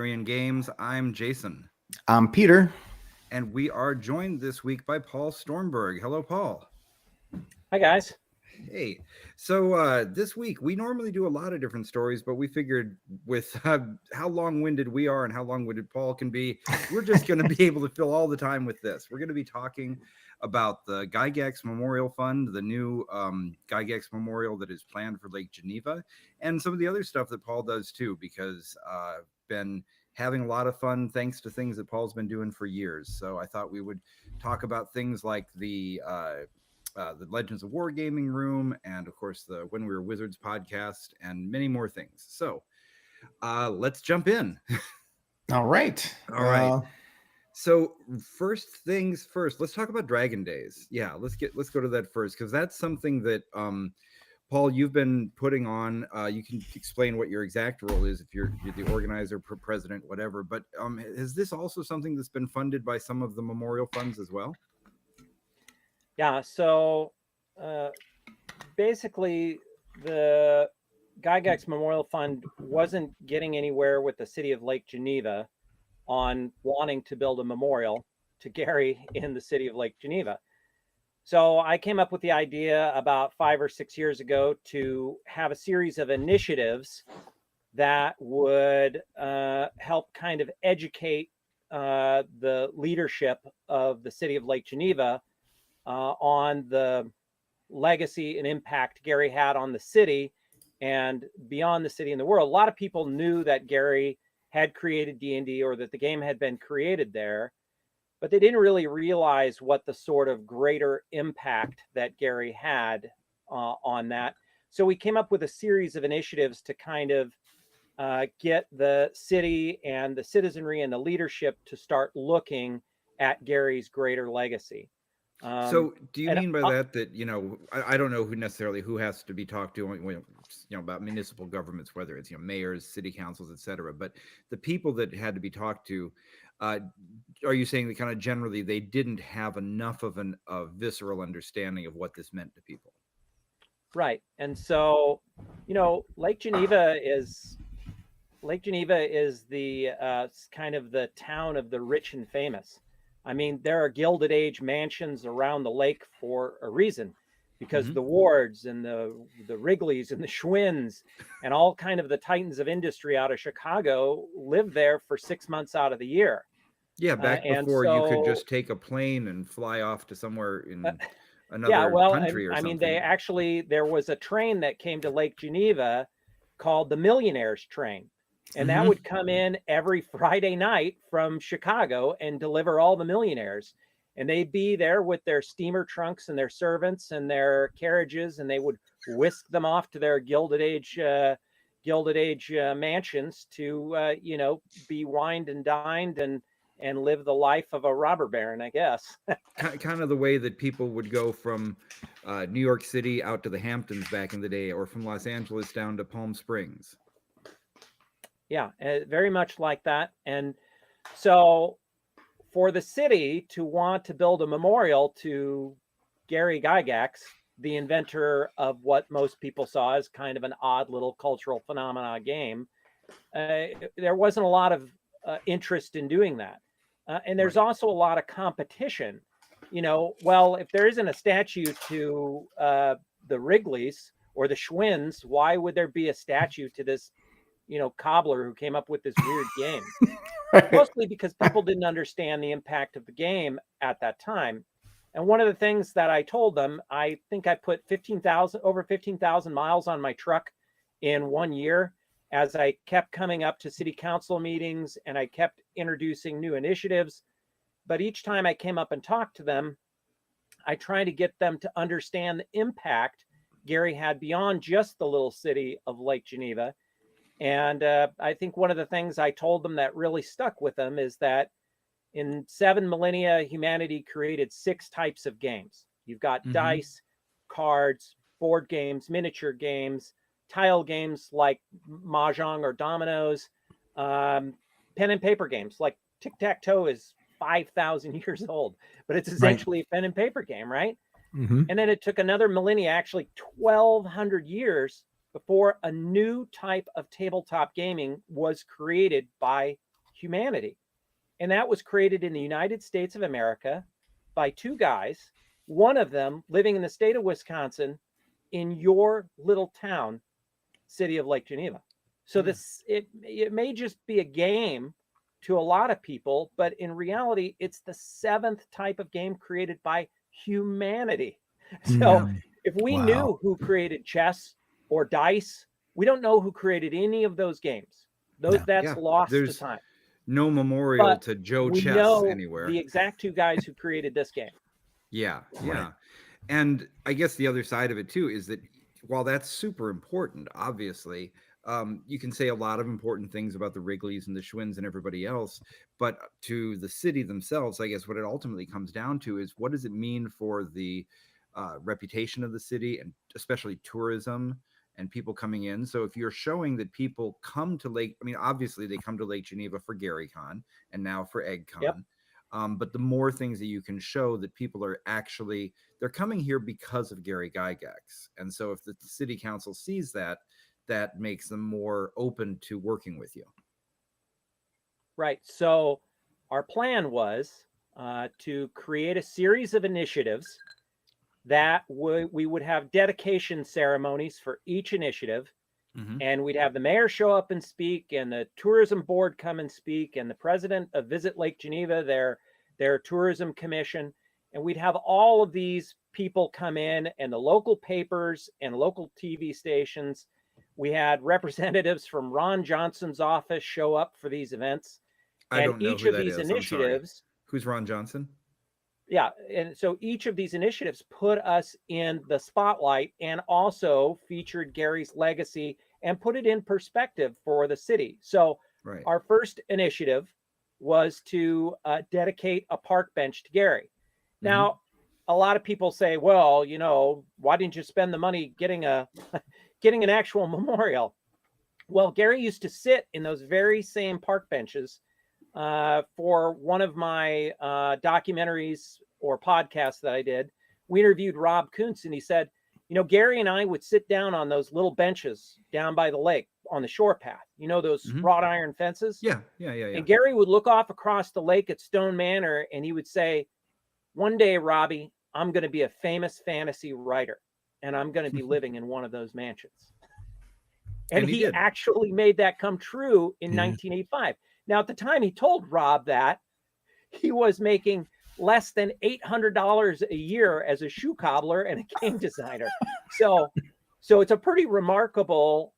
Citizens Games. I'm Jason. I'm Peter. And we are joined this week by Paul Stormberg. Hello, Paul. Hi, guys. Hey, so this week we normally do a lot of different stories, but we figured with how long-winded we are and how long-winded Paul can be, we're just going to be able to fill all the time with this. We're going to be talking about the Gygax Memorial Fund, the new Gygax Memorial that is planned for Lake Geneva, and some of the other stuff that Paul does too, because been having a lot of fun thanks to things that Paul's been doing for years. So I thought we would talk about things like the Legends of Wargaming room, and of course the When We Were Wizards podcast, and many more things. So let's jump in. All right. So first things first, let's talk about Dragon Days. Yeah, let's go to that first, because that's something that Paul, you've been putting on. You can explain what your exact role is if you're the organizer, president, whatever. But is this also something that's been funded by some of the memorial funds as well? Yeah, so basically the Gygax Memorial Fund wasn't getting anywhere with the city of Lake Geneva on wanting to build a memorial to Gary in the city of Lake Geneva. So I came up with the idea about 5 or 6 years ago to have a series of initiatives that would help kind of educate the leadership of the city of Lake Geneva on the legacy and impact Gary had on the city and beyond the city and the world. A lot of people knew that Gary had created D&D, or that the game had been created there, but they didn't really realize what the sort of greater impact that Gary had on that. So we came up with a series of initiatives to kind of get the city and the citizenry and the leadership to start looking at Gary's greater legacy. So do you mean by that, you know, I don't know who has to be talked to, you know, about municipal governments, whether it's, you know, mayors, city councils, etc. But the people that had to be talked to, are you saying that kind of generally they didn't have enough of a visceral understanding of what this meant to people? Right. And so, you know, Lake Geneva is the kind of the town of the rich and famous. I mean, there are Gilded Age mansions around the lake for a reason, because the Wards and the Wrigleys and the Schwinns and all kind of the titans of industry out of Chicago live there for 6 months out of the year. Yeah, back before you could just take a plane and fly off to somewhere in another country or something. I mean, there was a train that came to Lake Geneva called the Millionaires Train. And that would come in every Friday night from Chicago and deliver all the millionaires. And they'd be there with their steamer trunks and their servants and their carriages, and they would whisk them off to their Gilded Age mansions to, you know, be wined and dined and live the life of a robber baron, I guess. Kind of the way that people would go from New York City out to the Hamptons back in the day, or from Los Angeles down to Palm Springs. Yeah, very much like that. And so for the city to want to build a memorial to Gary Gygax, the inventor of what most people saw as kind of an odd little cultural phenomena game, there wasn't a lot of interest in doing that. And there's also a lot of competition. You know, well, if there isn't a statue to the Wrigleys or the Schwinns, why would there be a statue to this, you know, cobbler who came up with this weird game? Mostly because people didn't understand the impact of the game at that time. And one of the things that I told them, I think I put over 15,000 miles on my truck in 1 year, as I kept coming up to city council meetings and I kept introducing new initiatives. But each time I came up and talked to them, I tried to get them to understand the impact Gary had beyond just the little city of Lake Geneva. And I think one of the things I told them that really stuck with them is that in 7 millennia, humanity created 6 types of games. You've got dice, cards, board games, miniature games, tile games like Mahjong or dominoes, pen and paper games like tic-tac-toe is 5,000 years old, but it's essentially a pen and paper game, right? And then it took another millennia, actually 1,200 years, before a new type of tabletop gaming was created by humanity. And that was created in the United States of America by two guys, one of them living in the state of Wisconsin in your little town, city of Lake Geneva. So it may just be a game to a lot of people, but in reality, it's the seventh type of game created by humanity. So if we knew who created chess or dice, we don't know who created any of those games. That's lost to time. No memorial But to Joe we Chess know anywhere. the exact two guys who created this game. Yeah. And I guess the other side of it too is that while that's super important, obviously, you can say a lot of important things about the Wrigleys and the Schwinns and everybody else, but to the city themselves, I guess what it ultimately comes down to is what does it mean for the reputation of the city, and especially tourism and people coming in. So if you're showing that people come to obviously they come to Lake Geneva for GaryCon and now for EggCon. Yep. But the more things that you can show that people are actually, they're coming here because of Gary Gygax. And so if the city council sees that, that makes them more open to working with you. Right. So our plan was to create a series of initiatives that we would have dedication ceremonies for each initiative. And we'd have the mayor show up and speak, and the tourism board come and speak, and the president of Visit Lake Geneva, their tourism commission. And we'd have all of these people come in, and the local papers and local TV stations. We had representatives from Ron Johnson's office show up for these events. I don't know each who of that these is. initiatives. Who's Ron Johnson? Yeah. And so each of these initiatives put us in the spotlight and also featured Gary's legacy and put it in perspective for the city. So our first initiative was to dedicate a park bench to Gary. Now, a lot of people say, well, why didn't you spend the money getting an actual memorial? Well, Gary used to sit in those very same park benches. For one of my documentaries or podcasts that I did, we interviewed Rob Kuntz, and he said, Gary and I would sit down on those little benches down by the lake on the shore path, those wrought iron fences. Yeah. And Gary would look off across the lake at Stone Manor, and he would say, one day, Robbie, I'm going to be a famous fantasy writer, and I'm going to be living in one of those mansions. And he actually made that come true in 1985. Now, at the time he told Rob that, he was making less than $800 a year as a shoe cobbler and a game designer. So it's a pretty remarkable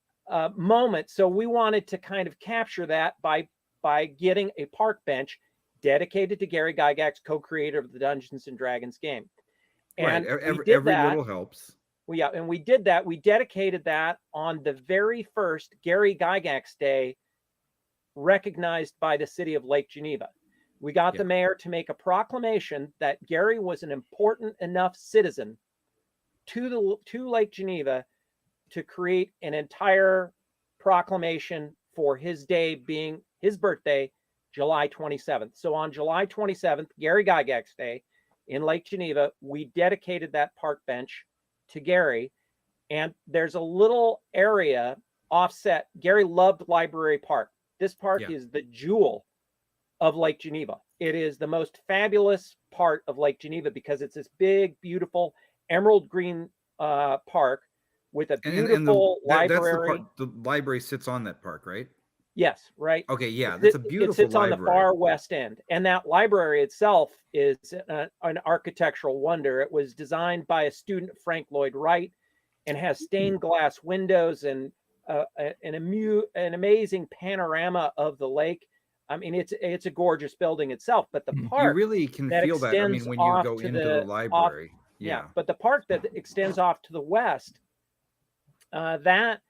moment. So we wanted to kind of capture that by getting a park bench dedicated to Gary Gygax, co-creator of the Dungeons and Dragons game. And every little helps. And we did that. We dedicated that on the very first Gary Gygax Day recognized by the city of Lake Geneva. We got the mayor to make a proclamation that Gary was an important enough citizen to Lake Geneva to create an entire proclamation for his day being his birthday, July 27th. So on July 27th, Gary Gygax Day in Lake Geneva, we dedicated that park bench to Gary. And there's a little area offset. Gary loved Library Park. This park is the jewel of Lake Geneva. It is the most fabulous part of Lake Geneva because it's this big, beautiful emerald green park with a beautiful library. The library sits on that park, right? Yes, right. Okay, yeah, that's a beautiful library. It sits library. on the far west end. And that library itself is an architectural wonder. It was designed by a student, Frank Lloyd Wright, and has stained glass windows and an amazing panorama of the lake. I mean, it's a gorgeous building itself, but the park you really can feel that. I mean, when you go into the library, but the park that extends off to the west, that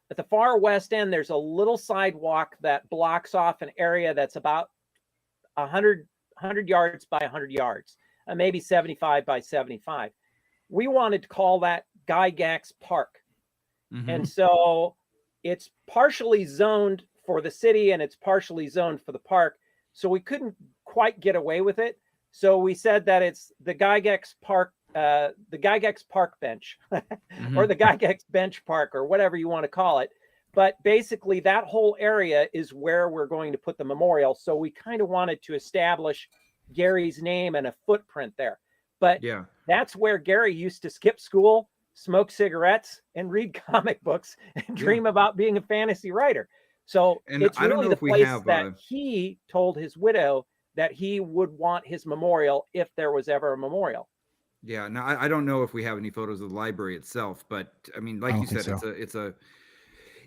at the far west end, there's a little sidewalk that blocks off an area that's about 100 yards by 100 yards, maybe 75 by 75. We wanted to call that Gygax Park, and so it's partially zoned for the city and it's partially zoned for the park. So we couldn't quite get away with it. So we said that it's the Gygax Park, the Gygax Park bench or the Gygax bench park or whatever you want to call it. But basically that whole area is where we're going to put the memorial. So we kind of wanted to establish Gary's name and a footprint there. But Yeah. that's where Gary used to skip school, smoke cigarettes, and read comic books and dream about being a fantasy writer. So And it's I don't really know the if we place have, that he told his widow that he would want his memorial if there was ever a memorial. Yeah. Now I don't know if we have any photos of the library itself, but I mean, like I you don't said, think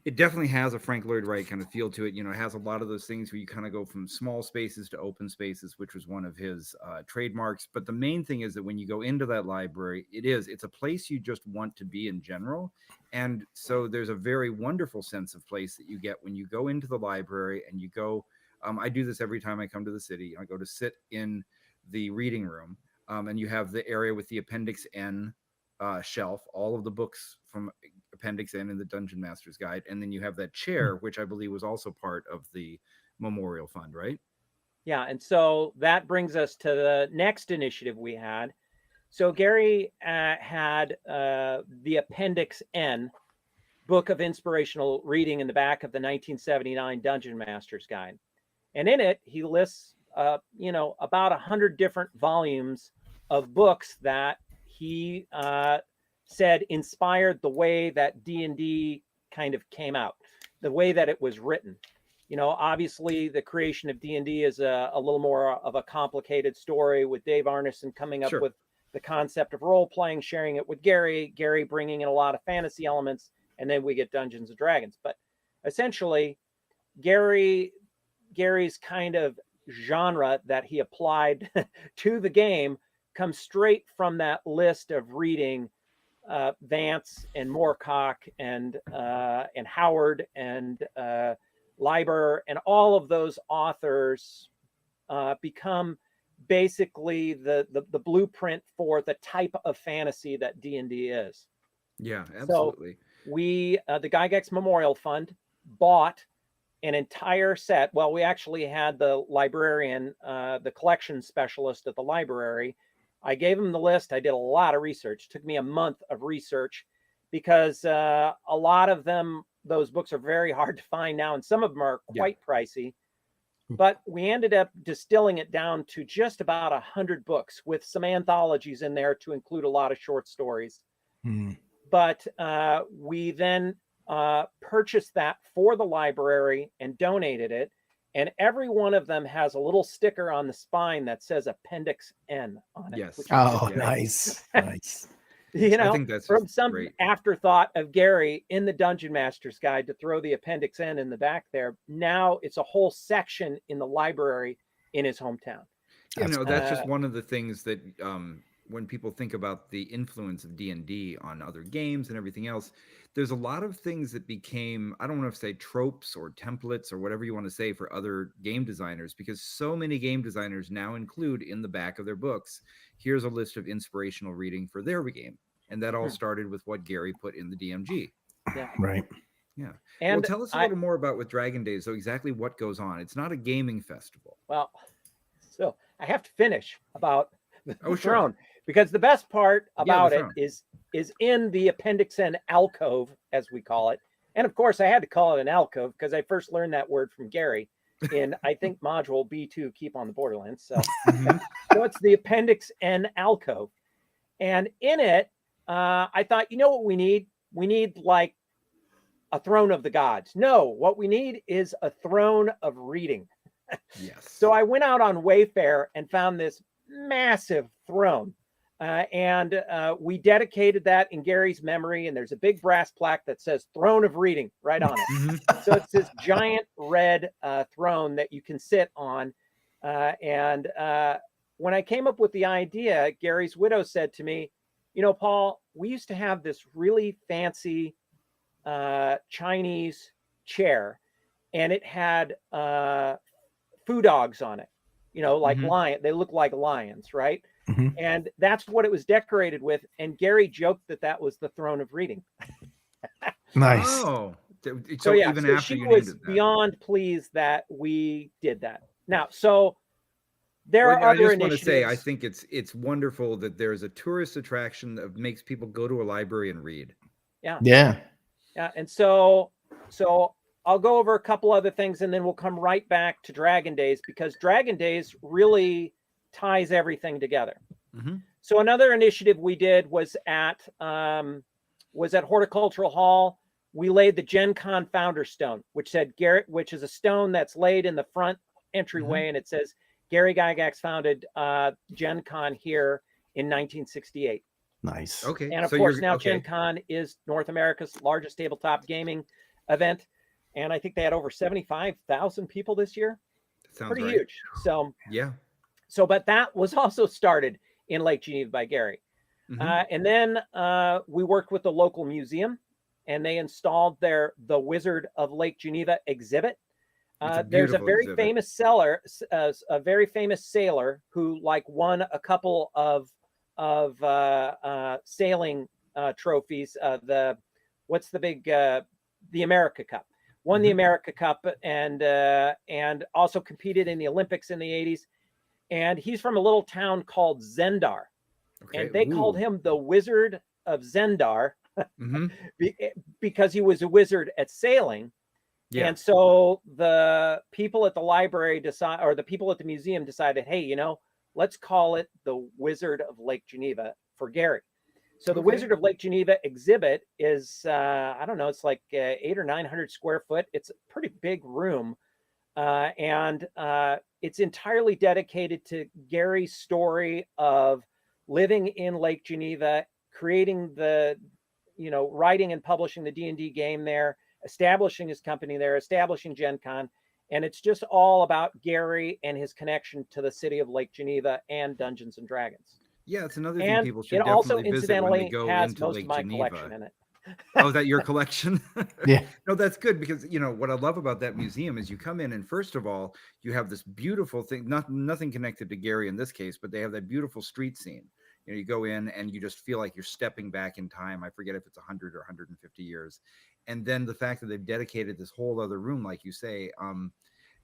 it definitely has a Frank Lloyd Wright kind of feel to it. You know, it has a lot of those things where you kind of go from small spaces to open spaces, which was one of his trademarks. But the main thing is that when you go into that library, it's a place you just want to be in general. And so there's a very wonderful sense of place that you get when you go into the library and you go. I do this every time I come to the city. I go to sit in the reading room, and you have the area with the Appendix N shelf, all of the books from Appendix N in the Dungeon Master's Guide, and then you have that chair, which I believe was also part of the Memorial Fund, right? Yeah, and so that brings us to the next initiative we had. So Gary had the Appendix N, Book of Inspirational Reading, in the back of the 1979 Dungeon Master's Guide, and in it he lists, about 100 different volumes of books that he said inspired the way that D&D kind of came out, the way that it was written. Obviously the creation of D&D is a little more of a complicated story, with Dave Arneson coming up with the concept of role playing, sharing it with Gary bringing in a lot of fantasy elements, and then we get Dungeons and Dragons. But essentially Gary's kind of genre that he applied to the game comes straight from that list of reading Vance and Moorcock and Howard and Leiber, and all of those authors become basically the blueprint for the type of fantasy that D&D is. Yeah, absolutely. So we, the Gygax Memorial Fund, bought an entire set. Well, we actually had the librarian, the collection specialist at the library. I gave him the list. I did a lot of research. It took me a month of research because a lot of them, those books are very hard to find now, and some of them are quite pricey. But we ended up distilling it down to just about 100 books, with some anthologies in there to include a lot of short stories. But we then purchased that for the library and donated it. And every one of them has a little sticker on the spine that says Appendix N on it. Yes. Oh, nice. Nice. I think that's from some great afterthought of Gary in the Dungeon Master's Guide to throw the Appendix N in the back there. Now it's a whole section in the library in his hometown. That's just one of the things that when people think about the influence of D&D on other games and everything else, there's a lot of things that became, I don't want to say tropes or templates or whatever you want to say for other game designers, because so many game designers now include in the back of their books, here's a list of inspirational reading for their game. And that all started with what Gary put in the DMG. Yeah. Right. Yeah. And well, tell us a little more about with Dragon Days, so exactly what goes on. It's not a gaming festival. Well, so I have to finish about the Sure. throne, because the best part about it is in the Appendix N alcove, as we call it. And of course I had to call it an alcove because I first learned that word from Gary in, I think, module B2, Keep on the Borderlands. So, so it's the Appendix N alcove. And in it, I thought, you know what we need? We need like a throne of the gods. No, what we need is a throne of reading. Yes. So I went out on Wayfair and found this massive throne. And we dedicated that in Gary's memory. And there's a big brass plaque that says Throne of Reading right on it. So it's this giant red throne that you can sit on. And when I came up with the idea, Gary's widow said to me, Paul, we used to have this really fancy Chinese chair, and it had foo dogs on it, like lion. They look like lions, right? And that's what it was decorated with. And Gary joked that was the Throne of Reading. Nice. Oh, so yeah, even so after she you was named it beyond pleased that we did that. Now, so there are I other just want to say, I initiatives. think it's wonderful that there's a tourist attraction that makes people go to a library and read. Yeah. Yeah. Yeah. And so so I'll go over a couple other things and then we'll come right back to Dragon Days, because Dragon Days really ties everything together. Mm-hmm. So another initiative we did was at Horticultural Hall. We laid the Gen Con founder stone, which is a stone that's laid in the front entryway, and it says Gary Gygax founded Gen Con here in 1968. Nice. Okay. And of so course, you're- now okay. Gen Con is North America's largest tabletop gaming event. And I think they had over 75,000 people this year. Sounds Pretty right. huge. Yeah. But that was also started in Lake Geneva by Gary. Mhm. And then we worked with the local museum, and they installed the Wizard of Lake Geneva exhibit. There's a beautiful very exhibit. famous sailor who won a couple of sailing trophies. What's the big the America Cup? Won the America Cup and also competed in the Olympics in the 80s. And he's from a little town called Zendar. Okay. And they called Ooh. him the Wizard of Zendar Mhm. because he was a wizard at sailing. Yeah. And so the people at the library the people at the museum decided, hey, let's call it the Wizard of Lake Geneva for Gary. So the Okay. Wizard of Lake Geneva exhibit is, I don't know, it's like 800 or 900 square foot. It's a pretty big room. And it's entirely dedicated to Gary's story of living in Lake Geneva, creating writing and publishing the D&D game there, establishing his company there, establishing Gen Con. And it's just all about Gary and his connection to the city of Lake Geneva and Dungeons and Dragons. Yeah, it's another thing And people should it also definitely visit when they incidentally go has into most Lake of my Geneva. collection in it. Oh, is that your collection? Yeah. No, that's good because what I love about that museum is you come in and first of all, you have this beautiful thing, nothing connected to Gary in this case, but they have that beautiful street scene. You go in and you just feel like you're stepping back in time. I forget if it's 100 or 150 years. And then the fact that they've dedicated this whole other room, like you say,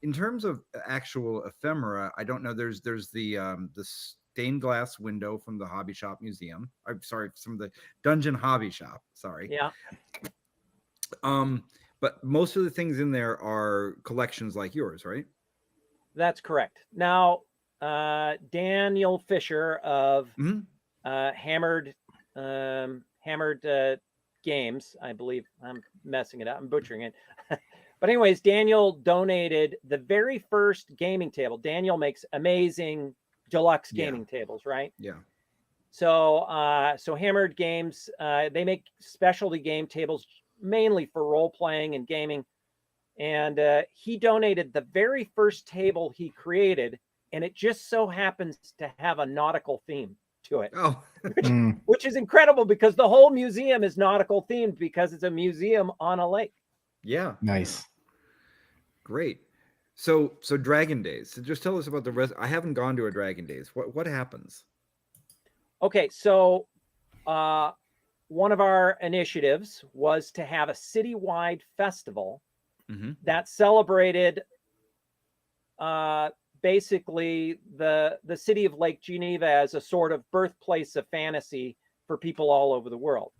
in terms of actual ephemera, I don't know. There's the stained glass window from the Hobby Shop Museum. I'm sorry, from the Dungeon Hobby Shop. Sorry. Yeah. But most of the things in there are collections like yours, right? That's correct. Now, Daniel Fisher of Hammered Games, I believe. I'm messing it up. I'm butchering it. But anyways, Daniel donated the very first gaming table. Daniel makes amazing deluxe gaming tables, right? Yeah. So Hammered Games, they make specialty game tables mainly for role playing and gaming. And he donated the very first table he created, and it just so happens to have a nautical theme to it. Oh, which is incredible because the whole museum is nautical themed because it's a museum on a lake. yeah. Nice. Great. So Dragon Days. So just tell us about the rest. I haven't gone to a Dragon Days. What happens? Okay, so one of our initiatives was to have a citywide festival that celebrated basically the city of Lake Geneva as a sort of birthplace of fantasy for people all over the world.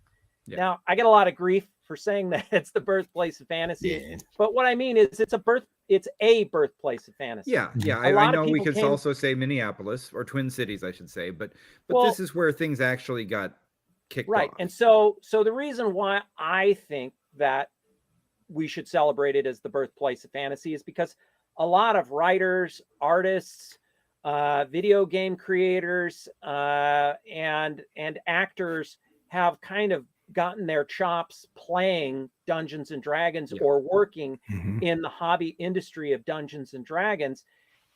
Yeah. Now, I get a lot of grief for saying that it's the birthplace of fantasy, but what I mean is it's a birthplace of fantasy. Yeah, yeah. I know we could also say Minneapolis or Twin Cities, I should say, but this is where things actually got kicked off. And so the reason why I think that we should celebrate it as the birthplace of fantasy is because a lot of writers, artists, video game creators, and actors have kind of gotten their chops playing Dungeons and Dragons or working in the hobby industry of Dungeons and Dragons.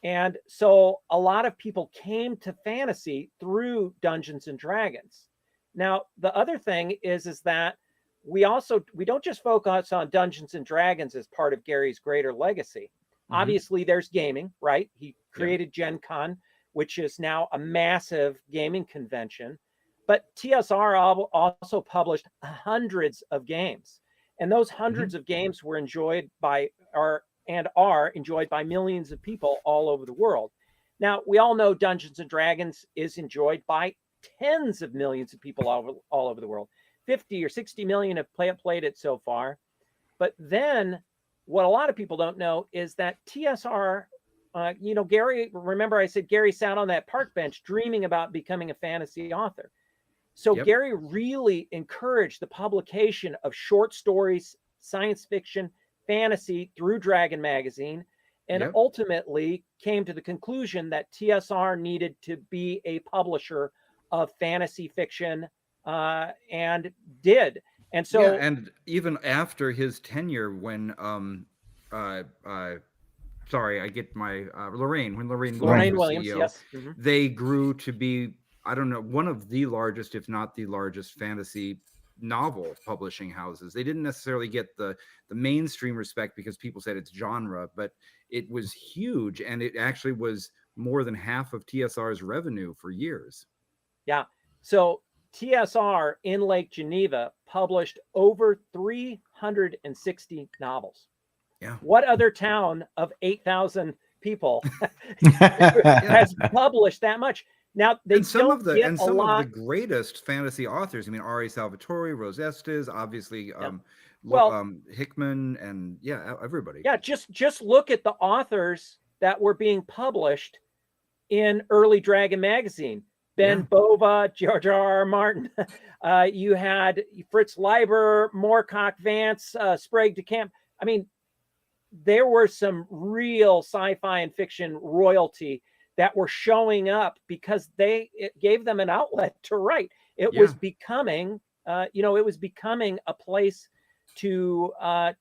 And so a lot of people came to fantasy through Dungeons and Dragons. Now, the other thing is that we don't just focus on Dungeons and Dragons as part of Gary's greater legacy. Obviously, there's gaming, right? He created Gen Con, which is now a massive gaming convention. But TSR also published hundreds of games. And those hundreds of games were enjoyed by are enjoyed by millions of people all over the world. Now, we all know Dungeons and Dragons is enjoyed by tens of millions of people all over the world. 50 or 60 million have played it so far. But then what a lot of people don't know is that TSR, Gary, remember I said Gary sat on that park bench dreaming about becoming a fantasy author. So Yep. Gary really encouraged the publication of short stories, science fiction, fantasy through Dragon magazine, and Yep. ultimately came to the conclusion that TSR needed to be a publisher of fantasy fiction, and did. And so, Yeah, and even after his tenure, when sorry, I get my Lorraine, when Lorraine Lorraine was Williams, CEO, yes. Mhm. they grew to be, I don't know, one of the largest, if not the largest, fantasy novel publishing houses. They didn't necessarily get the mainstream respect because people said it's genre, but it was huge, and it actually was more than half of TSR's revenue for years. Yeah. So TSR in Lake Geneva published over 360 novels. Yeah. What other town of 8,000 people has published that much? Now they And some don't of the get and a some of the lot. greatest fantasy authors. I mean, R.A. Salvatore, Rose Estes, obviously, Yeah. Well, Hickman, and everybody. yeah, just look at the authors that were being published in early Dragon magazine. Ben Yeah. Bova, George R.R. Martin. You had Fritz Leiber, Moorcock Vance, Sprague de Camp. I mean, there were some real sci-fi and fiction royalty that were showing up because it gave them an outlet to write. It was becoming, it was becoming a place to have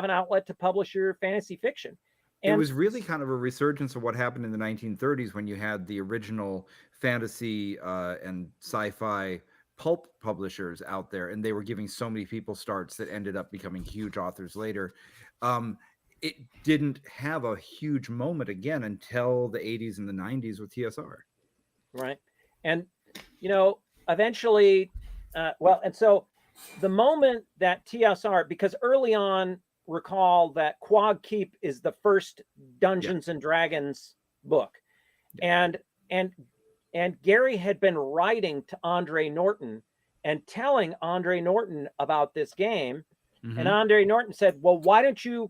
an outlet to publish your fantasy fiction. It And was really kind of a resurgence of what happened in the 1930s when you had the original fantasy and sci-fi pulp publishers out there, and they were giving so many people starts that ended up becoming huge authors later. It didn't have a huge moment again until the 80s and the 90s with TSR. right. And, eventually, and so the moment that TSR, because early on, recall that Quag Keep is the first Dungeons and Dragons book. And Gary had been writing to Andre Norton and telling Andre Norton about this game. Mm-hmm. And Andre Norton said, well, why don't you,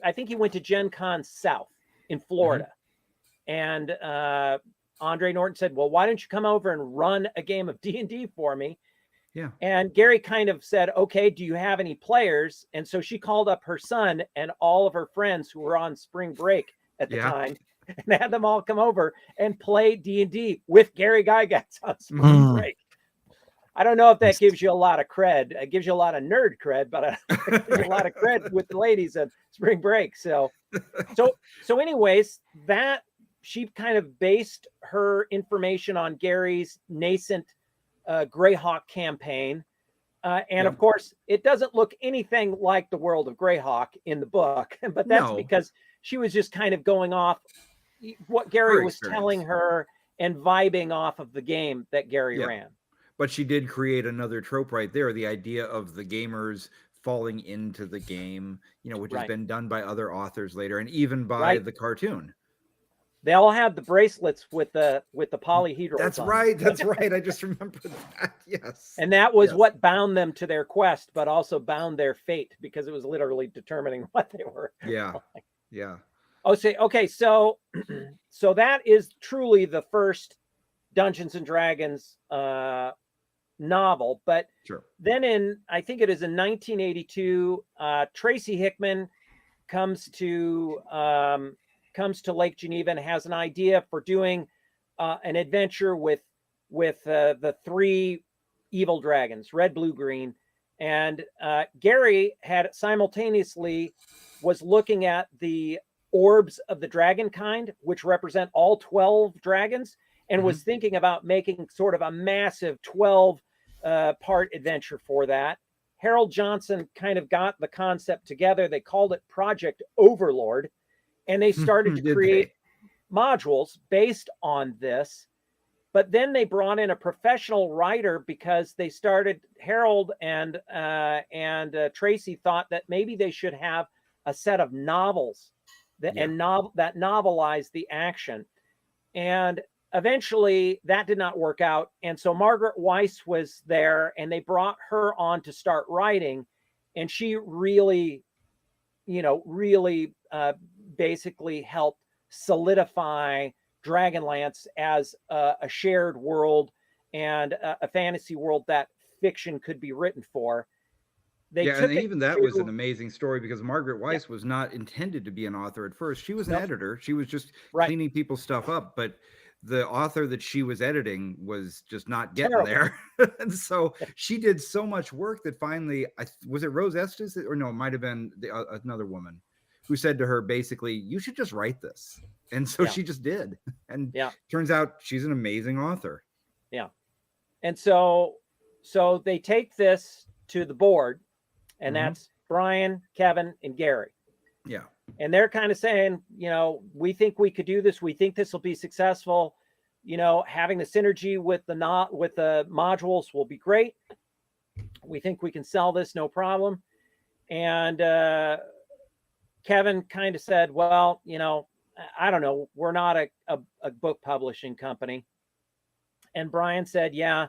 I think he went to Gen Con South in Florida. Mm-hmm. And Andre Norton said, well, why don't you come over and run a game of D&D for me? Yeah. And Gary kind of said, okay, do you have any players? And so she called up her son and all of her friends who were on spring break at the time, and had them all come over and play D&D with Gary Gygax on spring break. I don't know if that gives you a lot of cred. It gives you a lot of nerd cred, but it gives you a lot of cred with the ladies at spring break. So anyways, that she kind of based her information on Gary's nascent Greyhawk campaign. And of course, it doesn't look anything like the world of Greyhawk in the book, but that's because she was just kind of going off what Gary was telling her and vibing off of the game that Gary ran. But she did create another trope right there, the idea of the gamers falling into the game, which has been done by other authors later, and even by the cartoon. They all had the bracelets with the polyhedrals. That's right. That's right. I just remember that. Yes. And that was what bound them to their quest, but also bound their fate because it was literally determining what they were. Yeah. Yeah. Okay. So that is truly the first Dungeons and Dragons novel. But then I think it is in 1982, Tracy Hickman comes to Lake Geneva and has an idea for doing an adventure with the three evil dragons, red, blue, green. And Gary had simultaneously was looking at the orbs of the dragon kind, which represent all 12 dragons, and was thinking about making sort of a massive 12 part adventure for that. Harold Johnson kind of got the concept together. They called it Project Overlord, and they started to create modules based on this. But then they brought in a professional writer because they started, Harold and Tracy thought that maybe they should have a set of novels that novelized the action. And eventually that did not work out. And so Margaret Weiss was there, and they brought her on to start writing. and she really, really basically helped solidify Dragonlance as a shared world and a fantasy world that fiction could be written for. They and took it even that was an to, amazing story because Margaret Weiss was not intended to be an author at first. She was an Nope. editor. She was just Right. cleaning people's stuff up, but the author that she was editing was just not getting Terrible. there. And so she did so much work that finally, was it Rose Estes, or no, it might have been another woman who said to her, basically, you should just write this. And so Yeah. she just did. And Yeah. turns out she's an amazing author. Yeah. And so they take this to the board, and Mhm. that's Brian, Kevin, and Gary. Yeah. And they're kind of saying, we think we could do this. We think this will be successful. Having the synergy with the modules will be great. We think we can sell this, no problem. And Kevin kind of said, well, I don't know. We're not a book publishing company. And Brian said, yeah,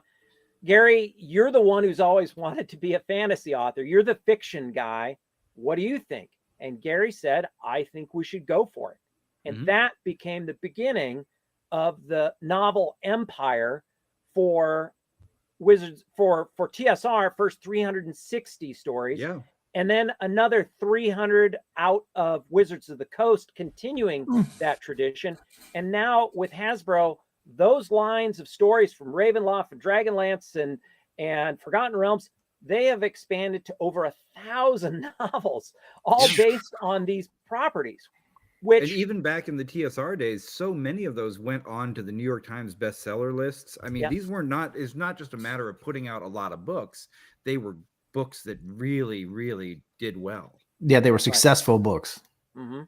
Gary, you're the one who's always wanted to be a fantasy author. You're the fiction guy. What do you think? And Gary said, I think we should go for it. And that became the beginning of the novel empire for Wizards, for TSR, first 360 stories. Yeah. And then another 300 out of Wizards of the Coast, continuing that tradition. And now with Hasbro, those lines of stories from Ravenloft and Dragonlance and Forgotten Realms, they have expanded to over 1,000 novels, all based on these properties. And even back in the TSR days, so many of those went on to the New York Times bestseller lists. I mean, these were it's not just a matter of putting out a lot of books. They were books that really, really did well. Yeah, they were successful books. Mm-hmm.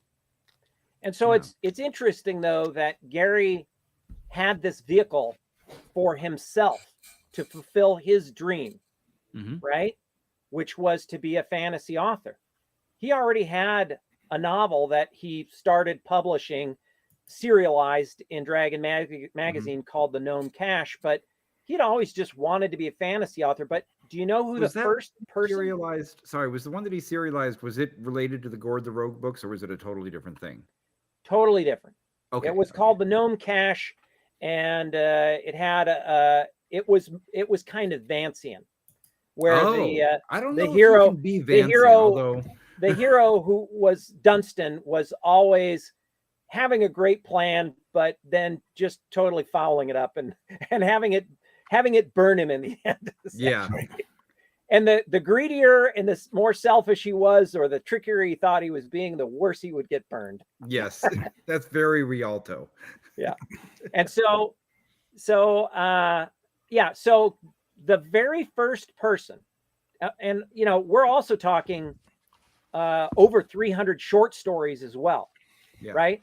And so it's interesting, though, that Gary had this vehicle for himself to fulfill his dream, right? Which was to be a fantasy author. He already had a novel that he started publishing serialized in Dragon magazine called The Gnome Cache, but he'd always just wanted to be a fantasy author. But do you know who the first person serialized? Sorry, was the one that he serialized, was it related to the Gord the Rogue books, or was it a totally different thing? Totally different. Okay. It was called The Gnome Cache, and it had it was kind of Vancian, where I don't know the if hero you can be Vancian, although the hero, who was Dunstan, was always having a great plan, but then just totally fouling it up and having it burn him in the end. Yeah. And the greedier and the more selfish he was, or the trickier he thought he was being, the worse he would get burned. Yes, that's very Rialto. Yeah. And so the very first person, and we're also talking over 300 short stories as well, right?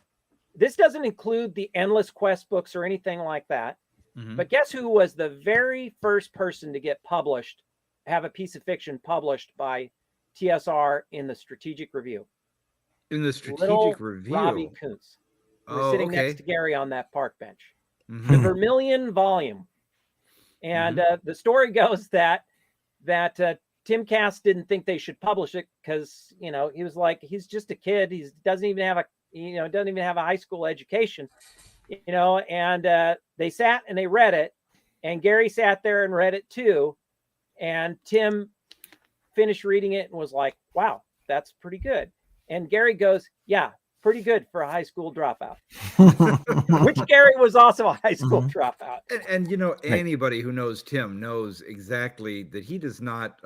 This doesn't include the Endless Quest books or anything like that. But guess who was the very first person to get published, have a piece of fiction published by TSR in the Strategic Review? In the Strategic Little Review? Robbie Kuntz, who was sitting next to Gary on that park bench. The Vermilion volume. And the story goes that Tim Cass didn't think they should publish it because, he was like, he's just a kid. He doesn't even have a high school education, and they sat and they read it, and Gary sat there and read it too. And Tim finished reading it and was like, wow, that's pretty good. And Gary goes, yeah, pretty good for a high school dropout, which Gary was also a high school dropout. And anybody who knows Tim knows exactly that he does not,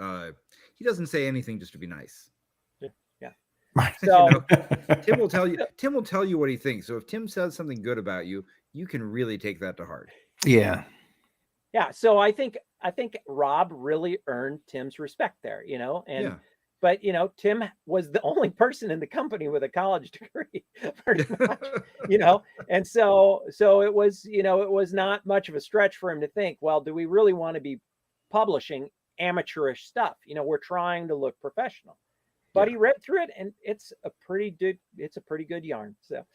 he doesn't say anything just to be nice. Yeah. So Tim will tell you what he thinks. So if Tim says something good about you, you can really take that to heart. Yeah. Yeah. So I think Rob really earned Tim's respect there, but Tim was the only person in the company with a college degree, pretty much, and so it was, it was not much of a stretch for him to think, well, do we really want to be publishing amateurish stuff? We're trying to look professional. But he read through it, and it's a pretty good yarn. So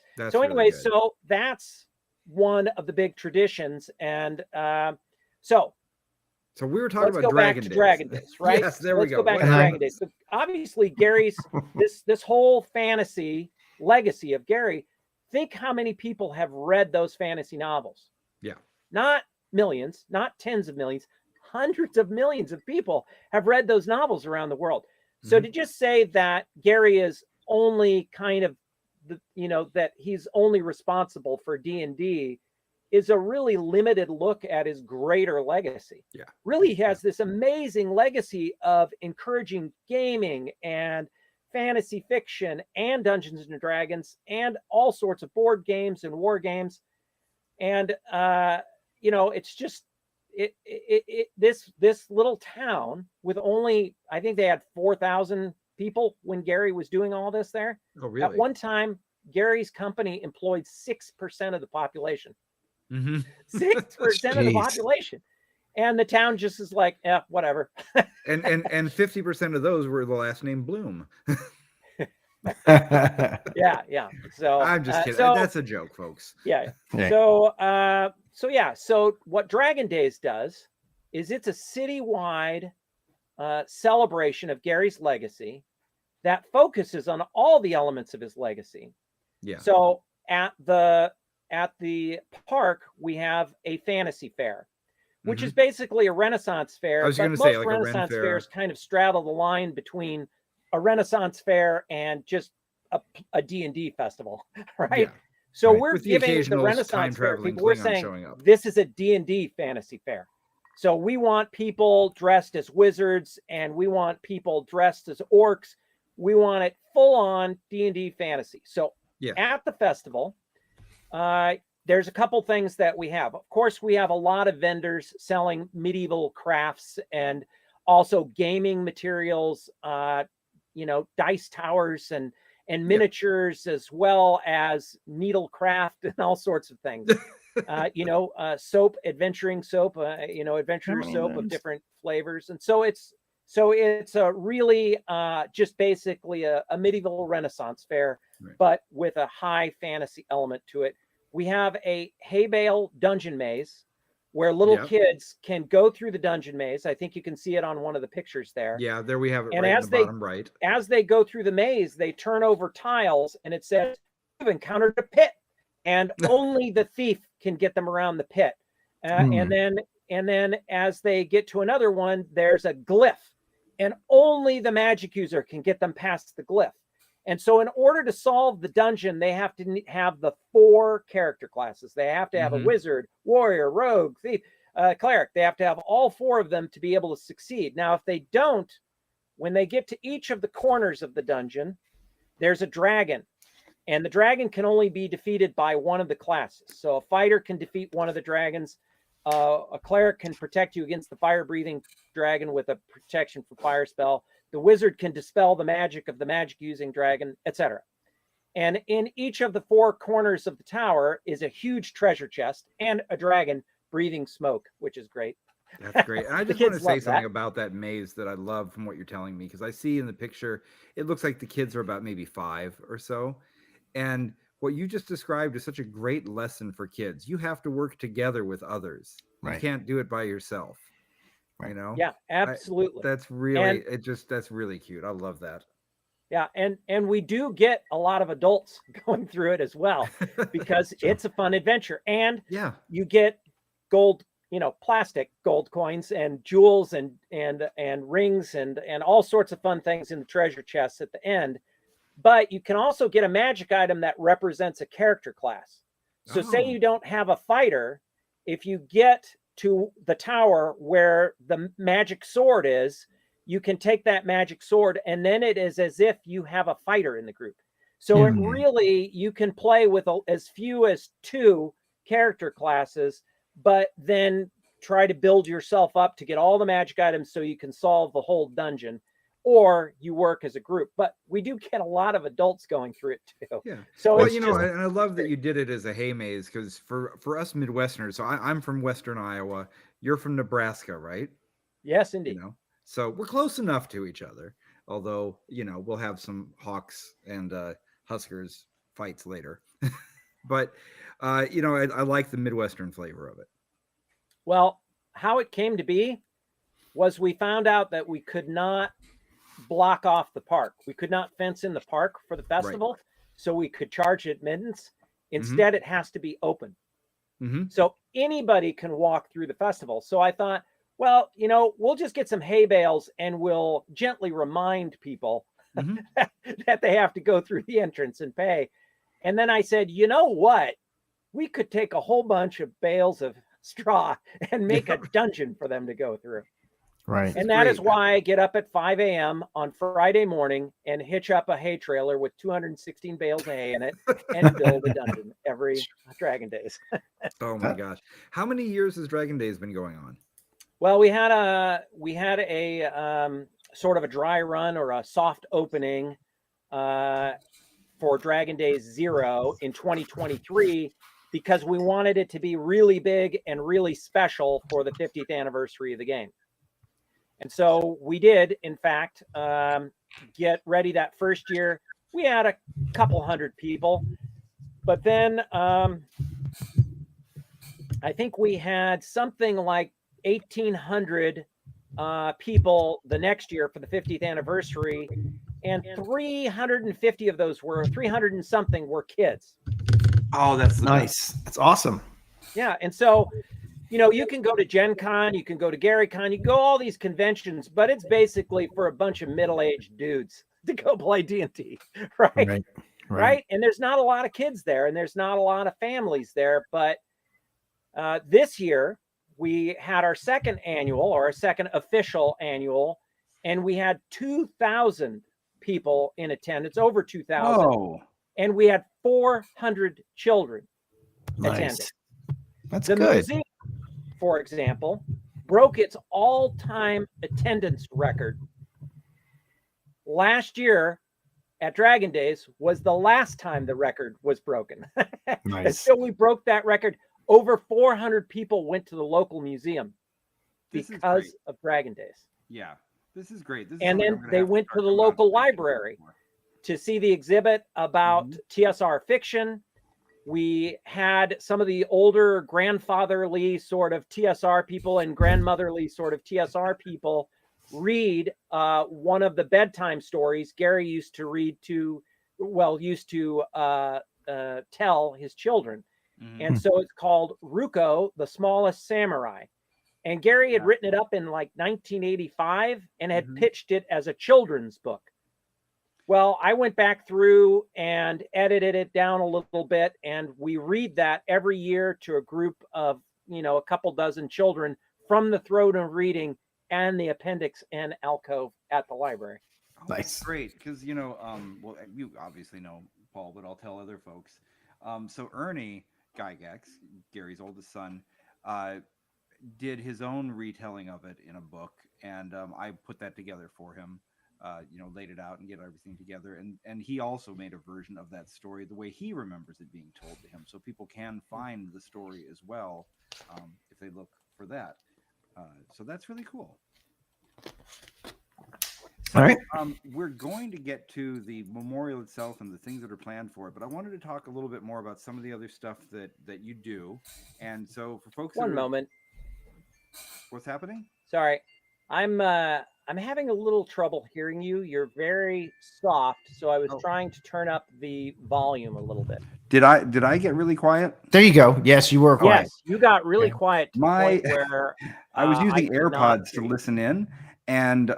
anyway, so that's one of the big traditions. And so So we were talking let's about go back Dragon to Days. Dragon Days, right? Yes, there we Let's go. go back What to Dragon happens? Days. So obviously, Gary's this whole fantasy legacy of Gary. Think how many people have read those fantasy novels. Yeah. Not millions, not tens of millions, hundreds of millions of people have read those novels around the world. So to just say that Gary is only kind of that he's only responsible for D&D is a really limited look at his greater legacy. Yeah. Really, he has this amazing legacy of encouraging gaming and fantasy fiction and Dungeons and Dragons and all sorts of board games and war games. And it's just this little town with only, I think they had 4,000 people when Gary was doing all this there. Oh, really? At one time, Gary's company employed 6% of the population. 6% of the population. And the town just is like, whatever. and 50% of those were the last name Bloom. Yeah. So I'm just kidding. That's a joke, folks. Yeah. Yeah. So what Dragon Days does is it's a citywide celebration of Gary's legacy that focuses on all the elements of his legacy. Yeah. So at the park, we have a fantasy fair, which is basically a Renaissance fair. I was going to most say, like Renaissance a Ren fairs kind of straddle the line between a Renaissance fair and just a D&D festival, right? Yeah. So Right. we're With the giving the occasional Renaissance fair time-traveling people, we're Klingon saying showing up. this is a D&D fantasy fair. So we want people dressed as wizards and we want people dressed as orcs. We want it full on D&D fantasy. So at the festival, there's a couple things that we have. Of course, we have a lot of vendors selling medieval crafts and also gaming materials, dice towers and miniatures, as well as needlecraft and all sorts of things. Soap, adventuring soap, adventurer soap of different flavors. And so it's a really just basically a medieval Renaissance fair, but with a high fantasy element to it. We have a hay bale dungeon maze where little kids can go through the dungeon maze. I think you can see it on one of the pictures there. Yeah, there we have it, and right as in the bottom right. As they go through the maze, they turn over tiles and it says, "You've encountered a pit," and only the thief can get them around the pit. And then as they get to another one, there's a glyph, and only the magic user can get them past the glyph. And so in order to solve the dungeon, they have to have the 4 character classes. They have to have a wizard, warrior, rogue, thief, cleric. They have to have all 4 of them to be able to succeed. Now, if they don't, when they get to each of the corners of the dungeon, there's a dragon. And the dragon can only be defeated by one of the classes. So a fighter can defeat one of the dragons. A cleric can protect you against the fire-breathing dragon with a protection for fire spell. The wizard can dispel the magic of the magic-using dragon, etc. And in each of the 4 corners of the tower is a huge treasure chest and a dragon breathing smoke, which is great. That's great. And I The just want to kids say love something that. about that maze that I love from what you're telling me, because I see in the picture, it looks like the kids are about maybe 5 or so. And what you just described is such a great lesson for kids. You have to work together with others. You Right. can't do it by yourself. Right. You know? Yeah, absolutely. That's really, that's really cute. I love that. Yeah, and we do get a lot of adults going through it as well, because it's a fun adventure. And you get gold, plastic gold coins and jewels and rings and all sorts of fun things in the treasure chests at the end. But you can also get a magic item that represents a character class. So say you don't have a fighter, if you get to the tower where the magic sword is, you can take that magic sword, and then it is as if you have a fighter in the group. So it really, you can play with as few as 2 character classes, but then try to build yourself up to get all the magic items so you can solve the whole dungeon, or you work as a group. But we do get a lot of adults going through it too. Yeah. So well, it's and I love that you did it as a hay maze, because for us Midwesterners, so I'm from Western Iowa, you're from Nebraska, right? Yes, indeed. So we're close enough to each other, although, we'll have some Hawks and Huskers fights later. But, I like the Midwestern flavor of it. Well, how it came to be was we found out that we could not block off the park. We could not fence in the park for the festival, so we could charge admittance. Instead, it has to be open. So anybody can walk through the festival. So I thought, well, we'll just get some hay bales and we'll gently remind people that they have to go through the entrance and pay. And then I said, you know what? We could take a whole bunch of bales of straw and make a dungeon for them to go through. Right. And that is why I get up at 5 a.m. on Friday morning and hitch up a hay trailer with 216 bales of hay in it and build a dungeon every Dragon Days. Oh my gosh. How many years has Dragon Days been going on? Well, we had a sort of a dry run or a soft opening for Dragon Days 0 in 2023 because we wanted it to be really big and really special for the 50th anniversary of the game. And so we did, in fact, get ready that first year. We had a couple hundred people, but then I think we had something like 1,800 people the next year for the 50th anniversary, and 350 of those 300 and something were kids. Oh, that's nice. That's awesome. Yeah, and so you can go to Gen Con, you can go to Gary Con, you can go all these conventions, but it's basically for a bunch of middle-aged dudes to go play D&D, right? And there's not a lot of kids there, and there's not a lot of families there. But this year, we had our second official annual, and we had 2,000 people in attendance, over 2,000. Oh. And we had 400 children attending. That's the good. Museum, for example, broke its all-time attendance record. Last year at Dragon Days was the last time the record was broken. Nice. So we broke that record. Over 400 people went to the local museum because of Dragon Days. Yeah, this is great. And then they went to the local library to see the exhibit about TSR fiction. We had some of the older grandfatherly sort of TSR people and grandmotherly sort of TSR people read one of the bedtime stories Gary used to tell his children. And so it's called Ruko, the Smallest Samurai. And Gary had written it up in like 1985 and had pitched it as a children's book. Well, I went back through and edited it down a little bit, and we read that every year to a group of, a couple dozen children from the Throne of Reading and the Appendix and Alcove at the library. Nice. Great, because, well, you obviously know Paul, but I'll tell other folks. So Ernie Gygax, Gary's oldest son, did his own retelling of it in a book, and I put that together for him. Laid it out and get everything together. And he also made a version of that story the way he remembers it being told to him. So people can find the story as well if they look for that. So that's really cool. So, all right. We're going to get to the memorial itself and the things that are planned for it, but I wanted to talk a little bit more about some of the other stuff that you do. And so for folks One moment. What's happening? Sorry. I'm having a little trouble hearing you. You're very soft, so I was trying to turn up the volume a little bit. Did I get really quiet? There you go. Yes, you were quiet. Yes, you got really quiet to the point where I was using AirPods to listen in, and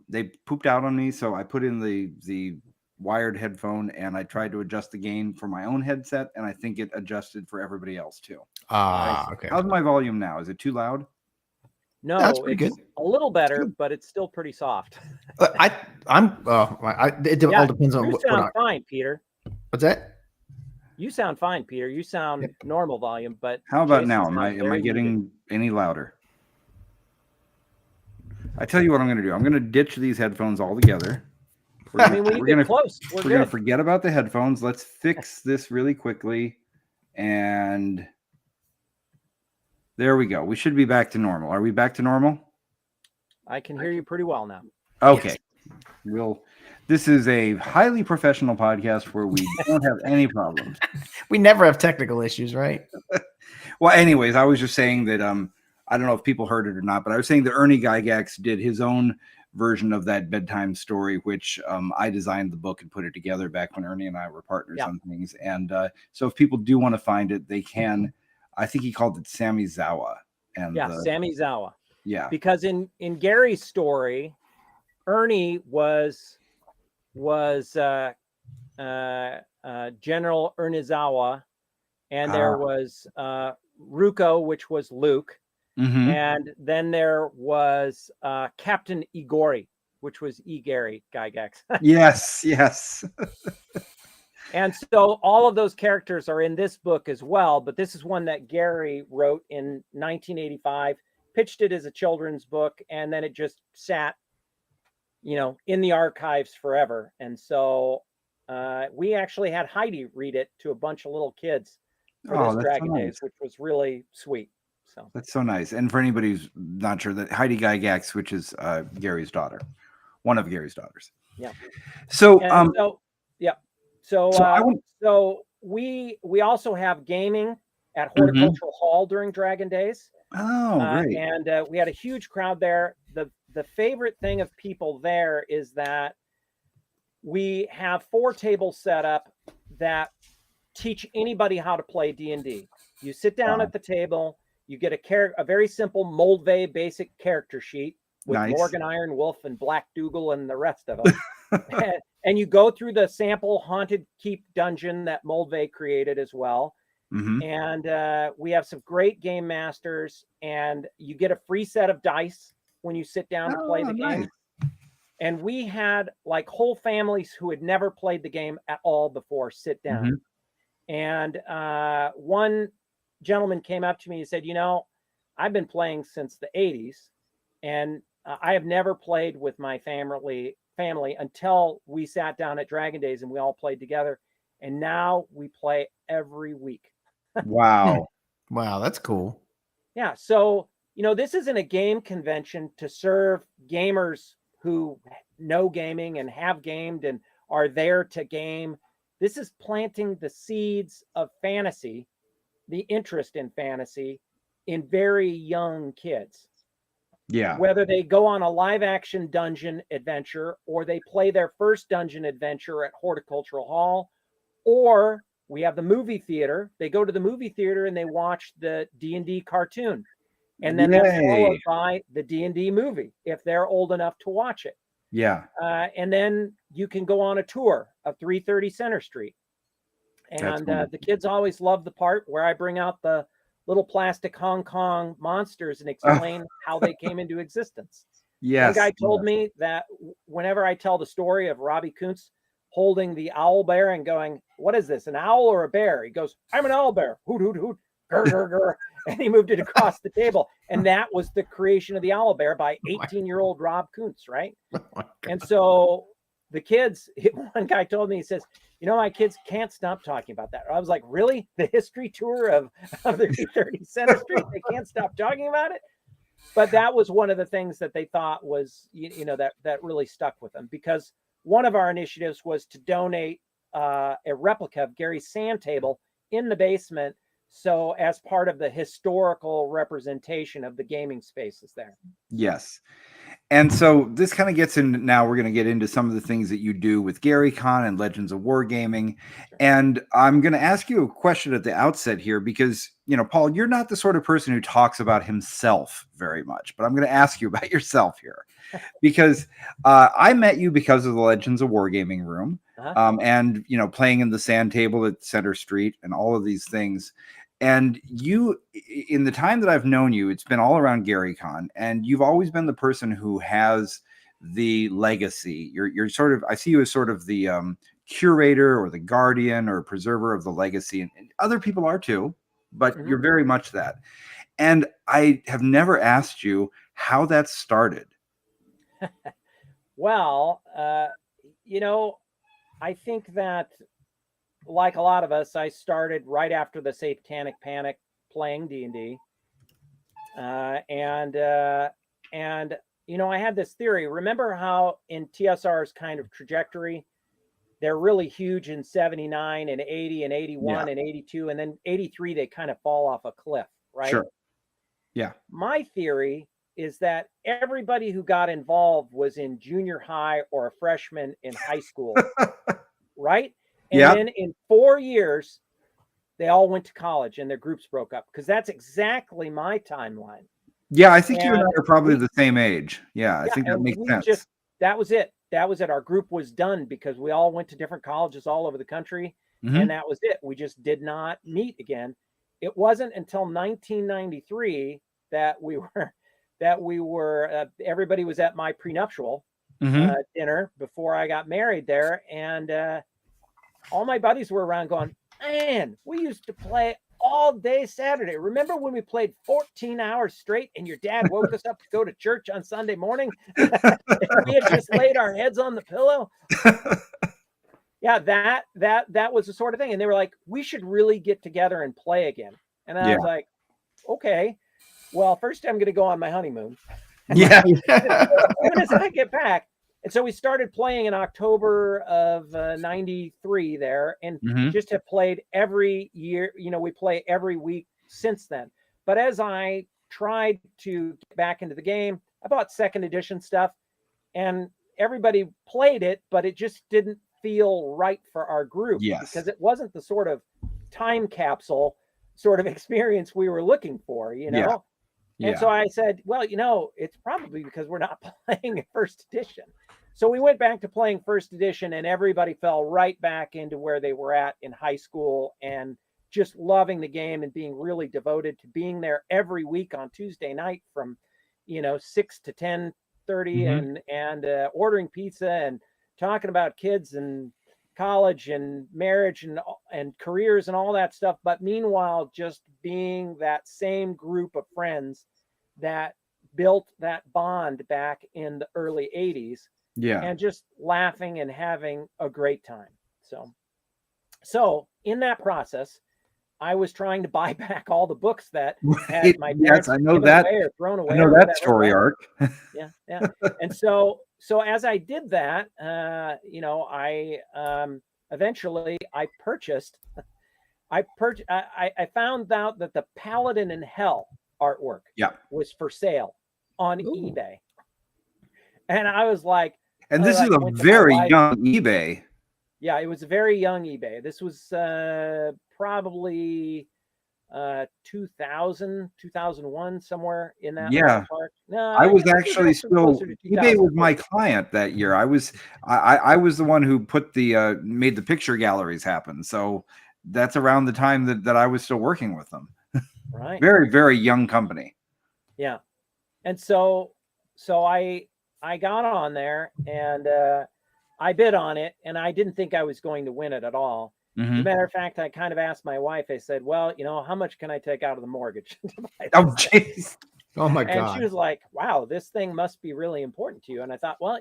they pooped out on me, so I put in the wired headphone and I tried to adjust the gain for my own headset, and I think it adjusted for everybody else too. Okay. How's my volume now? Is it too loud? No, that's pretty good. A little better, but it's still pretty soft. It all depends on you sound fine, Peter. What's that? You sound fine, Peter. You sound normal volume, but how about now? Am I getting any louder? I tell you what I'm going to do. I'm going to ditch these headphones altogether. We're going to forget about the headphones. Let's fix this really quickly. And there we go. We should be back to normal. Are we back to normal? I can hear you pretty well now. Okay. Yes. This is a highly professional podcast where we don't have any problems. We never have technical issues, right? Well, anyways, I was just saying that I don't know if people heard it or not, but I was saying that Ernie Gygax did his own version of that bedtime story, which I designed the book and put it together back when Ernie and I were partners on things. And so if people do want to find it, they can. I think he called it Sammy Zawa. And Sammy Zawa. Yeah, because in Gary's story, Ernie was General Ernizawa, and there was Ruko, which was Luke, and then there was Captain Igori, which was Gary Gygax. yes. And so all of those characters are in this book as well, but this is one that Gary wrote in 1985, pitched it as a children's book, and then it just sat, in the archives forever. And so we actually had Heidi read it to a bunch of little kids for this Dragon Days, which was really sweet. So that's so nice. And for anybody who's not sure, that Heidi Gygax, which is Gary's daughter, one of Gary's daughters. Yeah. So So we also have gaming at Horticultural Hall during Dragon Days. Oh, great. And we had a huge crowd there. The favorite thing of people there is that we have 4 tables set up that teach anybody how to play D&D. You sit down at the table, you get a very simple Moldvay basic character sheet with Morgan Iron Wolf and Black Dougal and the rest of them. And you go through the sample Haunted Keep dungeon that Moldvay created as well. And we have some great game masters, and you get a free set of dice when you sit down to play the game. And we had like whole families who had never played the game at all before sit down. And one gentleman came up to me and said, I've been playing since the 80s, and I have never played with my family until we sat down at Dragon Days and we all played together. And now we play every week. Wow. Wow, that's cool. Yeah. So, this isn't a game convention to serve gamers who know gaming and have gamed and are there to game. This is planting the seeds of fantasy, the interest in fantasy in very young kids. Yeah. Whether they go on a live action dungeon adventure or they play their first dungeon adventure at Horticultural Hall, or we have the movie theater. They go to the movie theater and they watch the D&D cartoon. And then that's followed by the D&D movie if they're old enough to watch it. Yeah. And then you can go on a tour of 330 Center Street. And the kids always love the part where I bring out the little plastic Hong Kong monsters and explain how they came into existence. Yes. One guy told me that whenever I tell the story of Robbie Kuntz holding the owl bear and going, "What is this, an owl or a bear?" He goes, "I'm an owl bear. Hoot, hoot, hoot. Grr, grr, grr." And he moved it across the table. And that was the creation of the owl bear by 18-year-old Rob Kuntz, right? And so the kids, one guy told me, he says, my kids can't stop talking about that. I was like, really? The history tour of the 330 Center Street? They can't stop talking about it? But that was one of the things that they thought was, that really stuck with them, because one of our initiatives was to donate a replica of Gary's sand table in the basement. So as part of the historical representation of the gaming spaces there. Yes. And so this kind of gets into, now we're going to get into some of the things that you do with GaryCon and Legends of Wargaming. And I'm going to ask you a question at the outset here, because, Paul, you're not the sort of person who talks about himself very much, but I'm going to ask you about yourself here, because I met you because of the Legends of Wargaming room, and, playing in the sand table at Center Street and all of these things. And you, in the time that I've known you, it's been all around GaryCon, and you've always been the person who has the legacy. You're sort of, I see you as sort of the curator or the guardian or preserver of the legacy, and other people are too, but you're very much that. And I have never asked you how that started. Well, I think that, like a lot of us, I started right after the Satanic Panic playing D&D. And I had this theory. Remember how in TSR's kind of trajectory, they're really huge in 79 and 80 and 81 and 82. And then 83, they kind of fall off a cliff, right? Sure. Yeah. My theory is that everybody who got involved was in junior high or a freshman in high school, right? And Yeah. then in 4 years, they all went to college and their groups broke up, because that's exactly my timeline. Yeah, I think you and And I are probably we- the same age. Yeah, I think that and makes we sense. that was it. That was it. Our group was done because we all went to different colleges all over the country, Mhm. and that was it. We just did not meet again. It wasn't until 1993 that we were everybody was at my prenuptial Mhm. dinner before I got married there, and all my buddies were around going, man, we used to play all day Saturday. Remember when we played 14 hours straight and your dad woke us up to go to church on Sunday morning? We had just laid our heads on the pillow. Yeah, that was the sort of thing. And they were like, we should really get together and play again. And I was like, okay, well, first I'm going to go on my honeymoon. Yeah. As soon as I get back. And so we started playing in October of 93 there, and Mhm. just have played every year. We play every week since then. But as I tried to get back into the game, I bought second edition stuff, and everybody played it, but it just didn't feel right for our group, Yes. because it wasn't the sort of time capsule sort of experience we were looking for, Yeah. And so I said, well, it's probably because we're not playing first edition. So we went back to playing first edition, and everybody fell right back into where they were at in high school, and just loving the game and being really devoted to being there every week on Tuesday night from, 6 to 10:30, Mhm. and ordering pizza and talking about kids and college and marriage and careers and all that stuff. But meanwhile, just being that same group of friends that built that bond back in the early 80s, Yeah. and just laughing and having a great time. So in that process, I was trying to buy back all the books that had my parents Yes, I know given that. away or thrown away. I know or that whatever, story right? arc. Yeah. And so as I did that, I eventually I purchased. I found out that the Paladin in Hell artwork Yeah. was for sale on Ooh. eBay, and I was like, And I this is a went to my very wife. young eBay. Yeah, it was a very young eBay. This was probably 2000, 2001, somewhere in that Yeah. ballpark. No, I was this actually still closer to eBay was 2004. my client that year. I was the one who put the made the picture galleries happen. So that's around the time that I was still working with them. Right. Very, very young company. Yeah. And so I got on there, and I bid on it, and I didn't think I was going to win it at all. As a Mhm. matter of fact, I kind of asked my wife, I said, well, how much can I take out of the mortgage to buy Oh, this thing? jeez. Oh my And she God. was like, wow, this thing must be really important to you. And I thought, well,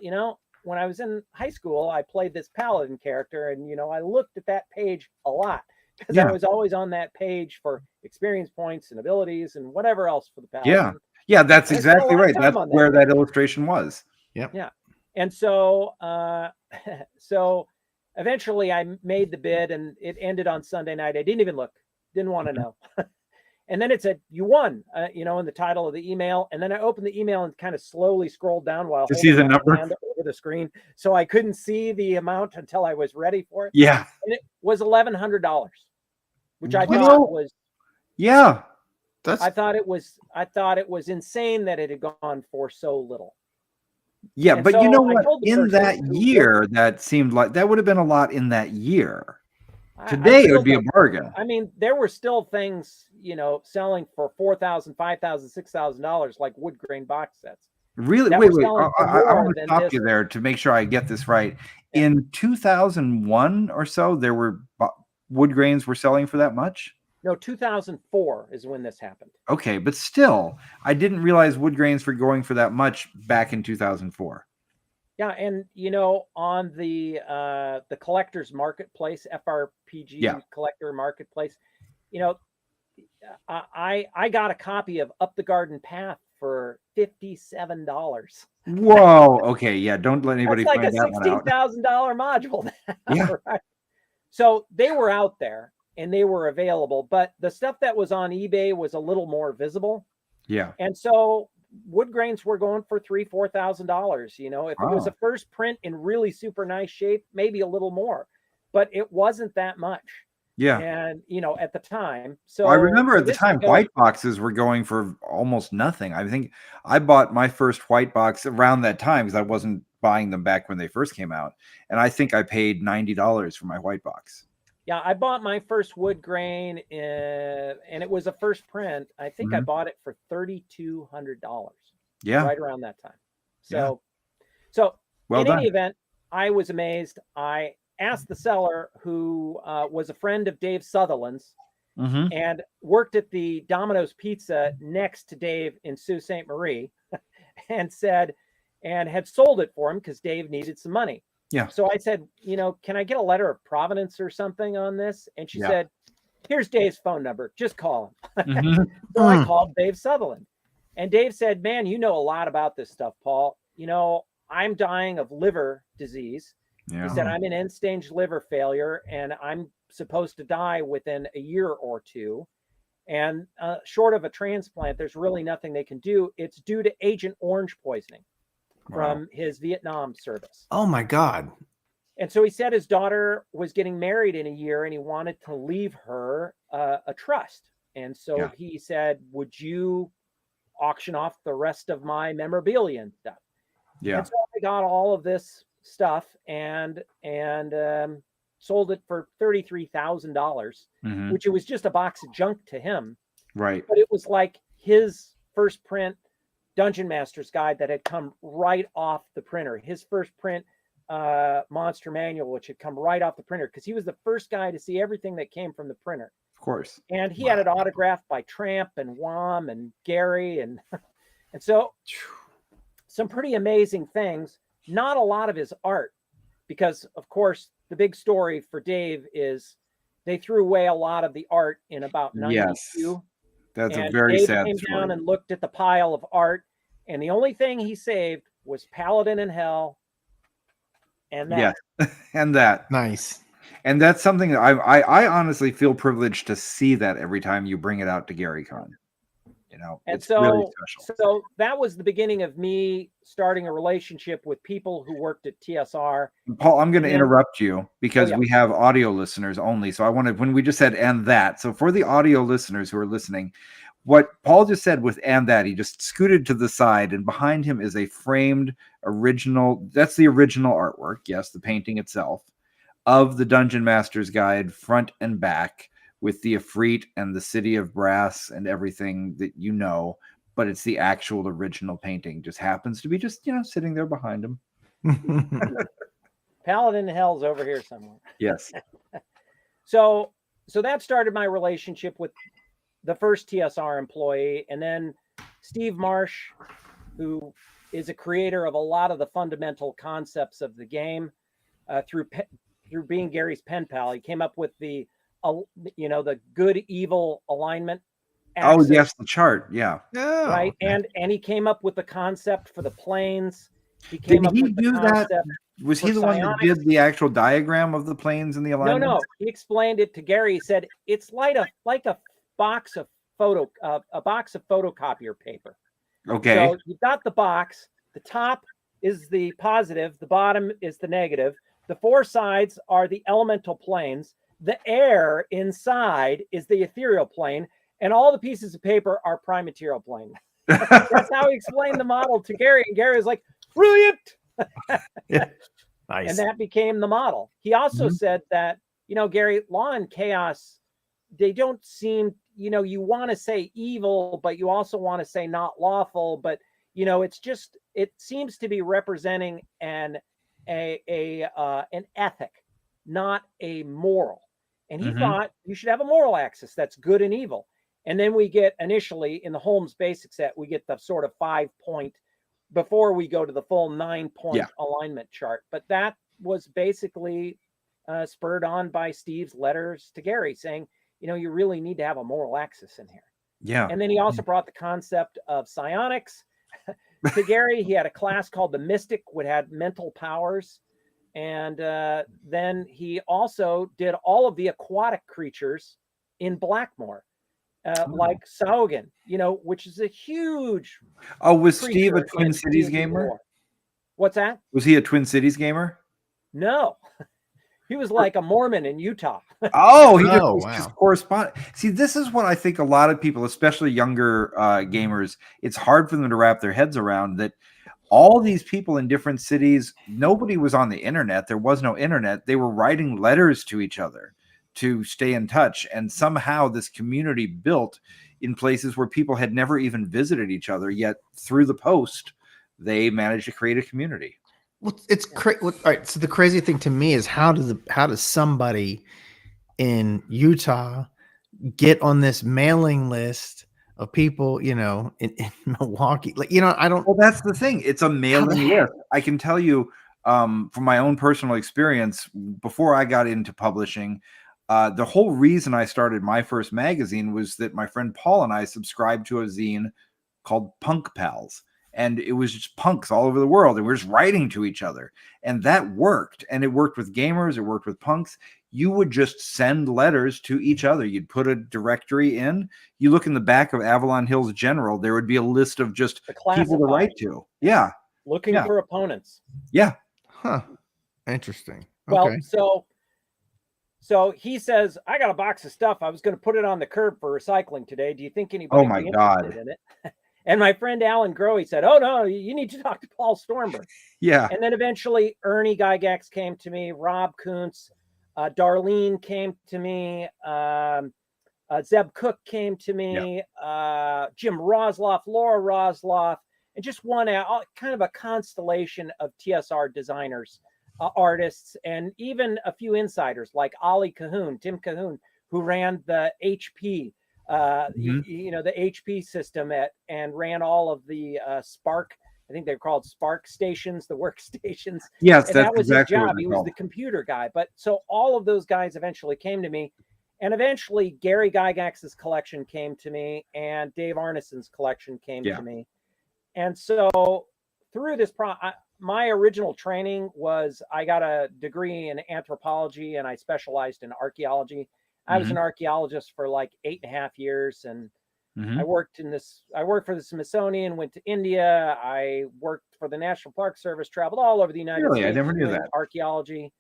when I was in high school, I played this Paladin character, and, I looked at that page a lot, because I Yeah. was always on that page for experience points and abilities and whatever else for the Paladin. Yeah. Yeah, that's And I spent a exactly lot of right. time That's on that where page. that illustration was. Yep. Yeah. And so so eventually I made the bid, and it ended on Sunday night. I didn't even look, didn't want to know. And then it said, you won, in the title of the email. And then I opened the email and kind of slowly scrolled down while To see the holding my number? hand over the screen, so I couldn't see the amount until I was ready for it. Yeah. And it was $1,100, which I You thought know- was Yeah. That's I thought it was insane that it had gone for so little. Yeah, And but so you know I what? told the In person that who year, that seemed like that would have been a lot in that year. I Today, it still would be a don't- bargain. I mean, there were still things, selling for $4,000, $5,000, $6,000, like wood grain box sets. Really? that Wait, were wait. selling for I more want to than stop this. you there to make sure I get this right. Yeah. In 2001 or so, there were wood grains were selling for that much? No, 2004 is when this happened. Okay, but still, I didn't realize wood grains were going for that much back in 2004. Yeah, and on the collector's marketplace, FRPG Yeah. collector marketplace, I got a copy of Up the Garden Path for $57. Whoa. Okay, yeah. Don't let That's anybody like a find that one out. $16,000 module. Yeah. Right? So they were out there and they were available, but the stuff that was on eBay was a little more visible. Yeah. And so wood grains were going for $3,000-$4,000. You know, if it was a first print in really super nice shape, maybe a little more, but it wasn't that much. Yeah. And, you know, at the time. So I remember at the this time, goes- white boxes were going for almost nothing. I think I bought my first white box around that time because I wasn't buying them back when they first came out. And I think I paid $90 for my white box. Yeah, I bought my first wood grain and it was a first print. I think I bought it for $3,200. Yeah. Right around that time. So, well in any event, I was amazed. I asked the seller, who was a friend of Dave Sutherland's and worked at the Domino's Pizza next to Dave in Sault Ste. Marie, and had sold it for him because Dave needed some money. Yeah. So I said, you know, can I get a letter of provenance or something on this? And she said, here's Dave's phone number. Just call him. So I called Dave Sutherland. And Dave said, man, you know a lot about this stuff, Paul. You know, I'm dying of liver disease. He said, I'm in end-stage liver failure, and I'm supposed to die within a year or two. And short of a transplant, there's really nothing they can do. It's due to Agent Orange poisoning from his Vietnam service. Oh, my God. And so he said his daughter was getting married in a year, and he wanted to leave her a trust. And so he said, would you auction off the rest of my memorabilia and stuff? Yeah. And so I got all of this stuff and sold it for $33,000, which it was just a box of junk to him. Right. But it was like his first print Dungeon Master's Guide that had come right off the printer. His first print Monster Manual, which had come right off the printer, because he was the first guy to see everything that came from the printer. Of course. And he had it autographed by Tramp and Wham and Gary. And so some pretty amazing things. Not a lot of his art, because, of course, the big story for Dave is they threw away a lot of the art in about 92. Yes. That's and a very Dave sad came story. down and looked at the pile of art, and the only thing he saved was Paladin in Hell and that. Yeah. And that. Nice. And that's something that I honestly feel privileged to see that every time you bring it out to GaryCon. You know, and it's so, really special. So that was the beginning of me starting a relationship with people who worked at TSR. Paul, I'm going to interrupt you because yeah. we have audio listeners only. So I wanted, when we just said and that, so for the audio listeners who are listening, what Paul just said with and that, he just scooted to the side, and behind him is a framed original. That's the original artwork. Yes, the painting itself of the Dungeon Master's Guide, front and back, with the Ifrit and the City of Brass and everything that you know, but it's the actual original painting. Just happens to be just, you know, sitting there behind him. Paladin in Hell's over here somewhere. Yes. So that started my relationship with the first TSR employee, and then Steve Marsh, who is a creator of a lot of the fundamental concepts of the game, through being Gary's pen pal. He came up with the good evil alignment axis. Oh yes, the chart. Yeah. Right. Okay. And he came up with the concept for the planes. He came Did up he with do the that? concept. Was he the one that did the actual diagram of the planes and the alignment? No. He explained it to Gary. He said it's like a box of photocopier paper. Okay. So you've got the box. The top is the positive. The bottom is the negative. The four sides are the elemental planes. The air inside is the ethereal plane, and all the pieces of paper are prime material plane. That's how he explained the model to Gary, and Gary was like, brilliant. Yeah. Nice. And that became the model. He also said that, Gary, law and chaos, they don't seem, you want to say evil, but you also want to say not lawful, but it seems to be representing an ethic, not a moral. And he thought you should have a moral axis that's good and evil. And then we get initially in the Holmes basic set, we get the sort of 5-point before we go to the full 9-point alignment chart. But that was basically spurred on by Steve's letters to Gary saying, you really need to have a moral axis in here. Yeah. And then he also brought the concept of psionics to Gary. He had a class called the Mystic, which had mental powers. And then he also did all of the aquatic creatures in Blackmore. like Saugen, which is a huge. Oh, was Steve a creature Twin in Cities D&D gamer? lore. What's that? Was he a Twin Cities gamer? No, he was like a Mormon in Utah. Oh, he Oh, just wow. correspond. See, this is what I think a lot of people, especially younger gamers, it's hard for them to wrap their heads around that all these people in different cities, nobody was on the internet. There was no internet. They were writing letters to each other to stay in touch. And somehow this community built in places where people had never even visited each other, yet through the post, they managed to create a community. Well, it's crazy. All right. So the crazy thing to me is how does somebody in Utah get on this mailing list of people, in Milwaukee? Like, I don't. Well, that's the thing. It's a mailing list. I can tell you from my own personal experience, before I got into publishing, the whole reason I started my first magazine was that my friend Paul and I subscribed to a zine called Punk Pals. And it was just punks all over the world. And we're just writing to each other. And that worked. And it worked with gamers. It worked with punks. You would just send letters to each other. You'd put a directory in. You look in the back of Avalon Hills General, there would be a list of just people to write to. Yeah. Looking for opponents. Yeah. Huh. Interesting. Well, Okay. so he says, I got a box of stuff. I was going to put it on the curb for recycling today. Do you think anybody would be interested in it? And my friend Alan Grohe said, oh, no, you need to talk to Paul Stormberg. Yeah. And then eventually Ernie Gygax came to me, Rob Kuntz, Darlene came to me, Zeb Cook came to me, Jim Rosloff, Laura Rosloff, and just one kind of a constellation of TSR designers, artists, and even a few insiders like Ollie Cahoon, Tim Cahoon, who ran the HP. The HP system and ran all of the Spark. I think they're called Spark stations, the workstations. Yes, and that's that was exactly his what job. they're He was called. the computer guy. But so all of those guys eventually came to me, and eventually Gary Gygax's collection came to me, and Dave Arneson's collection came to me. And so through this my original training was I got a degree in anthropology, and I specialized in archaeology. I was an archaeologist for like 8.5 years, and I worked for the Smithsonian, went to India. I worked for the National Park Service, traveled all over the United States. I never knew that. Archaeology.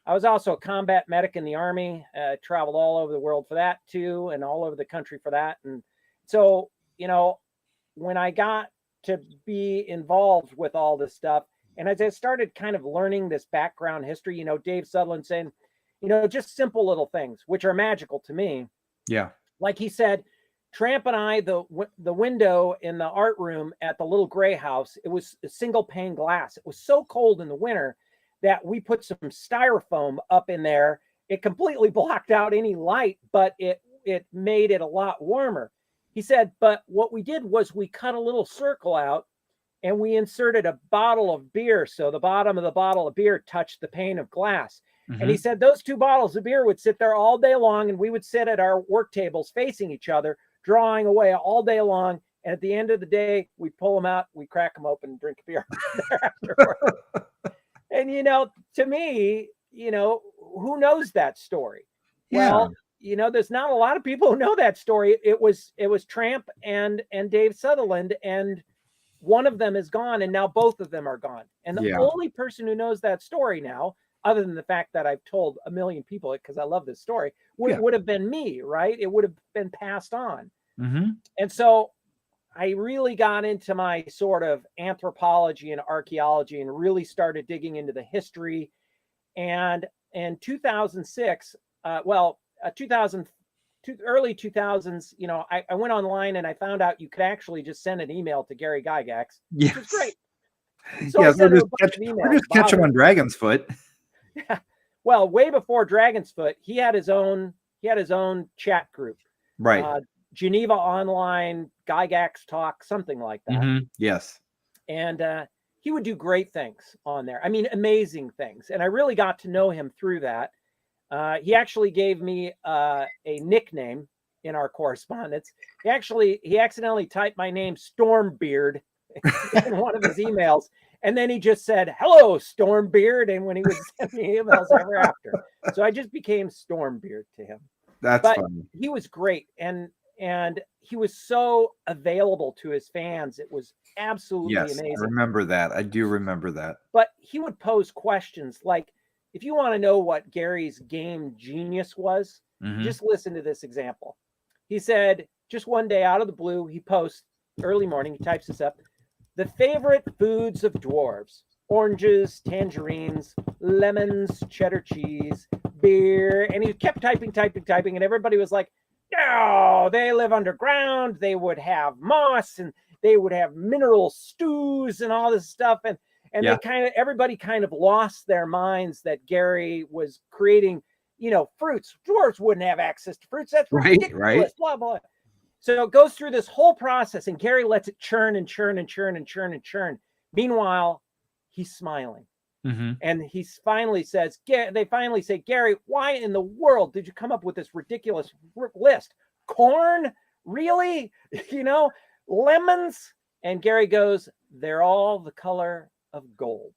I was also a combat medic in the Army, traveled all over the world for that too, and all over the country for that. And so, when I got to be involved with all this stuff, and as I started kind of learning this background history, Dave Sutherland saying, just simple little things, which are magical to me. Yeah. Like he said, Tramp and I, the window in the art room at the little gray house, it was a single pane glass. It was so cold in the winter that we put some styrofoam up in there. It completely blocked out any light, but it made it a lot warmer. He said, but what we did was we cut a little circle out and we inserted a bottle of beer. So the bottom of the bottle of beer touched the pane of glass. And he said those two bottles of beer would sit there all day long, and we would sit at our work tables facing each other, drawing away all day long. And at the end of the day, we pull them out, we crack them open and drink a beer afterward. And, to me, who knows that story? Yeah. Well, there's not a lot of people who know that story. It was Tramp and Dave Sutherland, and one of them is gone, and now both of them are gone. And the only person who knows that story now, other than the fact that I've told a million people it because I love this story, would have been me, right? It would have been passed on. And so I really got into my sort of anthropology and archaeology and really started digging into the history. And in 2006, early 2000s, I went online and I found out you could actually just send an email to Gary Gygax, which is great. So we're just catch him on Dragon's Foot. Yeah. Well, way before Dragon's Foot, he had his own chat group. Right. Geneva Online, Gygax Talk, something like that. Yes. And he would do great things on there. I mean, amazing things. And I really got to know him through that. He actually gave me a nickname in our correspondence. He accidentally typed my name Stormbeard in one of his emails. And then he just said, hello, Stormbeard. And when he would send me emails ever after. So I just became Stormbeard to him. That's funny. He was great. And and he was so available to his fans. It was absolutely Yes, amazing. I remember that. I do remember that. But he would pose questions like, if you want to know what Gary's game genius was, Mhm. just listen to this example. He said, just one day out of the blue, he posts early morning, he types this up, the favorite foods of dwarves: oranges, tangerines, lemons, cheddar cheese, beer. And he kept typing, and everybody was like, no, they live underground. They would have moss, and they would have mineral stews and all this stuff. And Yeah. everybody kind of lost their minds that Gary was creating, fruits. Dwarves wouldn't have access to fruits. That's ridiculous. Right. Blah, blah. So it goes through this whole process, and Gary lets it churn and churn and churn and churn and churn. Meanwhile, he's smiling. Mhm. And he finally says, they finally say, Gary, why in the world did you come up with this ridiculous list? Corn? Really? Lemons? And Gary goes, they're all the color of gold.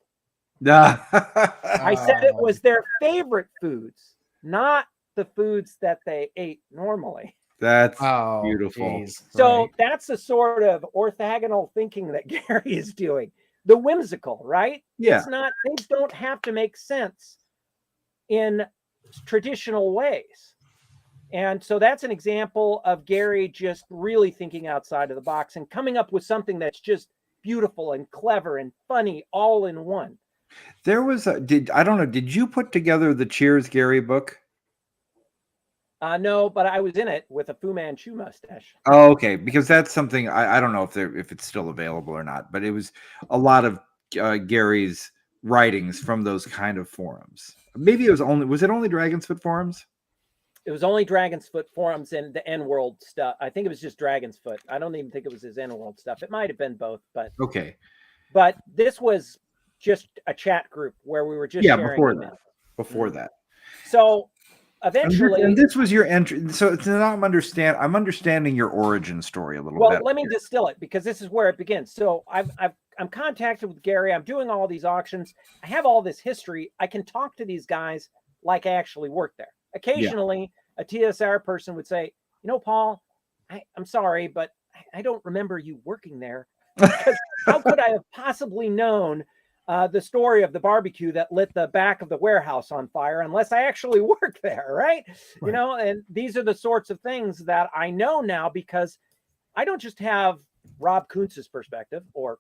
I said it was their favorite foods, not the foods that they ate normally. That's beautiful. Geez. So Right. that's the sort of orthogonal thinking that Gary is doing. The whimsical, right? Yeah. It's not, things don't have to make sense in traditional ways. And so that's an example of Gary just really thinking outside of the box and coming up with something that's just beautiful and clever and funny all in one. There was did you put together the Cheers Gary book? No, but I was in it with a Fu Manchu mustache. Oh, okay, because that's something I don't know if it's still available or not, but it was a lot of Gary's writings from those kind of forums. Maybe was it only Dragon's Foot forums? It was only Dragon's Foot forums and the N-World stuff. I think it was just Dragon's Foot. I don't even think it was his N-World stuff. It might have been both, but okay. But this was just a chat group where we were just sharing before that. So eventually, and this was your entry. So now I'm understanding your origin story a little bit. Well, let me distill it, because this is where it begins. So I'm contacted with Gary. I'm doing all these auctions. I have all this history. I can talk to these guys like I actually worked there. Occasionally, a TSR person would say, Paul, I'm sorry, but I don't remember you working there. Because how could I have possibly known the story of the barbecue that lit the back of the warehouse on fire unless I actually worked there, right? And these are the sorts of things that I know now, because I don't just have Rob Kuntz's perspective or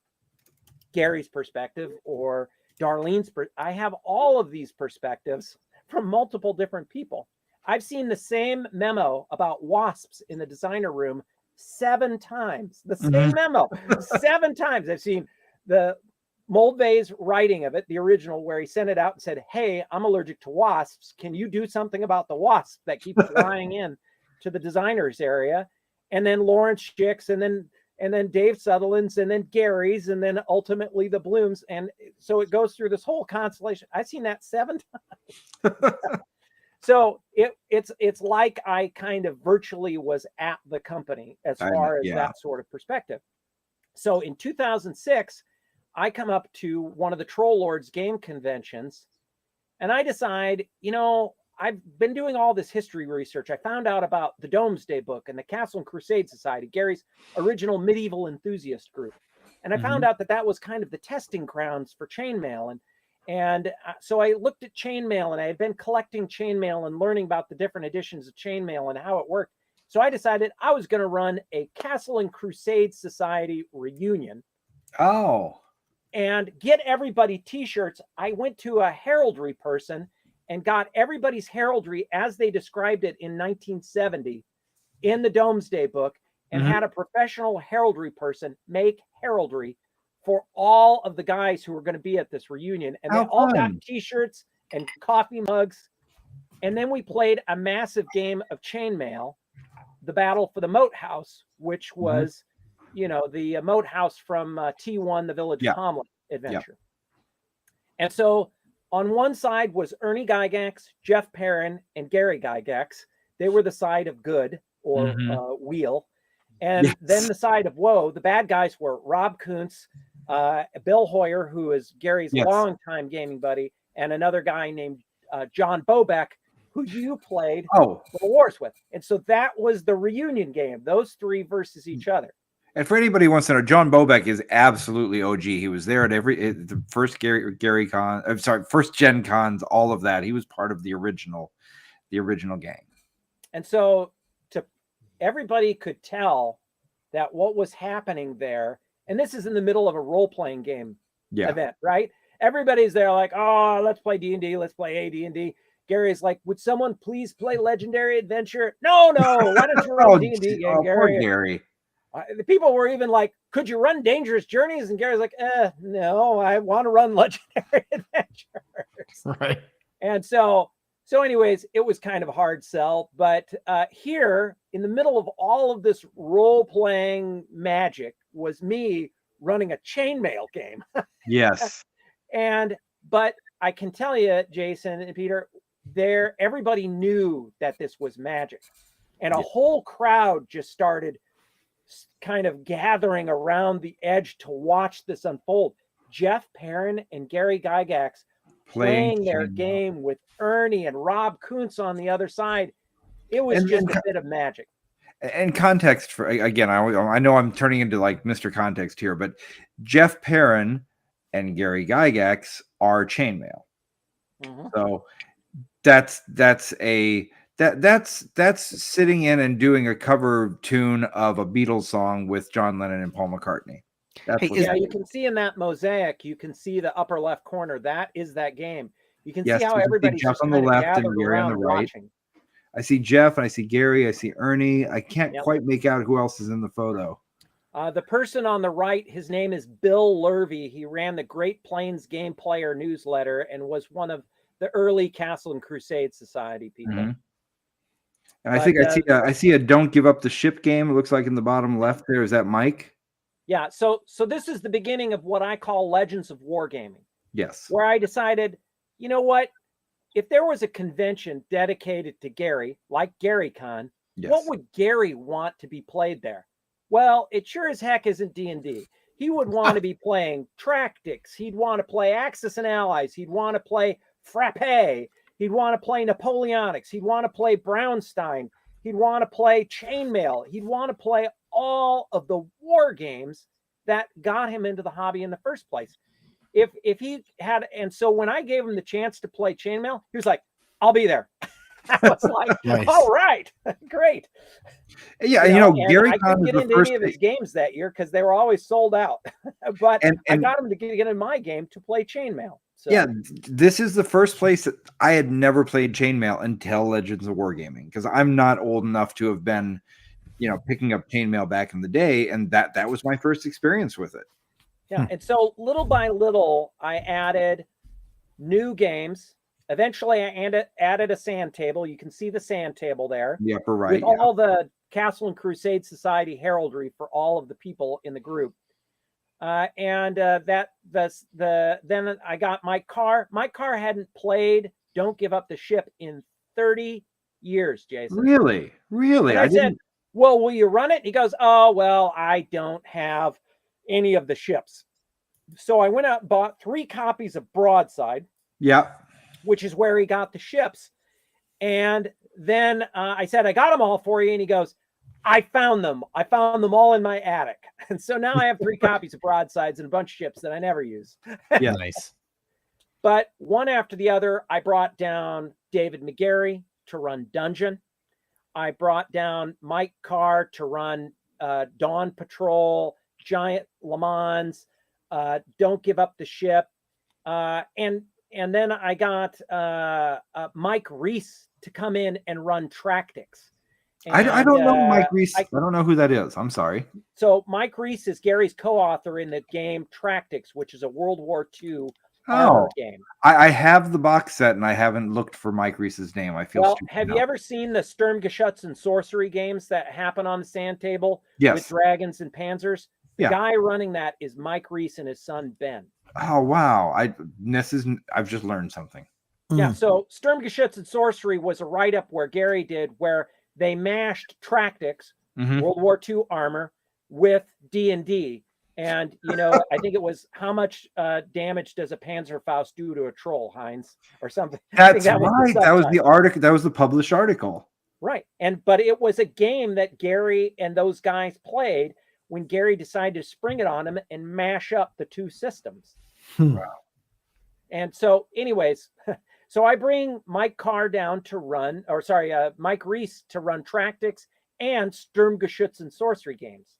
Gary's perspective or Darlene's I have all of these perspectives from multiple different people. I've seen the same memo about wasps in the designer room 7 times. The same memo 7 times. I've seen the Moldvay's writing of it, the original, where he sent it out and said, hey, I'm allergic to wasps. Can you do something about the wasp that keeps flying in to the designers area? And then Lawrence Schick's, and then Dave Sutherland's, and then Gary's, and then ultimately the Blooms. And so it goes through this whole constellation. I've seen that 7 times. So it's like I kind of virtually was at the company as far as that sort of perspective. So in 2006, I come up to one of the Troll Lords game conventions, and I decide, I've been doing all this history research. I found out about the Domesday Book and the Castle and Crusade Society, Gary's original medieval enthusiast group. And I found out that was kind of the testing grounds for chainmail. And so I looked at chainmail, and I had been collecting chainmail and learning about the different editions of chainmail and how it worked. So I decided I was going to run a Castle and Crusade Society reunion. Oh. And get everybody t-shirts. I went to a heraldry person and got everybody's heraldry as they described it in 1970 in the Domesday Book, and had a professional heraldry person make heraldry for all of the guys who were going to be at this reunion. And they all got t-shirts and coffee mugs. And then we played a massive game of chainmail, the Battle for the Moat House, which was, the Moat House from T1, the Village of Hamlet adventure. And so on one side was Ernie Gygax, Jeff Perrin, and Gary Gygax. They were the side of good, or wheel. And then the side of woe, the bad guys were Rob Kuntz, Bill Hoyer, who is Gary's longtime gaming buddy, and another guy named John Bobeck, who you played Oh, World Wars with. And so that was the reunion game, those three versus each other. and for anybody who wants to know, John Bobek is absolutely OG. He was there at the first Gary Con. I'm sorry, first Gen Cons, all of that. He was part of the original gang. And so everybody could tell that what was happening there, and this is in the middle of a role-playing game event, right? Everybody's there like, oh, let's play D&D, let's play AD&D. Gary's like, would someone please play Legendary Adventure? No, why don't you run D&D game, Gary? Poor Gary. The people were even like, could you run Dangerous Journeys? And Gary's like, no, I want to run Legendary Adventures. Right. And so anyways, it was kind of a hard sell. But here, in the middle of all of this role-playing magic, was me running a chainmail game. Yes. But I can tell you, Jason and Peter, everybody knew that this was magic. And a whole crowd just started kind of gathering around the edge to watch this unfold. Jeff Perrin and Gary Gygax playing their game with Ernie and Rob Kuntz on the other side. It was just a bit of magic. And context for, again, I know I'm turning into like Mr. Context here, but Jeff Perrin and Gary Gygax are chainmail. Mm-hmm. So that's sitting in and doing a cover tune of a Beatles song with John Lennon and Paul McCartney. You can see in that mosaic, you can see the upper left corner. That is that game. You can see how everybody's just on the left and Gary on the right. Watching. I see Jeff and I see Gary. I see Ernie. I can't quite make out who else is in the photo. The person on the right, his name is Bill Lurvey. He ran the Great Plains Game Player newsletter and was one of the early Castle and Crusade Society people. Mm-hmm. And I see a Don't Give Up the Ship game. It looks like in the bottom left there. Is that Mike? Yeah. So this is the beginning of what I call Legends of Wargaming. Yes. Where I decided, you know what? If there was a convention dedicated to Gary, like GaryCon, what would Gary want to be played there? Well, it sure as heck isn't D&D. He would want to be playing Tractics. He'd want to play Axis and Allies. He'd want to play Frappe. He'd want to play Napoleonics. He'd want to play Brownstein. He'd want to play Chainmail. He'd want to play all of the war games that got him into the hobby in the first place. If he had, and so when I gave him the chance to play Chainmail, he was like, I'll be there. I was like, nice. All right, great. Yeah, Gary I couldn't get into any of his games that year because they were always sold out. But I got him to get in my game to play Chainmail. So. Yeah, this is the first place that I had never played Chainmail until Legends of Wargaming, because I'm not old enough to have been, picking up Chainmail back in the day, and that was my first experience with it. Yeah, and so little by little, I added new games. Eventually, I added a sand table. You can see the sand table there. The upper right. With all the Castle and Crusade Society heraldry for all of the people in the group. Then I got Mike Carr. Mike Carr hadn't played Don't Give Up the Ship in 30 years, Jason. Really? And I said, well, will you run it? He goes, oh, well, I don't have any of the ships. So I went out and bought 3 copies of Broadside. Yeah. Which is where he got the ships. And then I said, I got them all for you. And he goes, I found them. I found them all in my attic. And so now I have 3 copies of Broadsides and a bunch of ships that I never use. Yeah, nice. But one after the other, I brought down David McGarry to run Dungeon. I brought down Mike Carr to run Dawn Patrol, Giant Le Mans, Don't Give Up the Ship. And then I got Mike Reese to come in and run Tractics. I don't know Mike Reese. I don't know who that is. I'm sorry. So Mike Reese is Gary's co-author in the game Tractics, which is a World War II armor game. I have the box set and I haven't looked for Mike Reese's name. I feel stupid. Have you ever seen the Sturmgeschütz and sorcery games that happen on the sand table with dragons and panzers? The guy running that is Mike Reese and his son Ben. Oh wow! I've just learned something. Yeah. So Sturmgeschütz and sorcery was a write-up where Gary did where they mashed Tractics, World War II armor, with D&D, And, I think it was how much damage does a Panzerfaust do to a troll, Heinz, or something. That's that was the right. That was the subtitle. article. That was the published article. Right. But it was a game that Gary and those guys played when Gary decided to spring it on him and mash up the two systems. Wow. And so, anyways, so I bring Mike Carr down to run, Mike Reese to run Tactics and Sturmgeschützen sorcery games.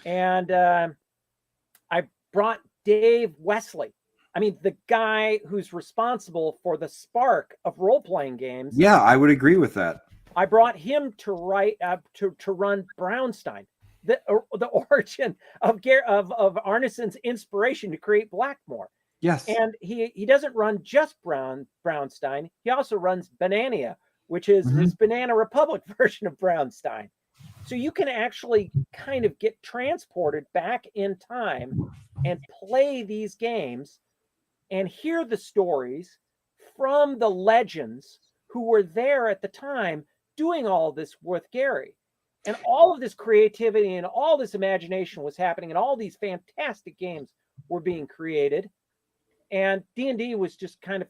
And I brought Dave Wesley. I mean, the guy who's responsible for the spark of role-playing games. Yeah, I would agree with that. I brought him to write to run Brownstein, the origin of Arneson's inspiration to create Blackmore. Yes, and he doesn't run just Brownstein. He also runs Banania, which is his Banana Republic version of Brownstein. So you can actually kind of get transported back in time and play these games and hear the stories from the legends who were there at the time doing all this with Gary. And all of this creativity and all this imagination was happening, and all these fantastic games were being created. And D&D was just kind of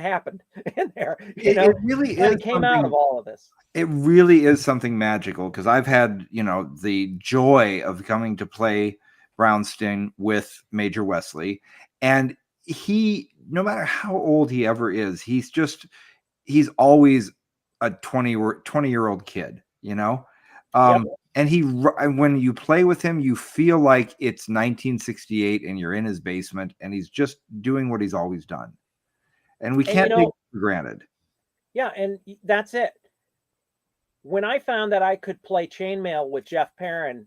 happened in there. It really is. It came out of all of this. It really is something magical, because I've had, the joy of coming to play Brownstein with Major Wesley, and he, no matter how old he ever is, he's always a 20-year-old kid, Yep. And when you play with him, you feel like it's 1968 and you're in his basement and he's just doing what he's always done. And we can't take it for granted. Yeah, and that's it. When I found that I could play Chainmail with Jeff Perrin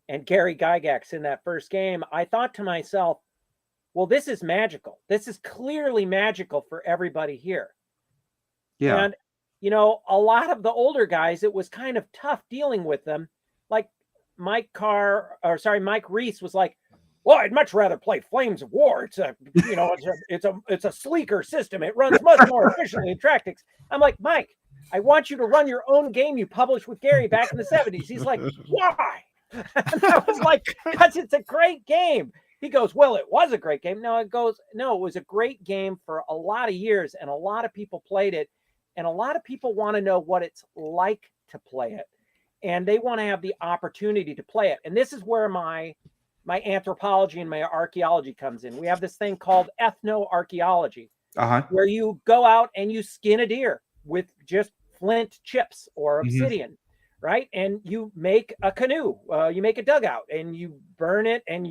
and Gary Gygax in that first game, I thought to myself, well, this is magical. This is clearly magical for everybody here. Yeah. And, a lot of the older guys, it was kind of tough dealing with them. Like Mike Reese was like, well, I'd much rather play Flames of War. It's a sleeker system. It runs much more efficiently in Tactics. I'm like, Mike, I want you to run your own game you published with Gary back in the 70s. He's like, why? And I was like, because it's a great game. He goes, well, it was a great game. No, it was a great game for a lot of years, and a lot of people played it, and a lot of people want to know what it's like to play it, and they want to have the opportunity to play it. And this is where my anthropology and my archaeology comes in. We have this thing called ethnoarchaeology, where you go out and you skin a deer with just flint chips or obsidian, right? And you make a canoe, you make a dugout, and you burn it, and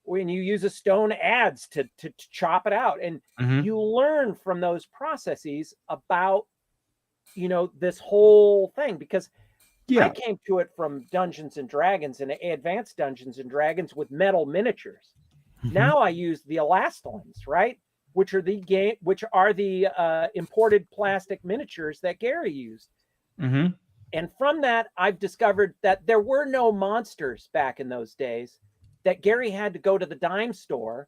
when you use a stone adze to chop it out, and you learn from those processes about this whole thing, because I came to it from Dungeons and Dragons and advanced Dungeons and Dragons with metal miniatures. Now I use the elastomers, right? Which are the imported plastic miniatures that Gary used. And from that, I've discovered that there were no monsters back in those days, that Gary had to go to the dime store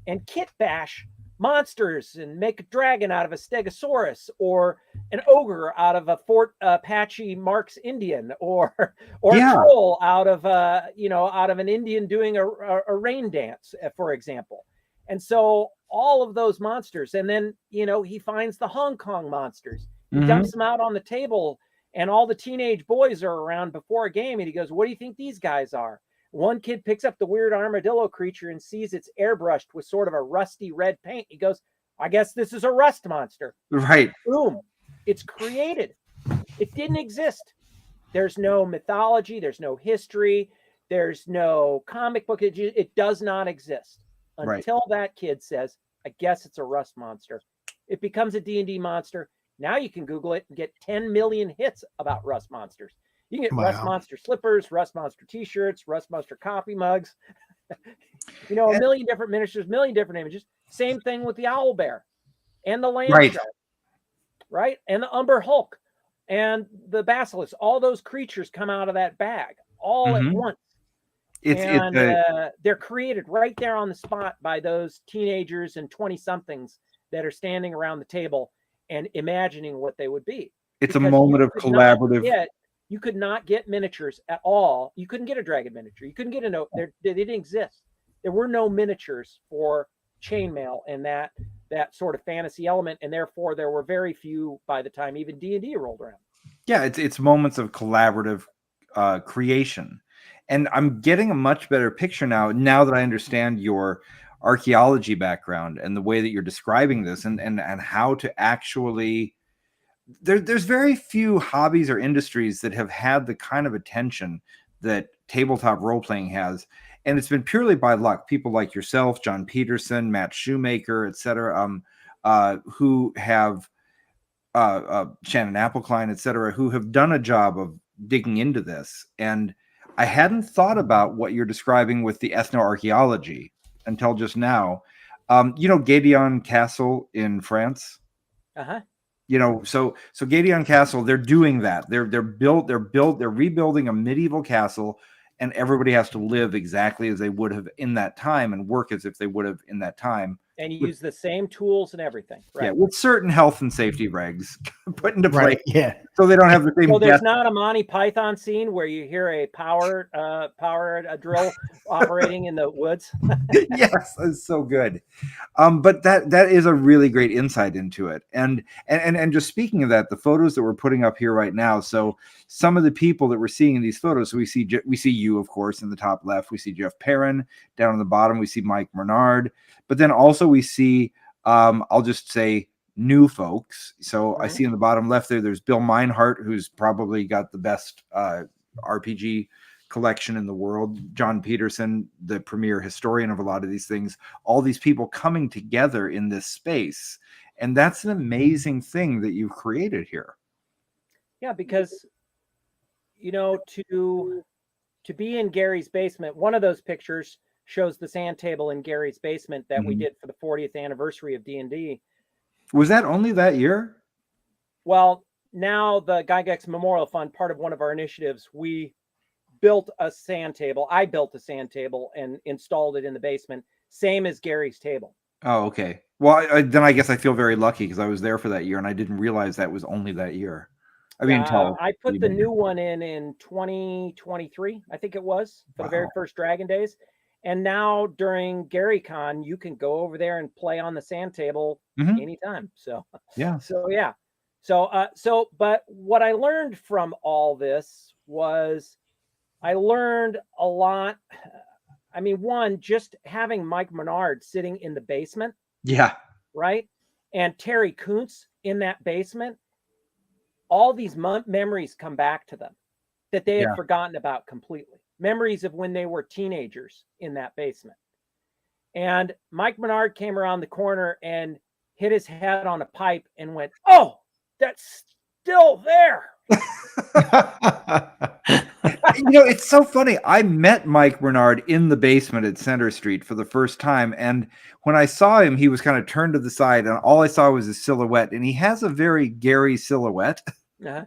and kit bash monsters and make a dragon out of a stegosaurus, or an ogre out of a Fort Apache Marks Indian, or a troll out of an Indian doing a rain dance, for example. And so all of those monsters, and then he finds the Hong Kong monsters. He dumps them out on the table, and all the teenage boys are around before a game, and he goes, what do you think these guys are? One kid picks up the weird armadillo creature and sees it's airbrushed with sort of a rusty red paint. He goes, I guess this is a rust monster. Right. Boom. It's created. It didn't exist. There's no mythology. There's no history. There's no comic book. It does not exist until that kid says, I guess it's a rust monster. It becomes a D&D monster. Now you can Google it and get 10 million hits about rust monsters. You can get Rust Monster slippers, Rust Monster t-shirts, Rust Monster coffee mugs, a million different miniatures, million different images. Same thing with the owl bear and the land shark, right? And the Umber Hulk and the basilisk. All those creatures come out of that bag all at once. They're created right there on the spot by those teenagers and 20-somethings that are standing around the table and imagining what they would be. It's a moment of collaborative. You could not get miniatures at all. You couldn't get a dragon miniature. You couldn't get a note. They didn't exist. There were no miniatures for chainmail and that sort of fantasy element, and therefore there were very few by the time even D&D rolled around. Yeah, it's moments of collaborative creation, and I'm getting a much better picture now that I understand your archaeology background and the way that you're describing this, and how to actually. There's very few hobbies or industries that have had the kind of attention that tabletop role-playing has. And it's been purely by luck. People like yourself, John Peterson, Matt Shoemaker, etc., who have Shannon Applecline, etc., who have done a job of digging into this. And I hadn't thought about what you're describing with the ethnoarchaeology until just now. Gédéon Castle in France. Uh-huh. So Gédéon Castle, they're doing that. They're rebuilding a medieval castle, and everybody has to live exactly as they would have in that time and work as if they would have in that time. And you use the same tools and everything, right? Yeah, with certain health and safety regs put into place. Right. Yeah. So they don't have the same. So there's not a Monty Python scene where you hear a power drill operating in the woods. Yes, that's so good. But that is a really great insight into it. And just speaking of that, the photos that we're putting up here right now. So some of the people that we're seeing in these photos, so we see you, of course, in the top left. We see Jeff Perrin down on the bottom. We see Mike Bernard, but then also we see I'll just say new folks. So I see in the bottom left there's Bill Meinhardt, who's probably got the best RPG collection in the world. John Peterson, the premier historian of a lot of these things. All these people coming together in this space, and that's an amazing thing that you've created here. Yeah, because to be in Gary's basement, one of those pictures shows the sand table in Gary's basement that we did for the 40th anniversary of D&D. Was that only that year? Well, now the Gygax Memorial Fund, part of one of our initiatives, we built a sand table. I built a sand table and installed it in the basement, same as Gary's table. Oh, okay. Well, then I guess I feel very lucky because I was there for that year and I didn't realize that was only that year. I put the new one in 2023, I think it was, for the very first Dragon Days. And now during GaryCon, you can go over there and play on the sand table anytime. So, yeah. But what I learned from all this was I learned a lot. I mean, one, just having Mike Bernard sitting in the basement. Yeah. Right. And Terry Kuntz in that basement. All these memories come back to them that they had forgotten about completely. Memories of when they were teenagers in that basement. And Mike Bernard came around the corner and hit his head on a pipe and went, "Oh, that's still there." It's so funny. I met Mike Bernard in the basement at Center Street for the first time. And when I saw him, he was kind of turned to the side and all I saw was his silhouette. And he has a very Gary silhouette. Uh-huh.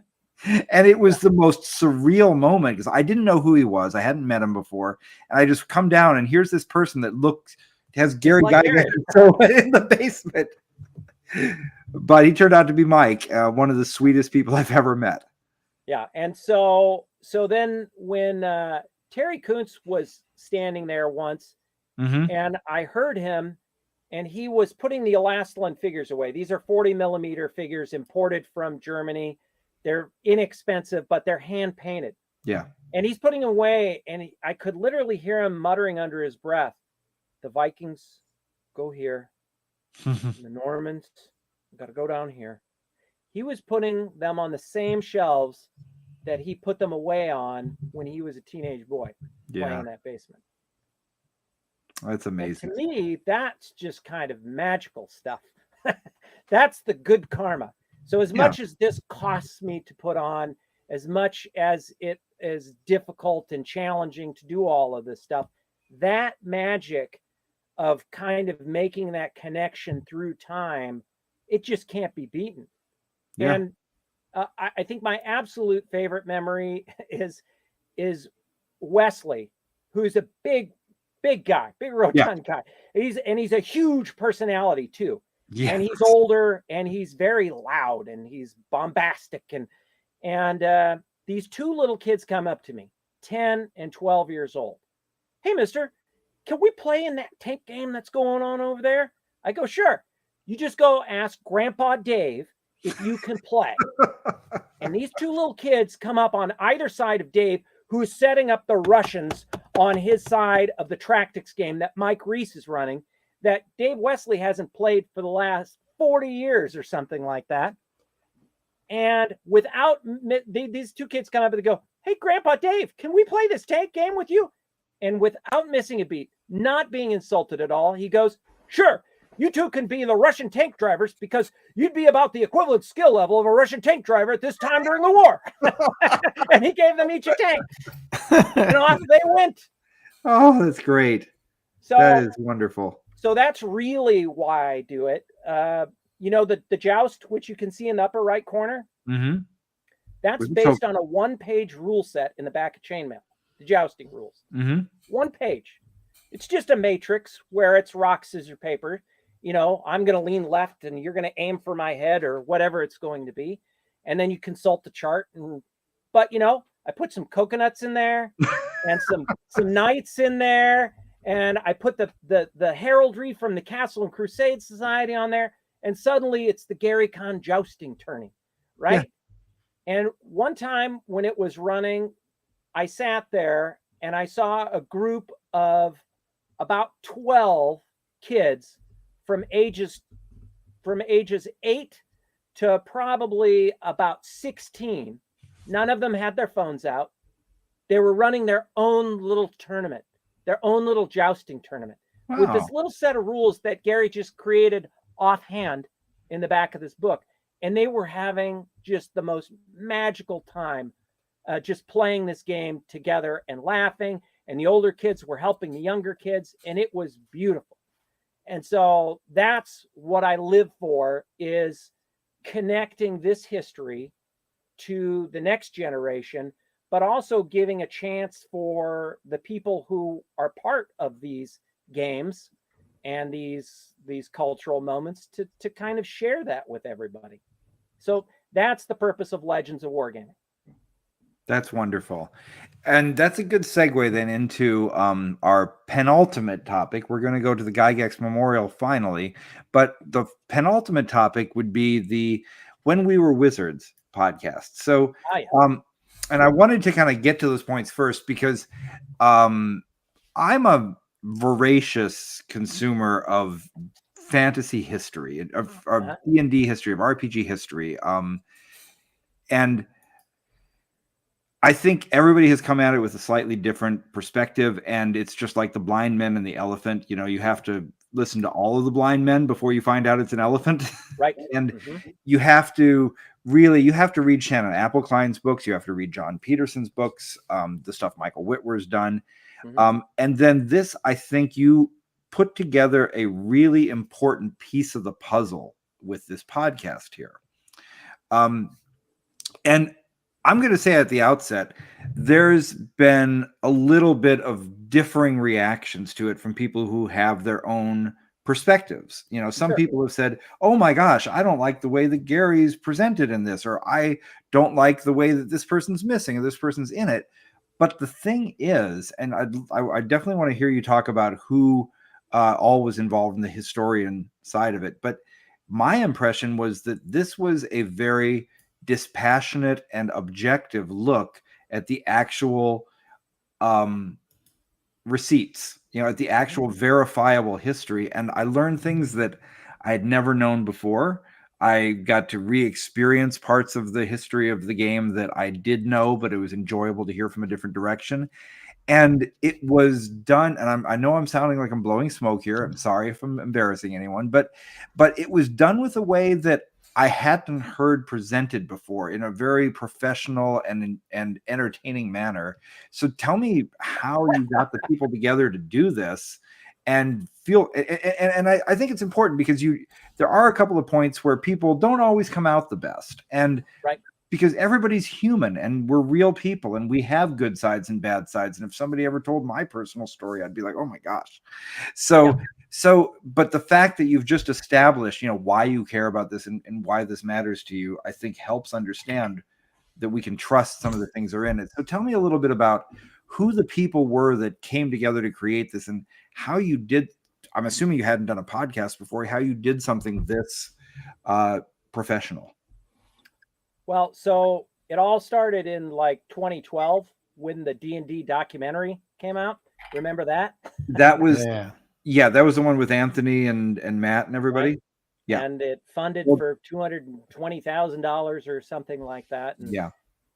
And it was the most surreal moment because I didn't know who he was. I hadn't met him before. And I just come down and here's this person that has Gary Gygax in the basement. But he turned out to be Mike, one of the sweetest people I've ever met. Yeah. And so then when Terry Kuntz was standing there once and I heard him and he was putting the Elastilon figures away. These are 40 millimeter figures imported from Germany. They're inexpensive, but they're hand painted. Yeah. And he's putting them away. And I could literally hear him muttering under his breath, "The Vikings go here. The Normans got to go down here." He was putting them on the same shelves that he put them away on when he was a teenage boy playing in that basement. That's amazing. And to me, that's just kind of magical stuff. That's the good karma. So as much as this costs me to put on, as much as it is difficult and challenging to do all of this stuff, that magic of kind of making that connection through time, it just can't be beaten. Yeah. And I think my absolute favorite memory is Wesley, who's a big guy, big rotund guy. He's a huge personality too. Yeah. And he's older and he's very loud and he's bombastic and these two little kids come up to me, 10 and 12 years old. Hey, mister, can we play in that tank game that's going on over there? I go, sure. You just go ask Grandpa Dave if you can play. And these two little kids come up on either side of Dave, who is setting up the Russians on his side of the Tractics game that Mike Reese is running, that Dave Wesley hasn't played for the last 40 years or something like that. And without, these two kids come up and they go, hey, Grandpa Dave, can we play this tank game with you? And without missing a beat, not being insulted at all, he goes, sure, you two can be the Russian tank drivers because you'd be about the equivalent skill level of a Russian tank driver at this time during the war. And he gave them each a tank. And off they went. Oh, that's great. So that is wonderful. So that's really why I do it. You know, the joust, which you can see in the upper right corner, that's based on a one-page rule set in the back of chainmail, the jousting rules. One page. It's just a matrix where it's rock, scissors, paper. You know, I'm going to lean left and you're going to aim for my head or whatever it's going to be. And then you consult the chart. But, you know, I put some coconuts in there and some knights in there. And I put the heraldry from the Castle and Crusade Society on there. And suddenly it's the Gary Con jousting tourney, right? Yeah. And one time when it was running, I sat there and I saw a group of about 12 kids from ages 8 to probably about 16. None of them had their phones out. They were running their own little tournament, their own little jousting tournament with this little set of rules that Gary just created offhand in the back of this book. And they were having just the most magical time just playing this game together and laughing. And the older kids were helping the younger kids. And it was beautiful. And so that's what I live for, is connecting this history to the next generation, but also giving a chance for the people who are part of these games and these cultural moments to kind of share that with everybody. So that's the purpose of Legends of Wargaming. That's wonderful. And that's a good segue then into our penultimate topic. We're going to go to the Gygax Memorial finally, but the penultimate topic would be the When We Were Wizards podcast. So, and I wanted to kind of get to those points first because I'm a voracious consumer of fantasy history, of D&D history, of RPG history. And I think everybody has come at it with a slightly different perspective, and it's just like the blind men and the elephant. You know, you have to listen to all of the blind men before you find out it's an elephant. Right. And you have to read Shannon Appleklein's books. You have to read John Peterson's books, the stuff Michael Whitwer's done. And then this, I think you put together a really important piece of the puzzle with this podcast here. And I'm going to say at the outset, there's been a little bit of differing reactions to it from people who have their own perspectives. You know, some people have said, oh my gosh, I don't like the way that Gary's presented in this, or I don't like the way that this person's missing or this person's in it. But the thing is, and I definitely want to hear you talk about who all was involved in the historian side of it. But my impression was that this was a very dispassionate and objective look at the actual receipts, you know, at the actual verifiable history. And I learned things that I had never known before. I got to re-experience parts of the history of the game that I did know, but it was enjoyable to hear from a different direction. And it was done, and I know I'm sounding like I'm blowing smoke here. I'm sorry if I'm embarrassing anyone, but it was done with a way that I hadn't heard presented before, in a very professional and entertaining manner. So tell me how you got the people together to do this, and I think it's important because there are a couple of points where people don't always come out the best, and because everybody's human and we're real people and we have good sides and bad sides. And if somebody ever told my personal story, I'd be like, oh my gosh. So, but the fact that you've just established, you know, why you care about this and why this matters to you, I think helps understand that we can trust some of the things that are in it. So tell me a little bit about who the people were that came together to create this and how you did. I'm assuming you hadn't done a podcast before, how you did something this professional. Well, so it all started in like 2012 when the D&D documentary came out. Remember that? That was, Yeah. that was the one with Anthony and Matt and everybody. Right. Yeah. And it funded for $220,000 or something like that. And yeah.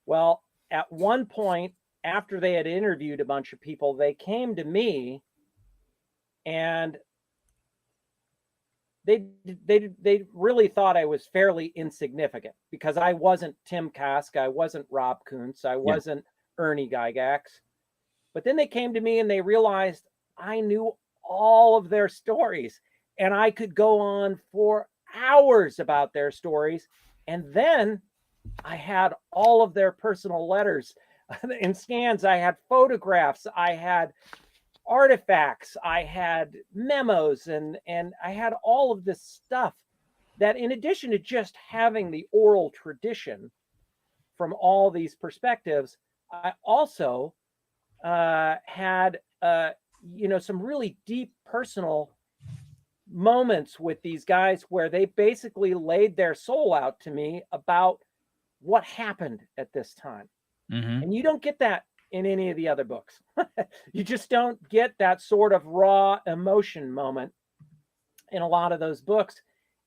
Well, at one point, after they had interviewed a bunch of people, they came to me and they really thought I was fairly insignificant because I wasn't Tim Kask, I wasn't Rob Kuntz, I wasn't Ernie Gygax. But then they came to me and they realized I knew all of their stories and I could go on for hours about their stories. And then I had all of their personal letters in scans. I had photographs, I had artifacts, I had memos, and I had all of this stuff that, in addition to just having the oral tradition from all these perspectives, I also had some really deep personal moments with these guys where they basically laid their soul out to me about what happened at this time. And you don't get that in any of the other books. You just don't get that sort of raw emotion moment in a lot of those books.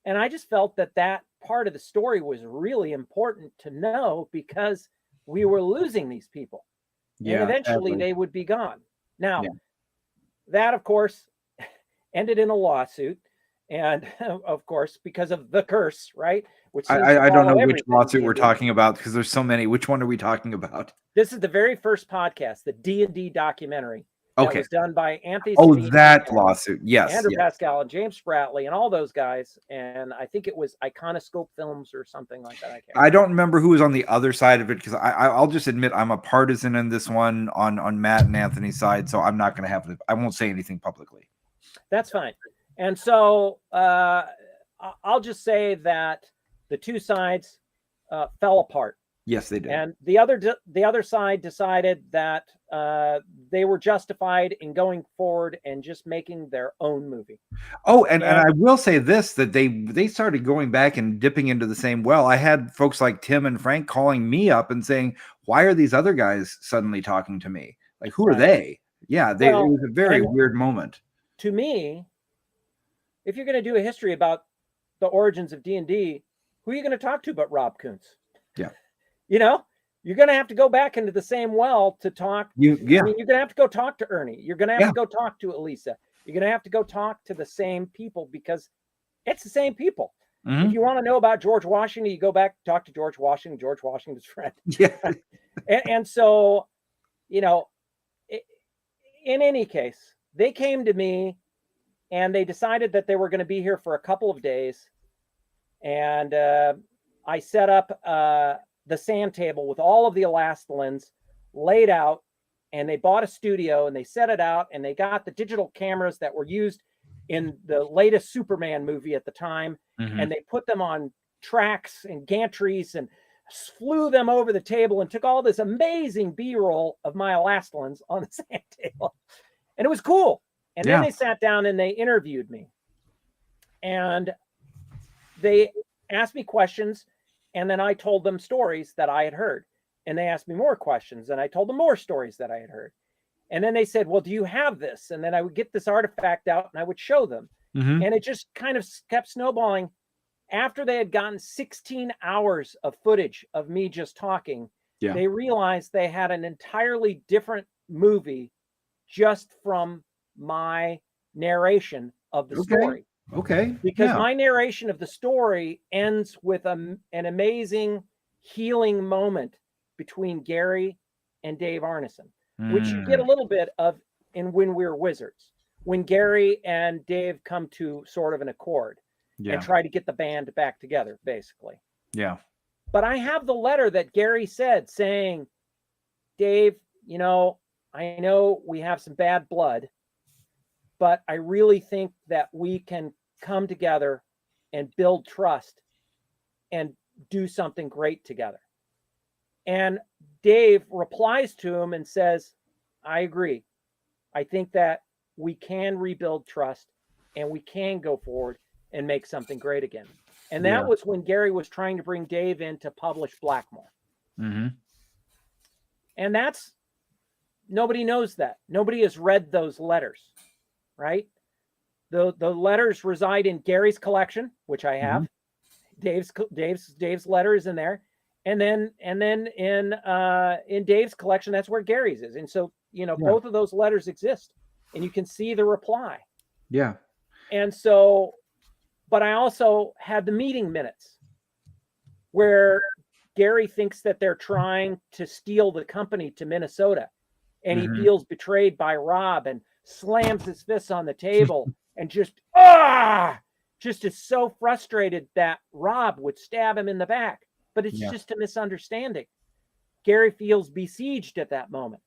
And I just felt that that part of the story was really important to know because we were losing these people. And eventually they would be gone. Now, that, of course, ended in a lawsuit. And of course, because of the curse, right? Which I don't know which lawsuit we're talking about because there's so many. Which one are we talking about? This is the very first podcast, the D&D documentary that was done by Anthony. That lawsuit. Yes. Andrew Pascal and James Spratley and all those guys. And I think it was Iconoscope Films or something like that. I don't remember who was on the other side of it because I'll just admit I'm a partisan in this one on Matt and Anthony's side. So I'm not going to I won't say anything publicly. That's fine. And so I'll just say that the two sides fell apart. Yes, they did. And the other side decided that they were justified in going forward and just making their own movie. Oh, and I will say this, that they started going back and dipping into the same well. I had folks like Tim and Frank calling me up and saying, why are these other guys suddenly talking to me? Like, who are they? Yeah, it was a very weird moment. To me, if you're going to do a history about the origins of D&D, who are you going to talk to but Rob Kuntz? Yeah. You're going to have to go back into the same well to talk. I mean, you're going to have to go talk to Ernie. You're going to have to go talk to Elisa. You're going to have to go talk to the same people because it's the same people. If you want to know about George Washington, you go back, talk to George Washington, George Washington's friend. Yeah. and so, in any case, they came to me and they decided that they were going to be here for a couple of days. And I set up the sand table with all of the elastomins laid out, and they bought a studio and they set it out and they got the digital cameras that were used in the latest Superman movie at the time. And they put them on tracks and gantries and flew them over the table and took all this amazing B-roll of my elastomins on the sand table. And it was cool. And then they sat down and they interviewed me. And they asked me questions. And then I told them stories that I had heard. And they asked me more questions. And I told them more stories that I had heard. And then they said, well, do you have this? And then I would get this artifact out and I would show them. And it just kind of kept snowballing. After they had gotten 16 hours of footage of me just talking, they realized they had an entirely different movie just from my narration of the story. Because my narration of the story ends with an amazing healing moment between Gary and Dave Arneson, which you get a little bit of in When We're Wizards, when Gary and Dave come to sort of an accord and try to get the band back together, basically. Yeah. But I have the letter that Gary said saying, Dave, I know we have some bad blood, but I really think that we can come together and build trust and do something great together. And Dave replies to him and says, I agree. I think that we can rebuild trust and we can go forward and make something great again. And that was when Gary was trying to bring Dave in to publish Blackmore. Mm-hmm. And that's, nobody knows that. Nobody has read those letters, right? The letters reside in Gary's collection, which I have. Dave's letter is in there. And then in Dave's collection, that's where Gary's is. And so, both of those letters exist and you can see the reply. Yeah. And so, but I also had the meeting minutes where Gary thinks that they're trying to steal the company to Minnesota, and he feels betrayed by Rob and slams his fists on the table and just is so frustrated that Rob would stab him in the back. But it's just a misunderstanding. Gary feels besieged at that moment.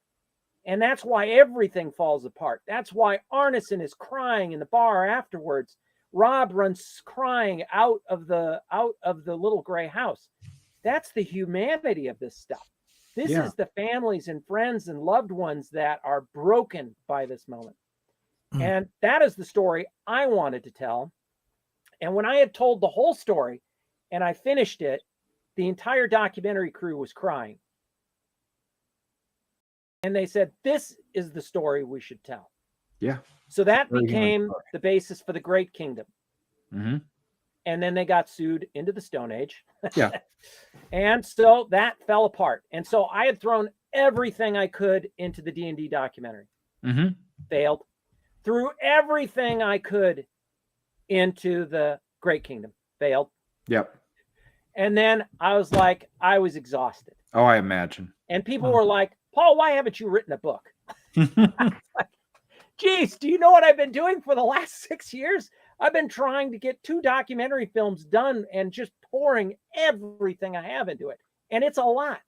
And that's why everything falls apart. That's why Arneson is crying in the bar afterwards. Rob runs crying out of the little gray house. That's the humanity of this stuff. This is the families and friends and loved ones that are broken by this moment. And that is the story I wanted to tell. And when I had told the whole story and I finished it, the entire documentary crew was crying. And they said, this is the story we should tell. Yeah. So that became the basis for the Great Kingdom. Mm-hmm. And then they got sued into the Stone Age. Yeah. And so that fell apart. And so I had thrown everything I could into the D&D documentary. Mm-hmm. Failed. Threw everything I could into the Great Kingdom. Failed. Yep. And then I was exhausted. Oh, I imagine. And people were like, Paul, why haven't you written a book? Geez, do you know what I've been doing for the last 6 years? I've been trying to get 2 documentary films done and just pouring everything I have into it. And it's a lot.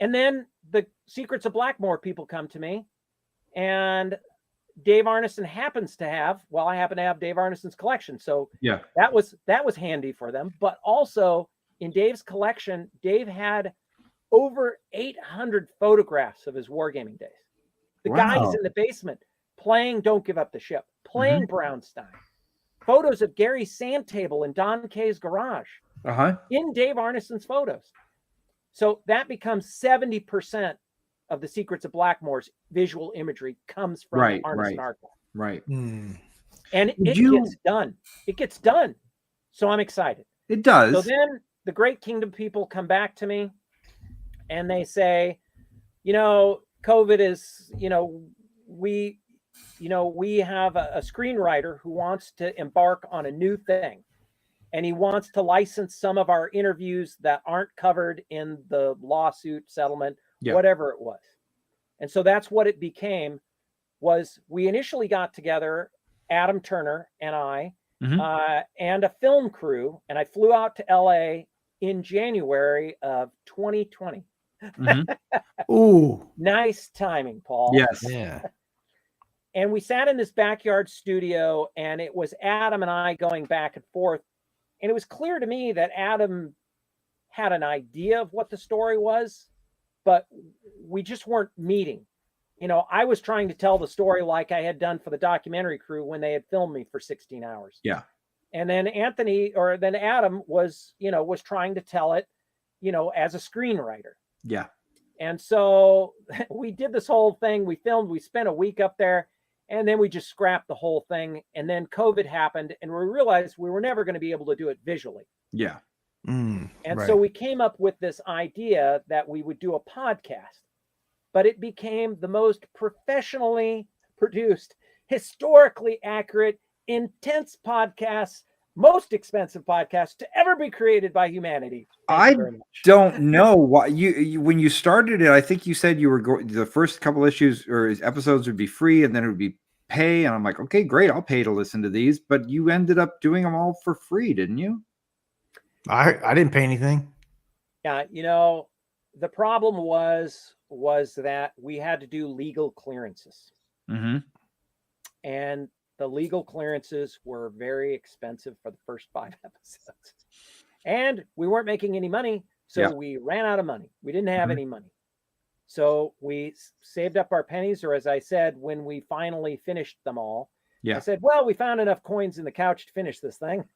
And then the Secrets of Blackmore people come to me, and Dave Arneson happens to have, I happen to have Dave Arneson's collection. So yeah, that was handy for them. But also in Dave's collection, Dave had over 800 photographs of his wargaming days. The guys in the basement playing Don't Give Up the Ship, playing Brownstein, photos of Gary's sand table in Don Kay's garage in Dave Arneson's photos. So that becomes 70% of the Secrets of Blackmore's visual imagery comes from the Arneson archive. Right. And it gets done. It gets done. So I'm excited. It does. So then the Great Kingdom people come back to me and they say, COVID is, we have a screenwriter who wants to embark on a new thing. And he wants to license some of our interviews that aren't covered in the lawsuit settlement, whatever it was. And so that's what it became. Was we initially got together, Adam Turner and I, and a film crew, and I flew out to LA in January of 2020. Ooh, nice timing, Paul. Yes. Yeah. And we sat in this backyard studio, and it was Adam and I going back and forth. And it was clear to me that Adam had an idea of what the story was, but we just weren't meeting. I was trying to tell the story like I had done for the documentary crew when they had filmed me for 16 hours. Yeah. And then Adam was trying to tell it, as a screenwriter. Yeah. And so we did this whole thing. We filmed, we spent a week up there, and then we just scrapped the whole thing. And then COVID happened, and we realized we were never going to be able to do it visually. Yeah. So we came up with this idea that we would do a podcast, but it became the most professionally produced, historically accurate, intense podcast, most expensive podcast to ever be created by humanity. I don't know why you when you started it, I think you said you were the first couple issues or episodes would be free and then it would be pay. And I'm like, okay, great. I'll pay to listen to these. But you ended up doing them all for free, didn't you? I didn't pay anything. Yeah. The problem was that we had to do legal clearances. And the legal clearances were very expensive for the first 5 episodes. And we weren't making any money. So Yeah. we ran out of money. We didn't have Mhm. any money. So we saved up our pennies, or as I said, when we finally finished them all, I Yeah. said, well, we found enough coins in the couch to finish this thing.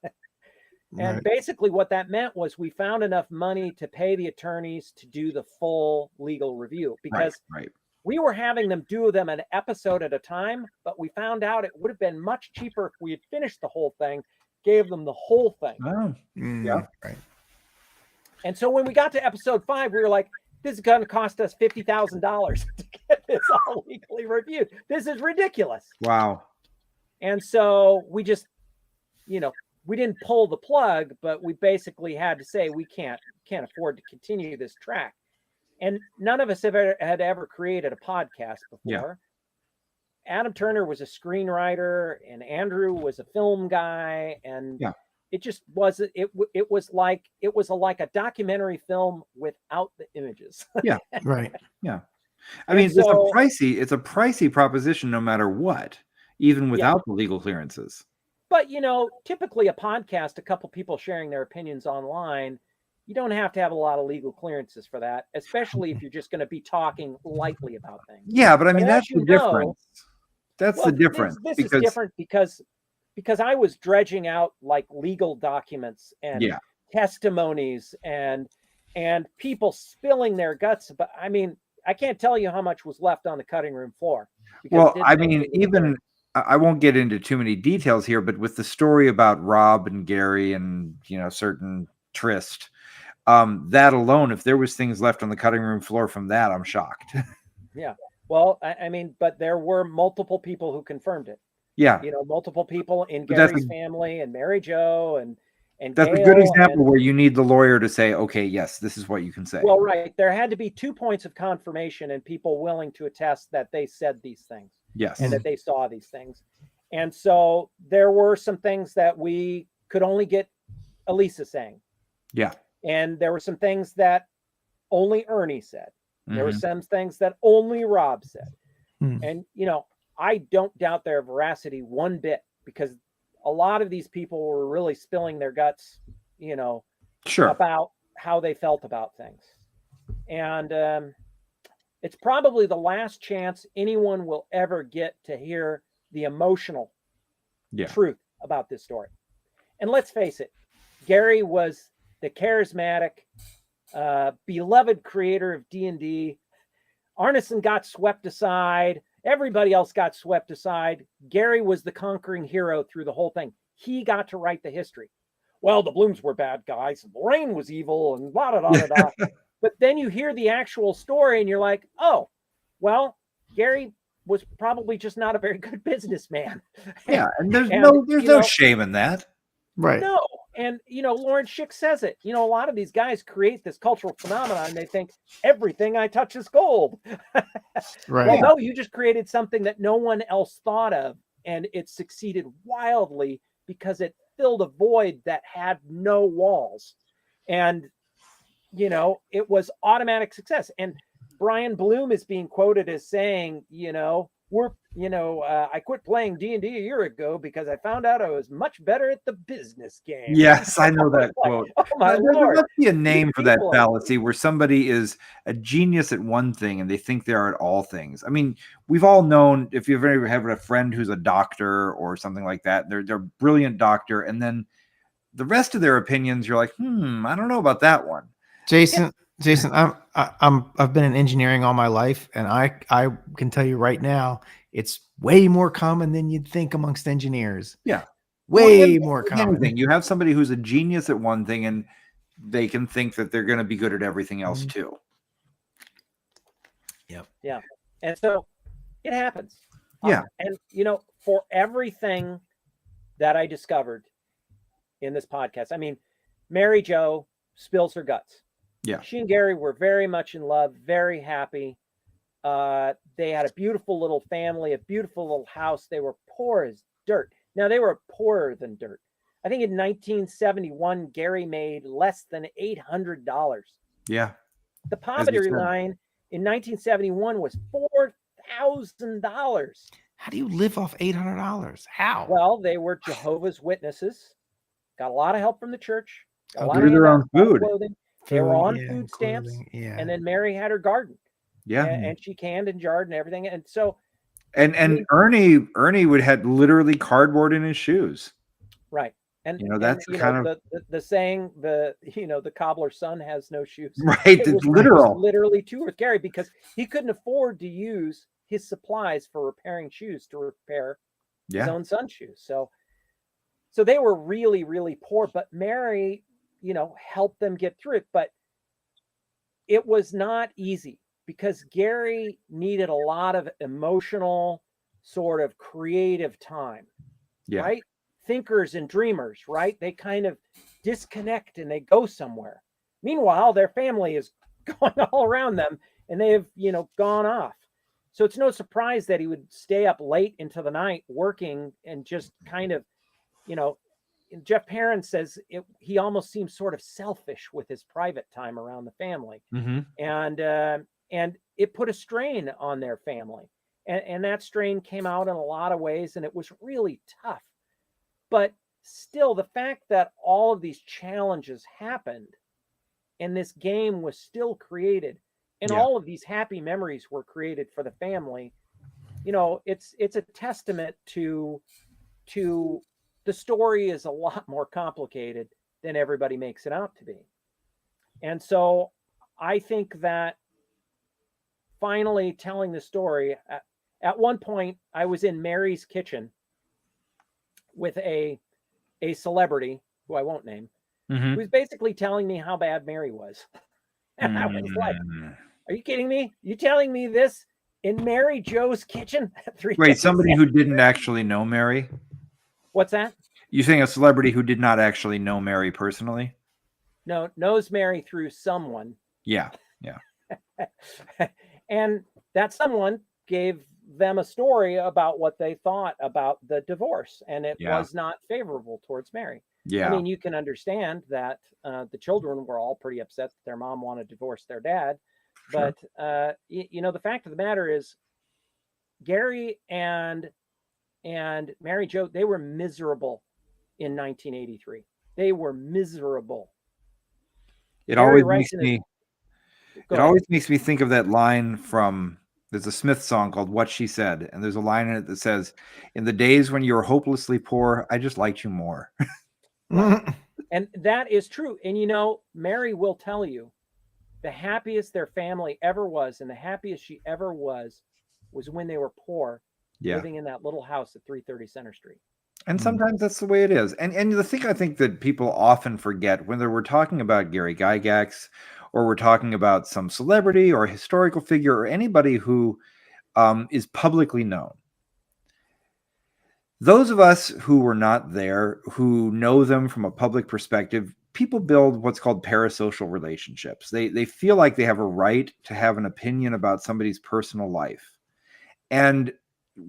And Right. basically what that meant was we found enough money to pay the attorneys to do the full legal review, because Right. we were having them do them an episode at a time, but we found out it would have been much cheaper if we had finished the whole thing, gave them the whole thing. Oh, yeah. Right. And so when we got to episode 5, we were like, this is going to cost us $50,000 to get this all legally reviewed. This is ridiculous. Wow. And so we just, we didn't pull the plug, but we basically had to say we can't afford to continue this track. And none of us had ever created a podcast before. Yeah. Adam Turner was a screenwriter, and Andrew was a film guy, and it just wasn't. It was like a documentary film without the images. Yeah, Right. Yeah, I mean, it's a pricey proposition, no matter what, even without the legal clearances. But typically a podcast, a couple people sharing their opinions online, you don't have to have a lot of legal clearances for that, especially if you're just going to be talking lightly about things. Yeah, but I mean, that's the difference. That's the difference. This is different because I was dredging out like legal documents and testimonies and people spilling their guts. But I mean, I can't tell you how much was left on the cutting room floor. Well, I mean, even I won't get into too many details here, but with the story about Rob and Gary and certain tryst, that alone, if there was things left on the cutting room floor from that, I'm shocked. Yeah. Well, I mean, but there were multiple people who confirmed it. Yeah. Multiple people in Gary's family and Mary Jo and that's Gail, a good example where you need the lawyer to say, okay, yes, this is what you can say. Well, right. There had to be 2 points of confirmation and people willing to attest that they said these things. Yes. And that they saw these things. And so there were some things that we could only get Elisa saying. Yeah. And there were some things that only Ernie said. There were some things that only Rob said. And, I don't doubt their veracity one bit, because a lot of these people were really spilling their guts, about how they felt about things. And it's probably the last chance anyone will ever get to hear the emotional truth about this story. And let's face it, Gary was the charismatic, beloved creator of D&D. Arneson got swept aside. Everybody else got swept aside. Gary was the conquering hero through the whole thing. He got to write the history. Well, the Blooms were bad guys, and Lorraine was evil, and blah, blah, blah, blah. But then you hear the actual story, and you're like, oh, well, Gary was probably just not a very good businessman. Yeah, and there's no shame in that. Right. No. And, Lauren Schick says it. A lot of these guys create this cultural phenomenon and they think everything I touch is gold. Right. Well, no, you just created something that no one else thought of, and it succeeded wildly because it filled a void that had no walls. And, it was automatic success. And Brian Bloom is being quoted as saying, I quit playing D&D a year ago because I found out I was much better at the business game. Yes, I know that quote. Oh my Lord. There must be a name for that fallacy where somebody is a genius at one thing and they think they are at all things. I mean, we've all known, if you've ever had a friend who's a doctor or something like that, they're a brilliant doctor, and then the rest of their opinions, you're like, I don't know about that one. Jason, I've been in engineering all my life, and I can tell you right now, it's way more common than you'd think amongst engineers. Yeah, way more common. You have somebody who's a genius at one thing, and they can think that they're going to be good at everything else too. Yep. Yeah, and so it happens. Yeah, and for everything that I discovered in this podcast, I mean, Mary Jo spills her guts. Yeah. She and Gary were very much in love, very happy. They had a beautiful little family, a beautiful little house. They were poor as dirt. Now, they were poorer than dirt. I think in 1971, Gary made less than $800. Yeah. The poverty line in 1971 was $4,000. How do you live off $800? How? Well, they were Jehovah's Witnesses. Got a lot of help from the church. Grew their own food. Clothing. They were Food, on yeah, food stamps, clothing, yeah. and then Mary had her garden, Yeah. and she canned and jarred and everything. And so, And I mean, Ernie would had literally cardboard in his shoes. right. And That's the you know kind of the saying, the cobbler's son has no shoes. right. It It's was literal. literally true with Gary, because he couldn't afford to use his supplies for repairing shoes to repair his Yeah. own son's shoes. So they were really, really poor, but Mary, helped them get through it. But it was not easy, because Gary needed a lot of emotional, sort of creative time, Yeah. right? Thinkers and dreamers, right? They kind of disconnect and they go somewhere. Meanwhile, their family is going all around them, and they have, gone off. So it's no surprise that he would stay up late into the night working, and just kind of, and Jeff Perrin says he almost seems sort of selfish with his private time around the family. Mm-hmm. And it put a strain on their family. And that strain came out in a lot of ways, and it was really tough. But still, the fact that all of these challenges happened, and this game was still created, and all of these happy memories were created for the family, it's a testament to the story is a lot more complicated than everybody makes it out to be. And so I think that finally telling the story, at one point I was in Mary's kitchen with a celebrity who I won't name, who was basically telling me how bad Mary was. And I was like, are you kidding me? You telling me this in Mary Jo's kitchen? Wait, somebody who didn't actually know Mary? What's that? You saying a celebrity who did not actually know Mary personally? No, knows Mary through someone. Yeah. And that someone gave them a story about what they thought about the divorce, and it was not favorable towards Mary. Yeah. I mean, you can understand that the children were all pretty upset that their mom wanted to divorce their dad. Sure. But the fact of the matter is, Gary and Mary Jo, they were miserable in 1983. They were miserable. It always makes me think of that line from, there's a Smith song called What She Said, and there's a line in it that says, in the days when you were hopelessly poor, I just liked you more. And that is true. And Mary will tell you the happiest their family ever was, and the happiest she ever was when they were poor, living in that little house at 330 Center Street. And sometimes that's the way it is. And the thing I think that people often forget, whether we're talking about Gary Gygax, or we're talking about some celebrity or historical figure, or anybody who is publicly known, those of us who were not there, who know them from a public perspective, people build what's called parasocial relationships. They feel like they have a right to have an opinion about somebody's personal life. And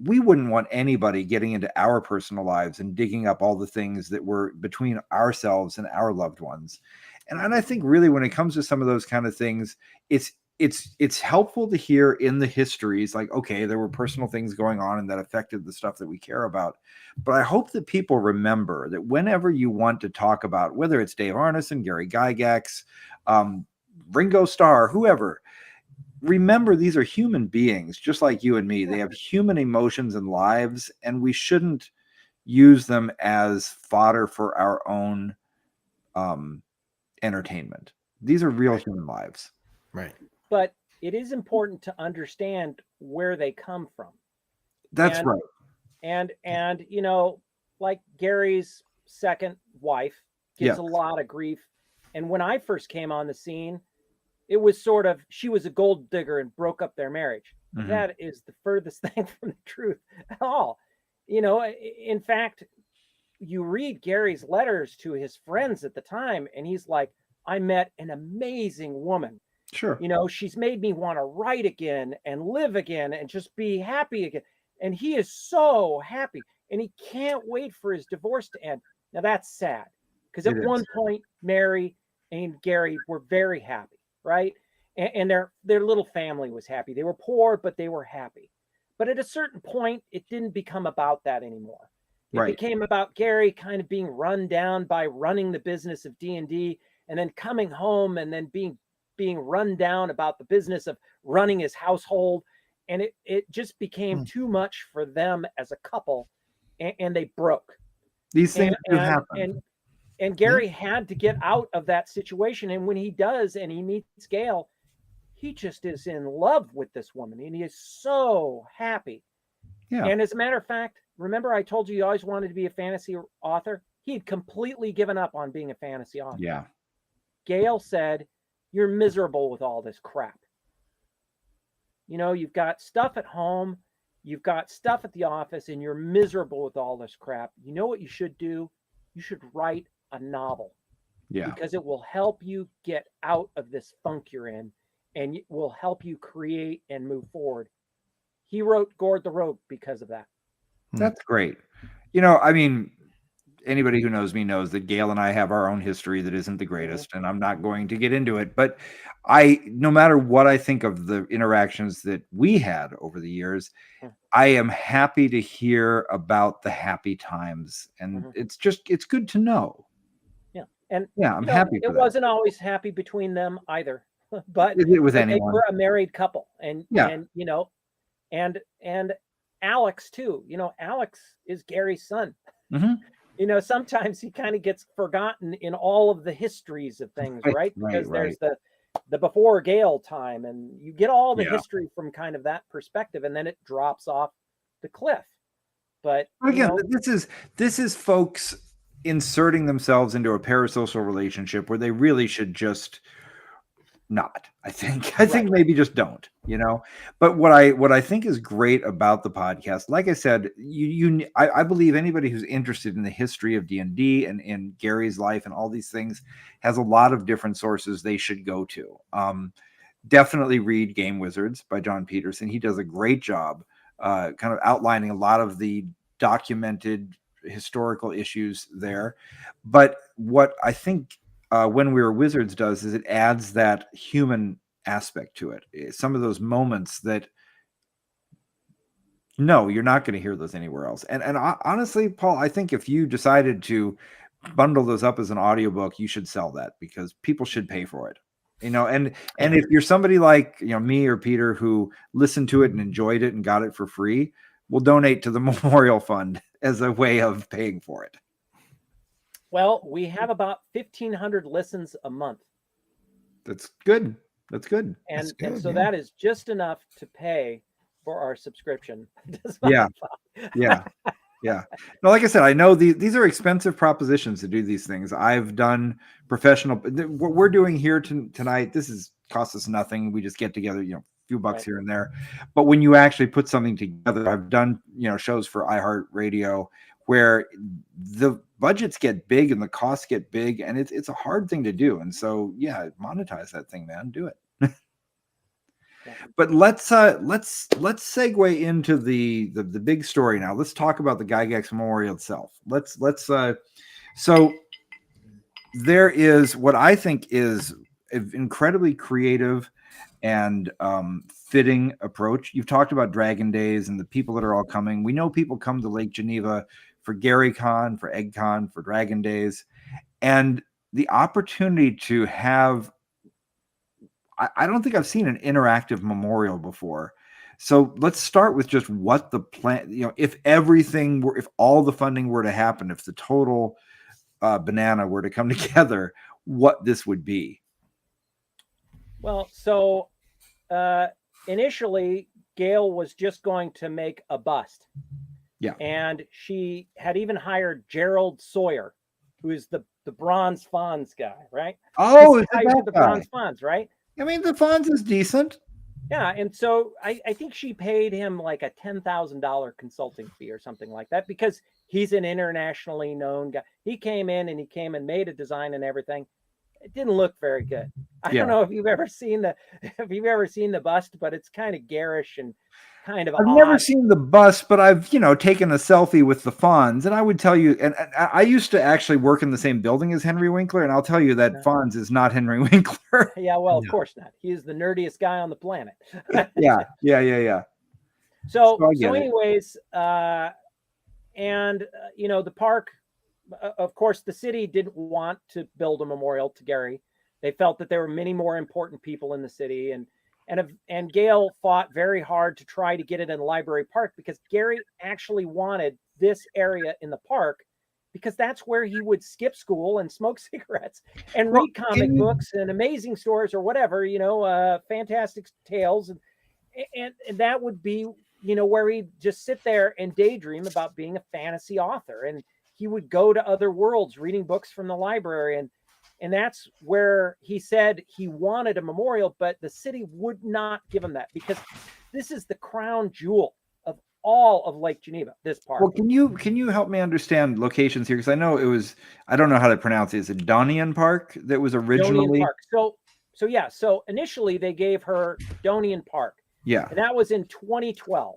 we wouldn't want anybody getting into our personal lives and digging up all the things that were between ourselves and our loved ones. And I think really when it comes to some of those kind of things, it's helpful to hear in the histories, like, okay, there were personal things going on and that affected the stuff that we care about. But I hope that people remember that whenever you want to talk about, whether it's Dave Arneson, Gary Gygax, Ringo Starr, whoever, remember these are human beings just like you and me. They have human emotions and lives, and we shouldn't use them as fodder for our own entertainment. These are real human lives. Right. But it is important to understand where they come from. That's right. And like Gary's second wife gets a lot of grief. And when I first came on the scene, it was sort of, she was a gold digger and broke up their marriage. Mm-hmm. That is the furthest thing from the truth at all. In fact, you read Gary's letters to his friends at the time, and he's like, I met an amazing woman. Sure. She's made me want to write again and live again and just be happy again. And he is so happy, and he can't wait for his divorce to end. Now that's sad, because at one point, Mary and Gary were very happy, right? And their little family was happy. They were poor, but they were happy. But at a certain point, it didn't become about that anymore. It became about Gary kind of being run down by running the business of D&D and then coming home and then being run down about the business of running his household. And it just became too much for them as a couple, and they broke. These things do happen. And Gary had to get out of that situation. And when he does, and he meets Gail, he just is in love with this woman, and he is so happy. Yeah. And as a matter of fact, remember I told you always wanted to be a fantasy author? He had completely given up on being a fantasy author. Yeah. Gail said, "You're miserable with all this crap. You know, you've got stuff at home, you've got stuff at the office, and you're miserable with all this crap. You know what you should do? You should write a novel." Yeah. Because it will help you get out of this funk you're in, and it will help you create and move forward. He wrote Gord the Rogue because of that. That's great. You know, I mean, anybody who knows me knows that Gail and I have our own history that isn't the greatest, and I'm not going to get into it. But no matter what I think of the interactions that we had over the years, I am happy to hear about the happy times. And it's good to know. Yeah. And yeah, I'm happy for it that. wasn't always happy between them either. But it was they anyone. were a married couple. And yeah. And Alex too. Alex is Gary's son. Sometimes he kind of gets forgotten in all of the histories of things, right? Because there's the before Gail time, and you get all the history from kind of that perspective, and then it drops off the cliff. But again, this is folks inserting themselves into a parasocial relationship where they really should just not. I think maybe just don't, But what I think is great about the podcast, like I said, I believe anybody who's interested in the history of D&D and in Gary's life and all these things has a lot of different sources they should go to. Definitely read Game Wizards by John Peterson. He does a great job kind of outlining a lot of the documented historical issues there. But what I think When We Were Wizards does is it adds that human aspect to it. Some of those moments that you're not going to hear those anywhere else. And honestly, Paul, I think if you decided to bundle those up as an audiobook, you should sell that because people should pay for it. And if you're somebody like me or Peter who listened to it and enjoyed it and got it for free, we'll donate to the Memorial Fund as a way of paying for it. Well, we have about 1,500 listens a month. That's good. That's good. And so that is just enough to pay for our subscription. Yeah. No, like I said, I know these are expensive propositions to do these things. I've done professional. What we're doing here tonight, this costs us nothing. We just get together, a few bucks here and there. But when you actually put something together, I've done, shows for iHeartRadio where the budgets get big and the costs get big, and it's a hard thing to do. And so, monetize that thing, man. Do it. But let's segue into the big story now. Let's talk about the Gygax Memorial itself. So there is what I think is an incredibly creative and fitting approach. You've talked about Dragon Days and the people that are all coming. We know people come to Lake Geneva for Gary Con, for Egg Con, for Dragon Days, and the opportunity to have. I don't think I've seen an interactive memorial before. So let's start with just what the plan, if all the funding were to happen, if the total banana were to come together, what this would be. Well, so initially Gail was just going to make a bust. Yeah. And she had even hired Gerald Sawyer, who is the Bronze Fonz guy, right? Oh, it's the Bronze Fonz, right? I mean, the Fonz is decent. Yeah, and so I think she paid him like a $10,000 consulting fee or something like that because he's an internationally known guy. He came and made a design and everything. It didn't look very good. I don't know if you've ever seen the bust, but it's kind of garish and kind of I've odd. never seen the bust, but I've taken a selfie with the Fonz, and I would tell you, and I used to actually work in the same building as Henry Winkler, and I'll tell you that Fonz is not Henry Winkler. Yeah, well, of course not. He is the nerdiest guy on the planet. Yeah. So anyways, the park of course, the city didn't want to build a memorial to Gary. They felt that there were many more important people in the city, and Gail fought very hard to try to get it in Library Park, because Gary actually wanted this area in the park because that's where he would skip school and smoke cigarettes and read comic books and amazing stories or whatever, fantastic tales. And that would be, where he'd just sit there and daydream about being a fantasy author. And he would go to other worlds reading books from the library. And that's where he said he wanted a memorial, but the city would not give him that, because this is the crown jewel of all of Lake Geneva, this park. Well, can you help me understand locations here? Because I know I don't know how to pronounce it. Is it Donian Park that was originally? Park. So initially they gave her Donian Park. Yeah. And that was in 2012.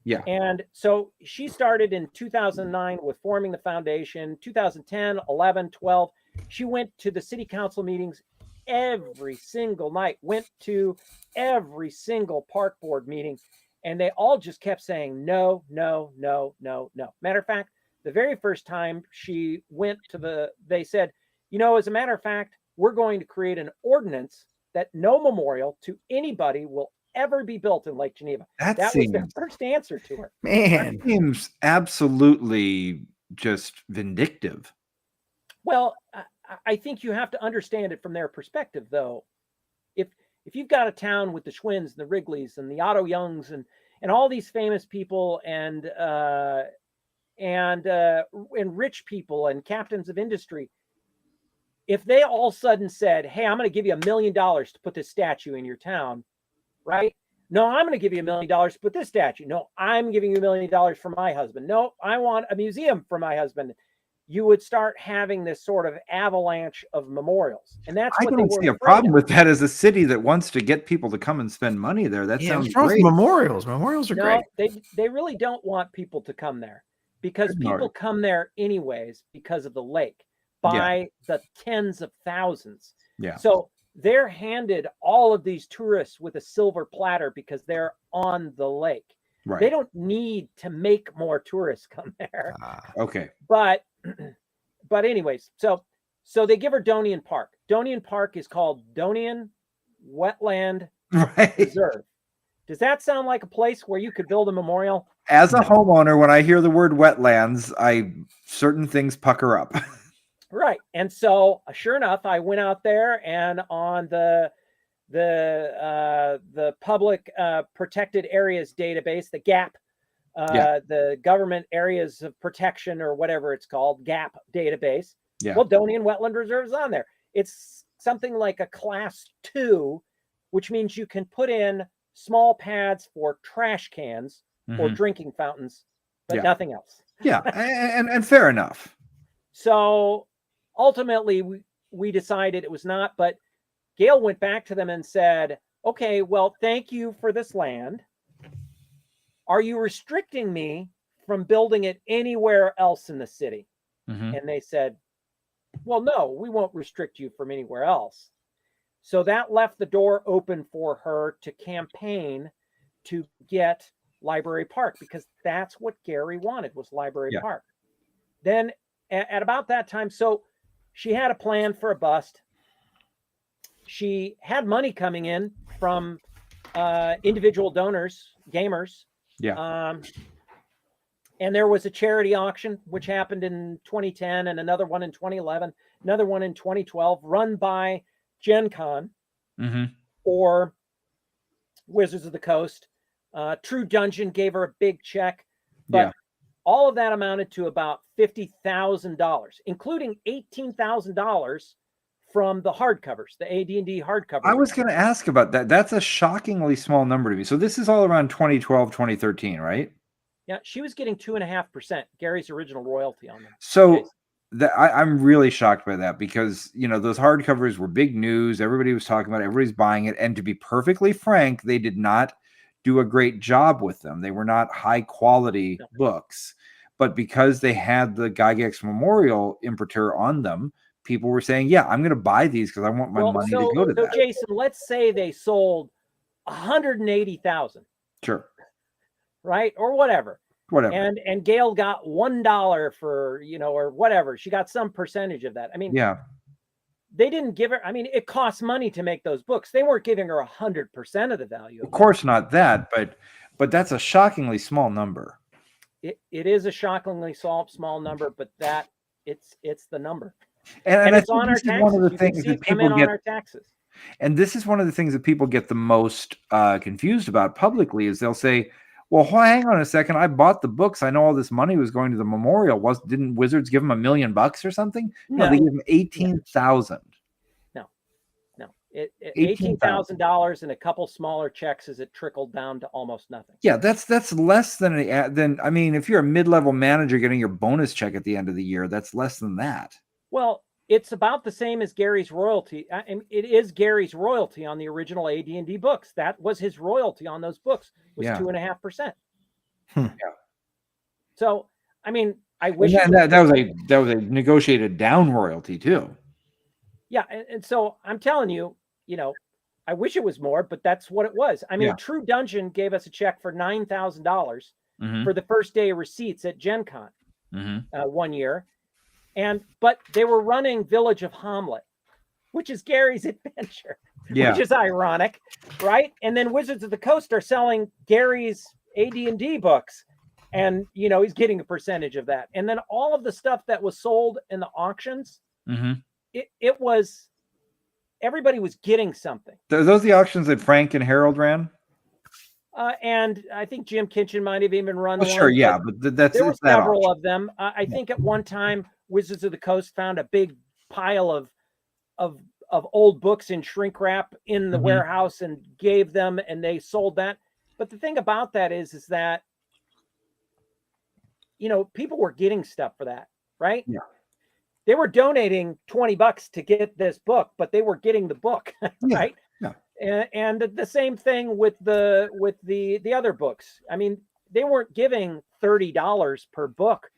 Yeah. And so she started in 2009 with forming the foundation. 2010, 11, 12. She went to the city council meetings every single night, went to every single park board meeting, and they all just kept saying no, no, no, no, no. Matter of fact, the very first time she went to they said, as a matter of fact, we're going to create an ordinance that no memorial to anybody will ever be built in Lake Geneva. That was their first answer to her. Man, that seems absolutely just vindictive. Well, I think you have to understand it from their perspective, though. If you've got a town with the Schwinns and the Wrigleys and the Otto Youngs and all these famous people and rich people and captains of industry, if they all of a sudden said, "Hey, I'm going to give you $1 million to put this statue in your town," right? No, I'm going to give you $1 million to put this statue. No, I'm giving you $1 million for my husband. No, I want a museum for my husband. You would start having this sort of avalanche of memorials. And that's what I don't see a problem with that as a city that wants to get people to come and spend money there. That sounds great. Memorials are great. They really don't want people to come there, because people come there anyways because of the lake by the tens of thousands. Yeah. So they're handed all of these tourists with a silver platter because they're on the lake. Right. They don't need to make more tourists come there. Okay. But anyways, so they give her Donian Park. Donian Park is called Donian Wetland Reserve. Does that sound like a place where you could build a memorial? As a homeowner, when I hear the word wetlands, certain things pucker up. Right. And so sure enough, I went out there, and on the public protected areas database, the GAP, the government areas of protection, or whatever it's called, GAP database. Yeah. Well, Donian Wetland Reserve is on there. It's something like a class 2, which means you can put in small pads for trash cans or drinking fountains, but nothing else. Yeah. And fair enough. So ultimately we decided it was not, but Gail went back to them and said, "Okay, well, thank you for this land. Are you restricting me from building it anywhere else in the city?" And they said, "Well, no, we won't restrict you from anywhere else." So that left the door open for her to campaign to get Library Park, because that's what Gary wanted, was Library Park. Then at about that time, so she had a plan for a bust. She had money coming in from individual donors, gamers. Yeah. And there was a charity auction, which happened in 2010, and another one in 2011, another one in 2012, run by Gen Con or Wizards of the Coast. True Dungeon gave her a big check, but all of that amounted to about $50,000, including $18,000 from the hardcovers, the AD&D hardcovers. I was going to ask about that. That's a shockingly small number to me. So this is all around 2012, 2013, right? Yeah, she was getting 2.5%, Gary's original royalty on them. So I'm really shocked by that, because, those hardcovers were big news. Everybody was talking about it. Everybody's buying it. And to be perfectly frank, they did not do a great job with them. They were not high quality books, but because they had the Gygax Memorial imprimatur on them, people were saying, "Yeah, I'm going to buy these because I want my money to go to that." So, Jason, let's say they sold 180,000. Sure. Right? Or whatever. Whatever. And Gail got $1 for, or whatever. She got some percentage of that. I mean, yeah. They didn't give her. I mean, it costs money to make those books. They weren't giving her 100% of the value. Of course not that, but that's a shockingly small number. It is a shockingly small number, but it's the number. And it's on our taxes. One of the you things can see that it come people in get on our taxes. And this is one of the things that people get the most confused about publicly is they'll say, well, hang on a second. I bought the books. I know all this money was going to the memorial. Didn't Wizards give them $1 million or something? No, they gave them 18,000. No. $18,000 and a couple smaller checks as it trickled down to almost nothing. Yeah, that's less than I mean, if you're a mid-level manager getting your bonus check at the end of the year, that's less than that. Well, it's about the same as Gary's royalty. And it is Gary's royalty on the original AD&D books. That was his royalty on those books, was 2.5%. Yeah. So, I mean, I wish that was a negotiated down royalty too. Yeah, and so I'm telling you, I wish it was more, but that's what it was. I mean, True Dungeon gave us a check for $9,000 for the first day of receipts at Gen Con 1 year. But they were running Village of Hamlet, which is Gary's adventure, which is ironic, right? And then Wizards of the Coast are selling Gary's AD&D books, and he's getting a percentage of that. And then all of the stuff that was sold in the auctions, it was everybody was getting something. Are those the auctions that Frank and Harold ran? And I think Jim Kinchin might have even run one. Sure, yeah, but there were several of them. I think at one time Wizards of the Coast found a big pile of old books in shrink wrap in the warehouse and gave them, and they sold that. But the thing about that is that people were getting stuff for that, right? Yeah. They were donating $20 to get this book, but they were getting the book, right? Yeah. And the same thing with the other books. I mean, they weren't giving $30 per book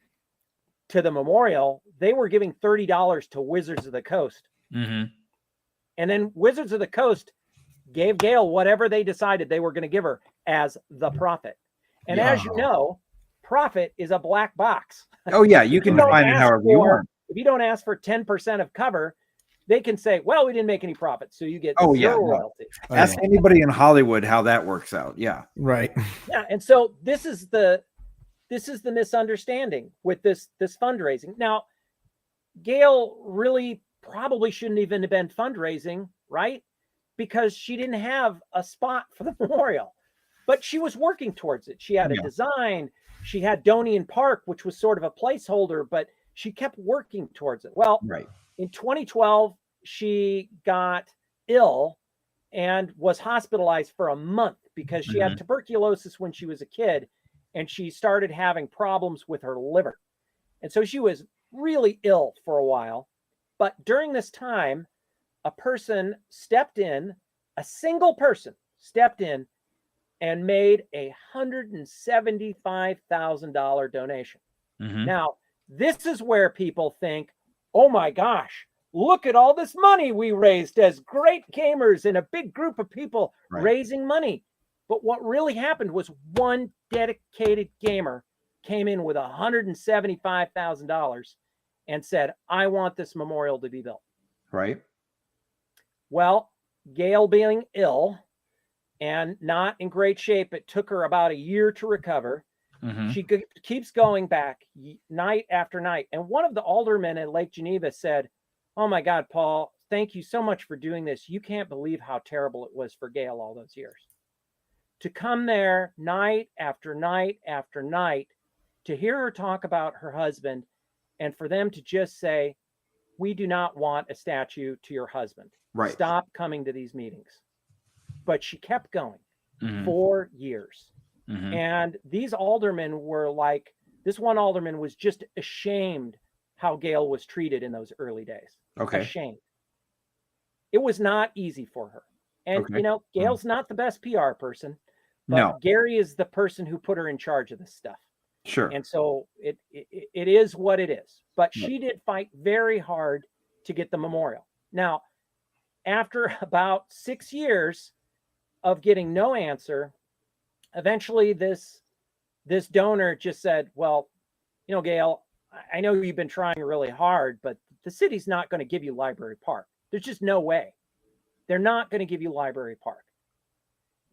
to the memorial. They were giving $30 to Wizards of the Coast. And then Wizards of the Coast gave Gail whatever they decided they were going to give her as the profit. And as you know, profit is a black box. Oh yeah, you can define it however you want. If you don't ask for 10% of cover, they can say, well, we didn't make any profit, so you get zero royalty. Ask anybody in Hollywood how that works out. Yeah. Right. Yeah. And so this is the misunderstanding with this fundraising. Now, Gail really probably shouldn't even have been fundraising, right? Because she didn't have a spot for the memorial, but she was working towards it. She had a design. She had Donian Park, which was sort of a placeholder, but she kept working towards it. Well, in 2012, she got ill and was hospitalized for a month because she had tuberculosis when she was a kid, and she started having problems with her liver. And so she was really ill for a while. But during this time, a single person stepped in and made a $175,000 donation. Now, this is where people think, oh my gosh, look at all this money we raised as great gamers and a big group of people raising money. But what really happened was one dedicated gamer came in with $175,000 and said, I want this memorial to be built. Right. Well, Gail being ill and not in great shape, it took her about a year to recover. She keeps going back night after night. And one of the aldermen at Lake Geneva said, oh my God, Paul, thank you so much for doing this. You can't believe how terrible it was for Gail all those years. To come there night after night after night, to hear her talk about her husband, and for them to just say, we do not want a statue to your husband. Right. Stop coming to these meetings. But she kept going 4 years. And these aldermen were like, this one alderman was just ashamed how Gail was treated in those early days. Okay. Ashamed. It was not easy for her. And, Gail's not the best PR person, but Gary is the person who put her in charge of this stuff. Sure. And so it is what it is. But she did fight very hard to get the memorial. Now, after about 6 years of getting no answer, eventually this this donor just said, well, you know, Gail, I know you've been trying really hard, but the city's not going to give you Library Park. There's just no way. They're not going to give you Library Park.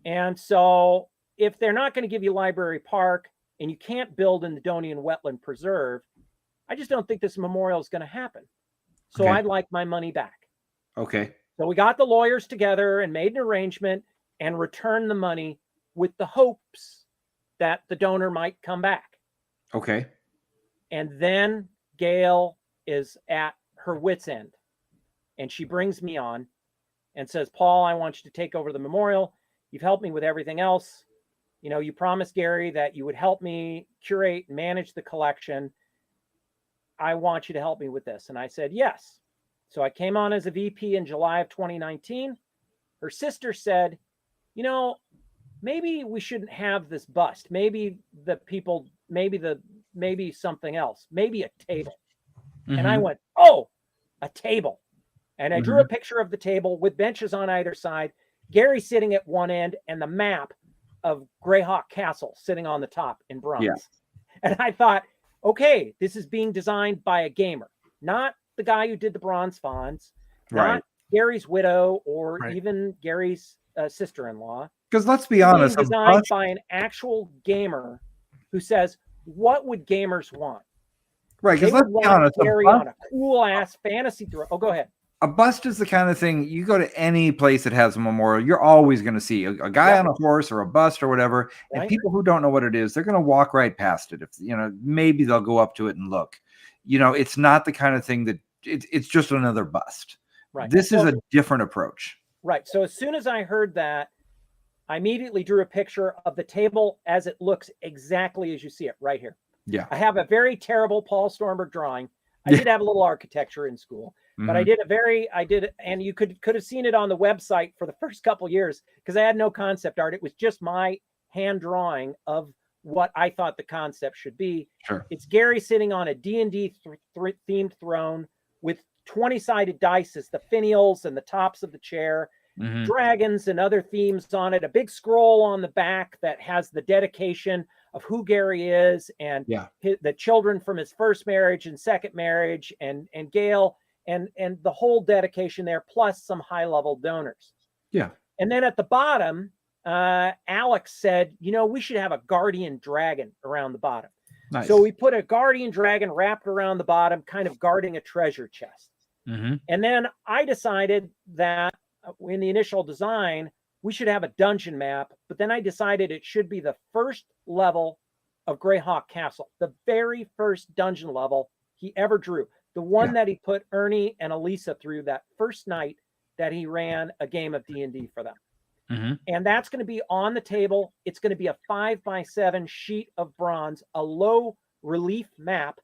And so if they're not going to give you Library Park and you can't build in the Donian Wetland Preserve, I just don't think this memorial is going to happen. So Okay. I'd like my money back. Okay. So we got the lawyers together and made an arrangement and returned the money with the hopes that the donor might come back. Okay. And then Gail is at her wit's end. And she brings me on and says, Paul, I want you to take over the memorial. You've helped me with everything else. You know, you promised Gary that you would help me curate and manage the collection. I want you to help me with this. And I said, yes. So I came on as a VP in July of 2019. Her sister said, you know, maybe we shouldn't have this bust. Maybe the people, maybe something else, maybe a table. Mm-hmm. And I went, oh, a table. And I drew Mhm. a picture of the table with benches on either side, Gary sitting at one end, and the map of Greyhawk Castle sitting on the top in bronze. Yeah. And I thought, okay, this is being designed by a gamer, not the guy who did the bronze fonts, Right. not Gary's widow or Right. even Gary's sister-in-law. Because let's be It's honest, being a designed bust, by an actual gamer who says, what would gamers want? right? They Because would let's be want honest, Gary on a cool ass fantasy throw. Oh, go ahead. a bust is the kind of thing you go to any place that has a memorial, you're always going to see a guy Yep. on a horse or a bust or whatever. And Right. people who don't know what it is, they're going to walk right past it. If you know, maybe they'll go up to it and look. You know, it's not the kind of thing that it's just another bust. Right. This is So- a different approach. Right. So as soon as I heard that, I immediately drew a picture of the table as it looks exactly as you see it right here. Yeah. I have a very terrible Paul Stormberg drawing. I Yeah. did have a little architecture in school, but I did, and you could have seen it on the website for the first couple years because I had no concept art. It was just my hand drawing of what I thought the concept should be. Sure. It's Gary sitting on a D&D themed throne with 20-sided dice as the finials and the tops of the chair, Mhm. dragons and other themes on it, a big scroll on the back that has the dedication of who Gary is and Yeah. the children from his first marriage and second marriage and Gail and the whole dedication there, plus some high-level donors. Yeah. And then at the bottom, Alex said, you know, we should have a guardian dragon around the bottom. Nice. So we put a guardian dragon wrapped around the bottom, kind of guarding a treasure chest. Mhm. And then I decided that in the initial design, we should have a dungeon map, but then I decided it should be the first level of Greyhawk Castle, the very first dungeon level he ever drew, the one Yeah. that he put Ernie and Elisa through that first night that he ran a game of D&D for them. Mhm. And that's going to be on the table. It's going to be a 5x7 sheet of bronze, a low relief map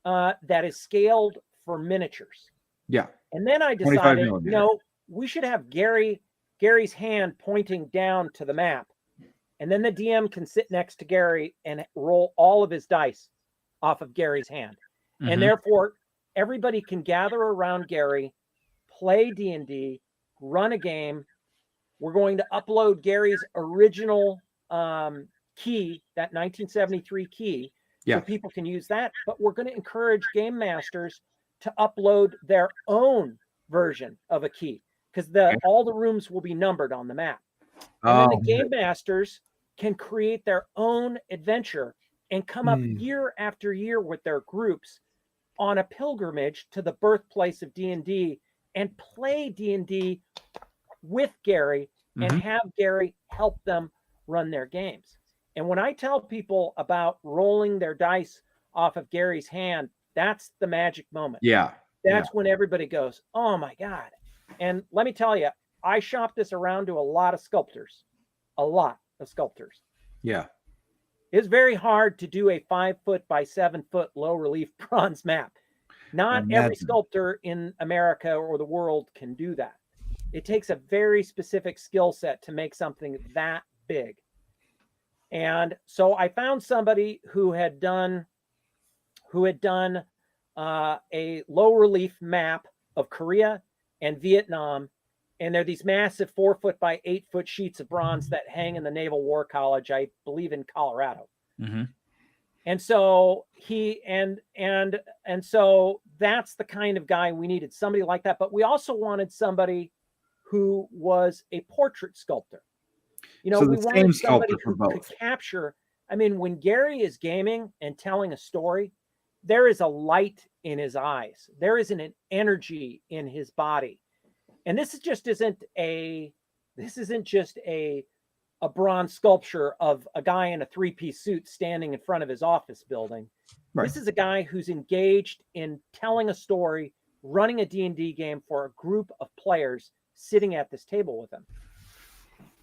that is scaled for miniatures. Yeah. And then I 25 decided, millimeter. no, we should have Gary's hand pointing down to the map. And then the DM can sit next to Gary and roll all of his dice off of Gary's hand. Mhm. And therefore, everybody can gather around Gary, play D&D, run a game. We're going to upload Gary's original key, that 1973 key, Yeah. so people can use that. But we're going to encourage game masters to upload their own version of a key because all the rooms will be numbered on the map. And then Oh, the game masters can create their own adventure and come up Hmm. year after year with their groups on a pilgrimage to the birthplace of D&D and play D&D with Gary and Mhm. have Gary help them run their games. And when I tell people about rolling their dice off of Gary's hand, that's the magic moment. yeah. That's when everybody goes, oh my God. And let me tell you, I shopped this around to a lot of sculptors. Yeah. It's very hard to do a 5-foot by 7-foot low relief bronze map. Not every Imagine. sculptor in America or the world can do that. It takes a very specific skill set to make something that big. And so I found somebody who had done a low relief map of Korea and Vietnam. And they're these massive 4-foot by 8-foot sheets of bronze that hang in the Naval War College, I believe in Colorado. Mm-hmm. And so so that's the kind of guy we needed, somebody like that. But we also wanted somebody who was a portrait sculptor. So we the same wanted somebody sculptor for who could both. capture. I mean, when Gary is gaming and telling a story, there is a light in his eyes. There is an energy in his body. And this isn't just a bronze sculpture of a guy in a three-piece suit standing in front of his office building. Right. This is a guy who's engaged in telling a story, running a D&D game for a group of players sitting at this table with him.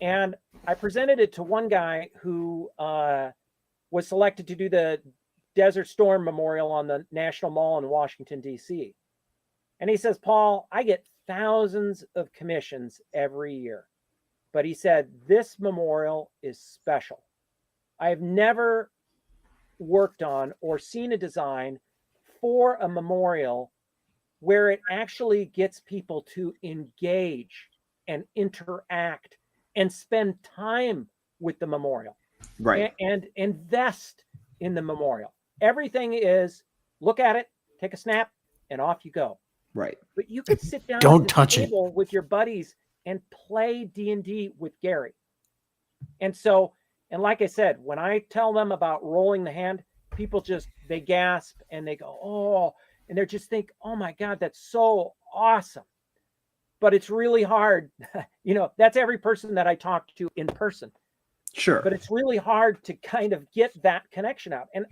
And I presented it to one guy who was selected to do the Desert Storm Memorial on the National Mall in Washington, D.C. And he says, Paul, I get thousands of commissions every year. But he said, this memorial is special. I have never worked on or seen a design for a memorial where it actually gets people to engage and interact and spend time with the memorial. Right. And invest in the memorial. Everything is look at it, take a snap, and off you go. Right. But you could sit down Don't at the touch it. table with your buddies and play D&D with Gary. And like I said, when I tell them about rolling the hand, people they gasp and they go, oh, and they just think, oh my God, that's so awesome. But it's really hard. That's every person that I talk to in person. Sure. But it's really hard to kind of get that connection out. And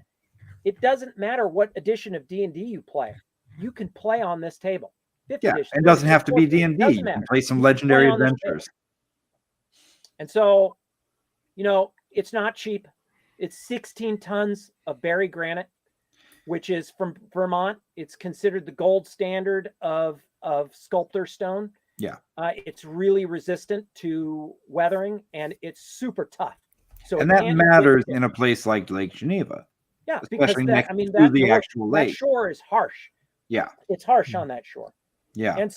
it doesn't matter what edition of D&D you play. You can play on this table. Yeah, it doesn't have to be D&D. You can play some legendary adventures. And so, it's not cheap. It's 16 tons of Barry granite, which is from Vermont. It's considered the gold standard of sculptor stone. Yeah. It's really resistant to weathering, and it's super tough. So and that matters in a place like Lake Geneva. Yeah, especially because the actual lake. That shore is harsh. Yeah. It's harsh on that shore. Yeah. And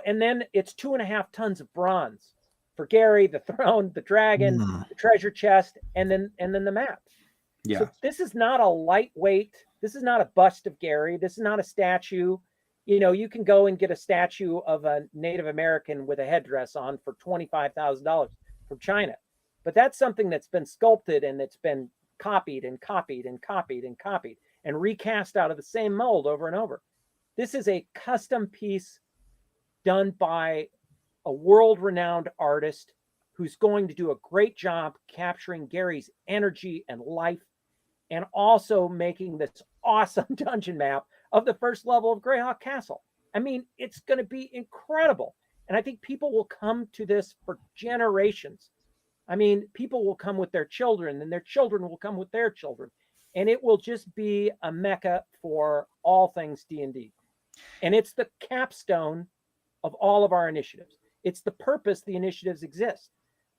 and then it's 2.5 tons of bronze for Gary, the throne, the dragon, the treasure chest, and then the map. Yeah. So this is not a lightweight. This is not a bust of Gary. This is not a statue. You can go and get a statue of a Native American with a headdress on for $25,000 from China. But that's something that's been sculpted and it's been copied and copied and copied and copied and recast out of the same mold over and over. This is a custom piece done by a world-renowned artist who's going to do a great job capturing Gary's energy and life and also making this awesome dungeon map of the first level of Greyhawk Castle. I mean, it's going to be incredible. And I think people will come to this for generations. I mean, people will come with their children and their children will come with their children. And it will just be a mecca for all things D&D. And it's the capstone of all of our initiatives. It's the purpose the initiatives exist.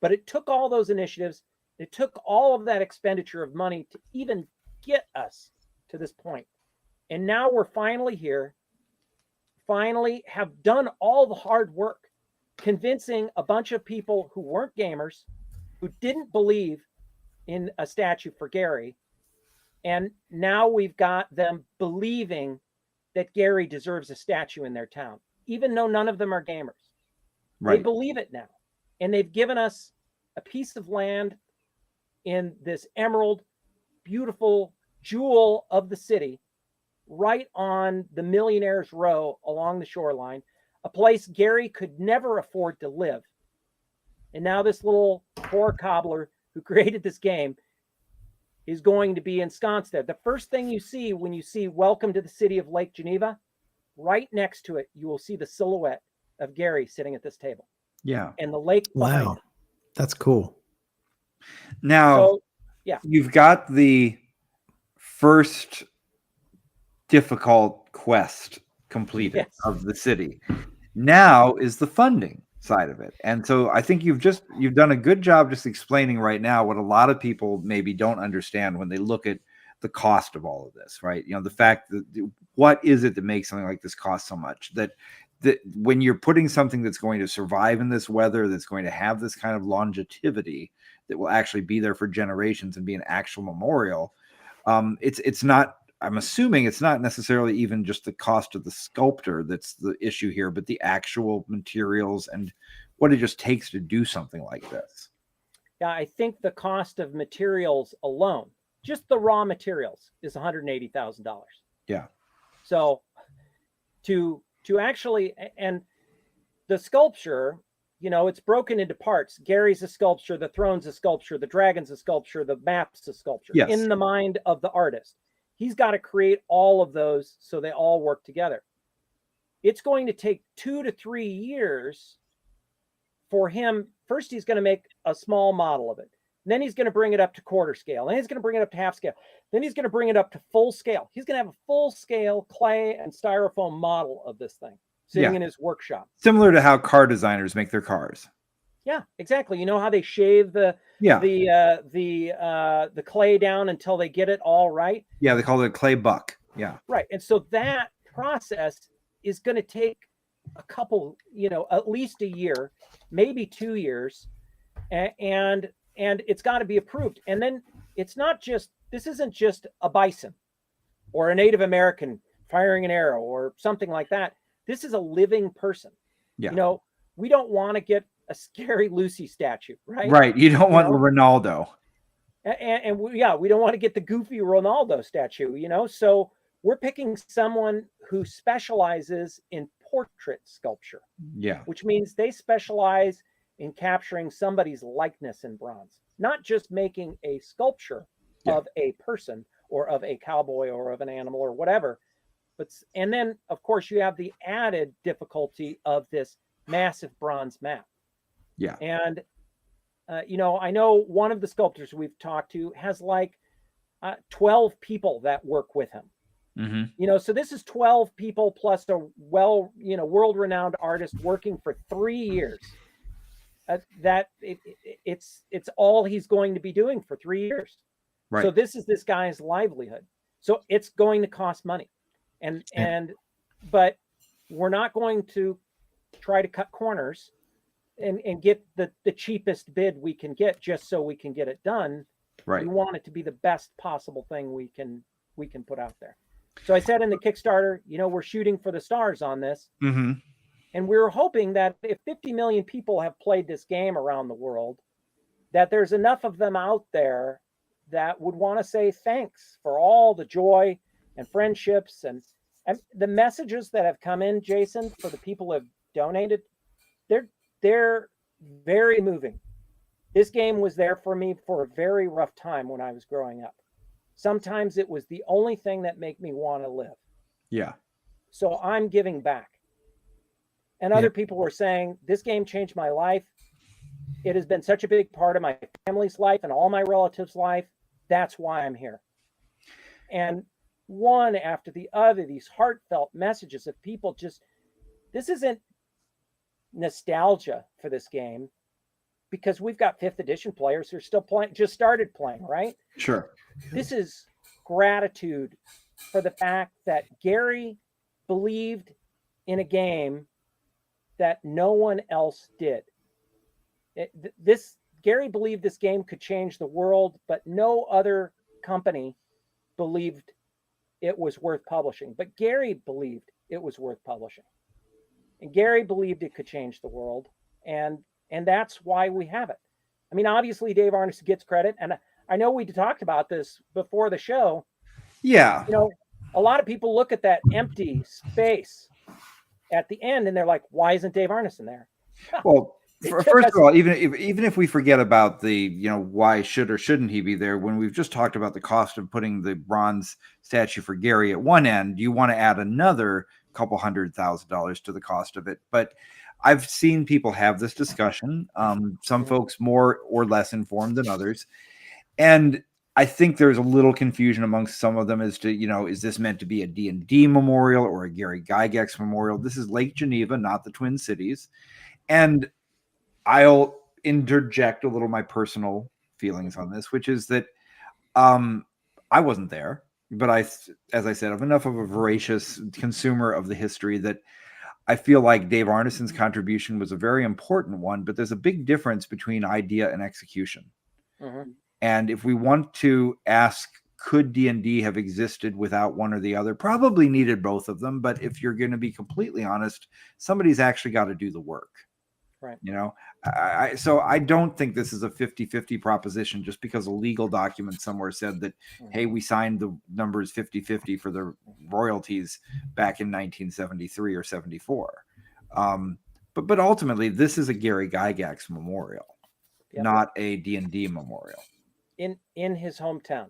But it took all those initiatives, it took all of that expenditure of money to even get us to this point. And now we're finally here, finally have done all the hard work, convincing a bunch of people who weren't gamers, who didn't believe in a statue for Gary. And now we've got them believing that Gary deserves a statue in their town, even though none of them are gamers. Right. They believe it now. And they've given us a piece of land in this emerald, beautiful jewel of the city, right on the Millionaire's Row along the shoreline, a place Gary could never afford to live. And now this little poor cobbler who created this game is going to be ensconced there. The first thing you see when you see Welcome to the City of Lake Geneva, right next to it, you will see the silhouette of Gary sitting at this table. Yeah. And the lake behind him. That's cool. Now, you've got the first difficult quest completed of the city. Now is the funding side of it. And so I think you've done a good job just explaining right now what a lot of people maybe don't understand when they look at the cost of all of this, right? The fact that what is it that makes something like this cost so much, that when you're putting something that's going to survive in this weather, that's going to have this kind of longevity, that will actually be there for generations and be an actual memorial. It's not, I'm assuming it's not necessarily even just the cost of the sculptor that's the issue here, but the actual materials and what it just takes to do something like this. Yeah, I think the cost of materials alone, just the raw materials, is $180,000. Yeah. So to actually, and the sculpture, it's broken into parts. Gary's a sculpture, the throne's a sculpture, the dragon's a sculpture, the map's a sculpture. Yes. In the mind of the artist. He's got to create all of those so they all work together. It's going to take 2 to 3 years for him. First, he's going to make a small model of it. Then he's going to bring it up to quarter scale. Then he's going to bring it up to half scale. Then he's going to bring it up to full scale. He's going to have a full scale clay and styrofoam model of this thing sitting in his workshop. Similar to how car designers make their cars. Yeah, exactly. You know how they shave the clay down until they get it all right? Yeah, they call it a clay buck. Yeah. Right. And so that process is going to take a couple, at least a year, maybe 2 years. And it's got to be approved. And then this isn't just a bison or a Native American firing an arrow or something like that. This is a living person. Yeah. We don't want to get a Scary Lucy statue, right? Right. You don't want Ronaldo. And we don't want to get the goofy Ronaldo statue, So we're picking someone who specializes in portrait sculpture. Yeah. Which means they specialize in capturing somebody's likeness in bronze, not just making a sculpture of a person or of a cowboy or of an animal or whatever. And then, of course, you have the added difficulty of this massive bronze map. Yeah. And, I know one of the sculptors we've talked to has 12 people that work with him. Mm-hmm. So this is 12 people plus a world-renowned artist working for 3 years. It's all he's going to be doing for 3 years. Right. So this is this guy's livelihood. So it's going to cost money. But we're not going to try to cut corners and get the cheapest bid we can get just so we can get it done. Right. We want it to be the best possible thing we can put out there. So I said in the Kickstarter, we're shooting for the stars on this. Mm-hmm. And we were hoping that if 50 million people have played this game around the world, that there's enough of them out there that would want to say thanks for all the joy and friendships and the messages that have come in, Jason, for the people who have donated. They're very moving. This game was there for me for a very rough time when I was growing up. Sometimes it was the only thing that made me want to live. Yeah. So I'm giving back. And other people were saying, this game changed my life. It has been such a big part of my family's life and all my relatives' life. That's why I'm here. And one after the other, these heartfelt messages of people this isn't nostalgia for this game, because we've got 5th edition players who are still playing, just started playing, right? Sure. This is gratitude for the fact that Gary believed in a game that no one else did. Gary believed this game could change the world, but no other company believed it was worth publishing. But Gary believed it was worth publishing. And Gary believed it could change the world. And that's why we have it. I mean, obviously, Dave Arneson gets credit. And I know we talked about this before the show. Yeah. A lot of people look at that empty space at the end and they're like, why isn't Dave Arneson there? Well, first of all, even if we forget about the, why should or shouldn't he be there, when we've just talked about the cost of putting the bronze statue for Gary at one end, you want to add another couple $100,000 to the cost of it. But I've seen people have this discussion. Some folks more or less informed than others. And I think there's a little confusion amongst some of them as to, is this meant to be a D&D memorial or a Gary Gygax memorial? This is Lake Geneva, not the Twin Cities. And I'll interject a little my personal feelings on this, which is that I wasn't there, but as I said, I'm enough of a voracious consumer of the history that I feel like Dave Arneson's contribution was a very important one, but there's a big difference between idea and execution. And if we want to ask, could D&D have existed without one or the other? Probably needed both of them. But if you're going to be completely honest, somebody's actually got to do the work. Right. You know, so I don't think this is a 50-50 proposition just because a legal document somewhere said that, hey, we signed the numbers 50-50 for the royalties back in 1973 or 74. But ultimately, this is a Gary Gygax Memorial, not a D&D memorial. In his hometown.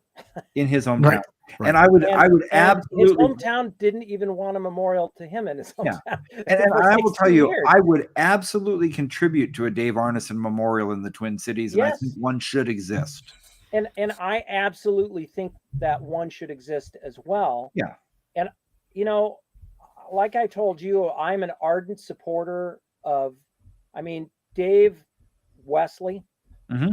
In his hometown. Right. And I would absolutely. His hometown didn't even want a memorial to him in his hometown. Yeah. And I will tell you, I would absolutely contribute to a Dave Arneson memorial in the Twin Cities. And I think one should exist. And I absolutely think that one should exist as well. Yeah. And, you know, like I told you, I'm an ardent supporter of, Dave Wesley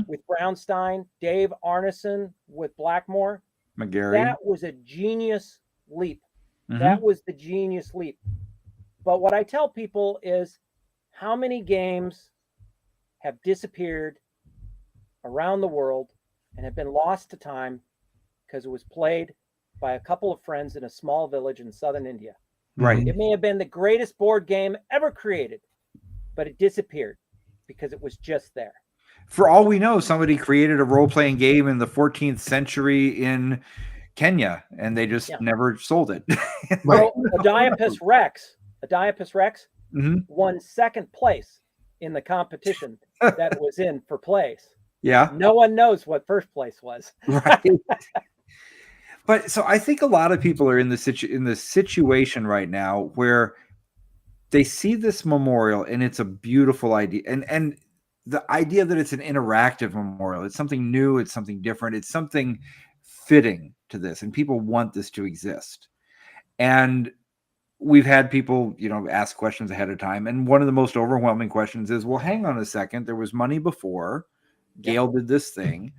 with Brownstein, Dave Arneson with Blackmore. McGarry. That was a genius leap. That was the genius leap. But what I tell people is how many games have disappeared around the world and have been lost to time because it was played by a couple of friends in a small village in southern India. Right. It may have been the greatest board game ever created, but it disappeared because it was just there. For all we know, somebody created a role-playing game in the 14th century in Kenya, and they just never sold it. Well, Oedipus Rex won second place in the competition that it was in for place. Yeah. No one knows what first place was. Right. But so I think a lot of people are in the situation right now where they see this memorial and it's a beautiful idea. And the idea that it's an interactive memorial, it's something new, it's something different, it's something fitting to this, and people want this to exist. And we've had people, ask questions ahead of time. And one of the most overwhelming questions is, well, hang on a second. There was money before. Gail did this thing.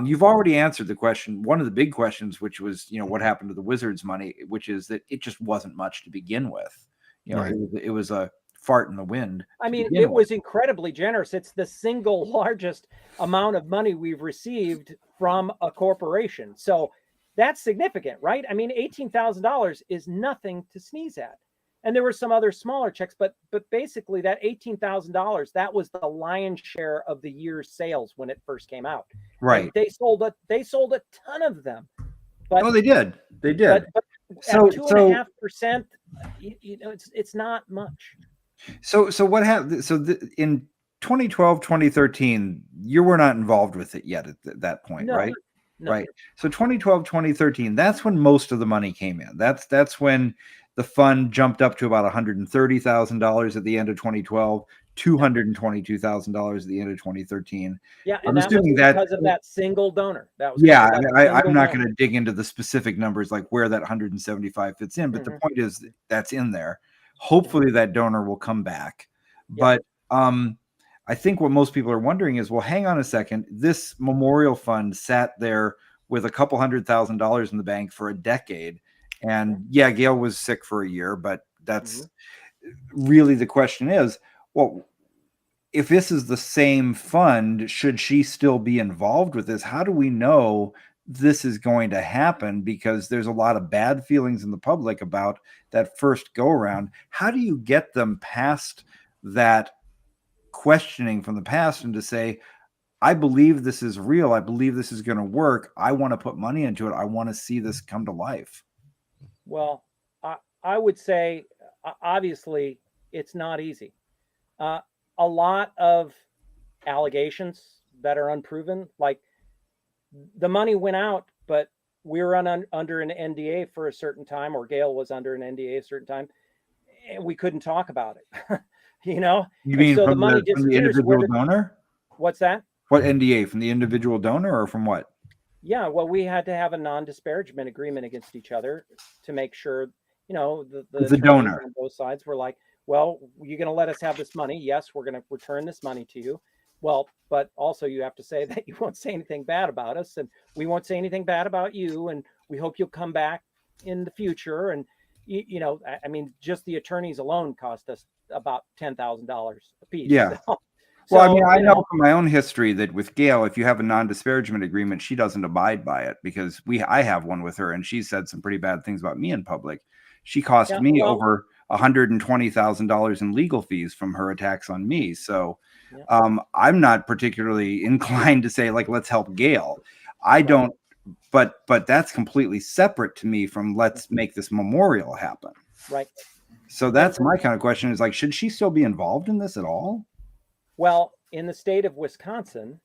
You've already answered the question. One of the big questions, which was, what happened to the Wizards' money, which is that it just wasn't much to begin with. It was a fart in the wind. It was incredibly generous. It's the single largest amount of money we've received from a corporation. So that's significant, right? $18,000 is nothing to sneeze at. And there were some other smaller checks, but basically that $18,000, that was the lion's share of the year's sales when it first came out. Right. And they sold a ton of them. But they did. They did. But at 2.5%, it's not much. So what happened? So in 2012, 2013, you were not involved with it yet at that point, right? No. Right. So 2012, 2013, that's when most of the money came in. That's when the fund jumped up to about $130,000 at the end of 2012, $222,000 at the end of 2013. Yeah, and that was because of that single donor. That was I'm not going to dig into the specific numbers like where that 175 fits in, but the point is that's in there. Hopefully that donor will come back. But I think what most people are wondering is, well, hang on a second. This memorial fund sat there with a couple $100,000 in the bank for a decade. And Gail was sick for a year, but that's really the question is, well, if this is the same fund, should she still be involved with this? How do we know this is going to happen? Because there's a lot of bad feelings in the public about that first go around. How do you get them past that questioning from the past and to say, I believe this is real. I believe this is going to work. I want to put money into it. I want to see this come to life. Well, I would say, obviously, it's not easy. A lot of allegations that are unproven, like the money went out, but we were under an NDA for a certain time, or Gail was under an NDA a certain time, and we couldn't talk about it. You mean so from the individual donor? What's that? What NDA? From the individual donor or from what? Yeah, well, we had to have a non-disparagement agreement against each other to make sure, the donor on both sides were like, well, you're going to let us have this money. Yes, we're going to return this money to you. Well, but also you have to say that you won't say anything bad about us, and we won't say anything bad about you, and we hope you'll come back in the future. And just the attorneys alone cost us about $10,000 a piece. Yeah. Well, I mean, I know from my own history that with Gail, if you have a non-disparagement agreement, she doesn't abide by it, because I have one with her, and she said some pretty bad things about me in public. She cost me over $120,000 in legal fees from her attacks on me. So I'm not particularly inclined to say, like, let's help Gail. I don't, but that's completely separate to me from let's make this memorial happen. Right. So that's my kind of question, is like, should she still be involved in this at all? Well, in the state of Wisconsin,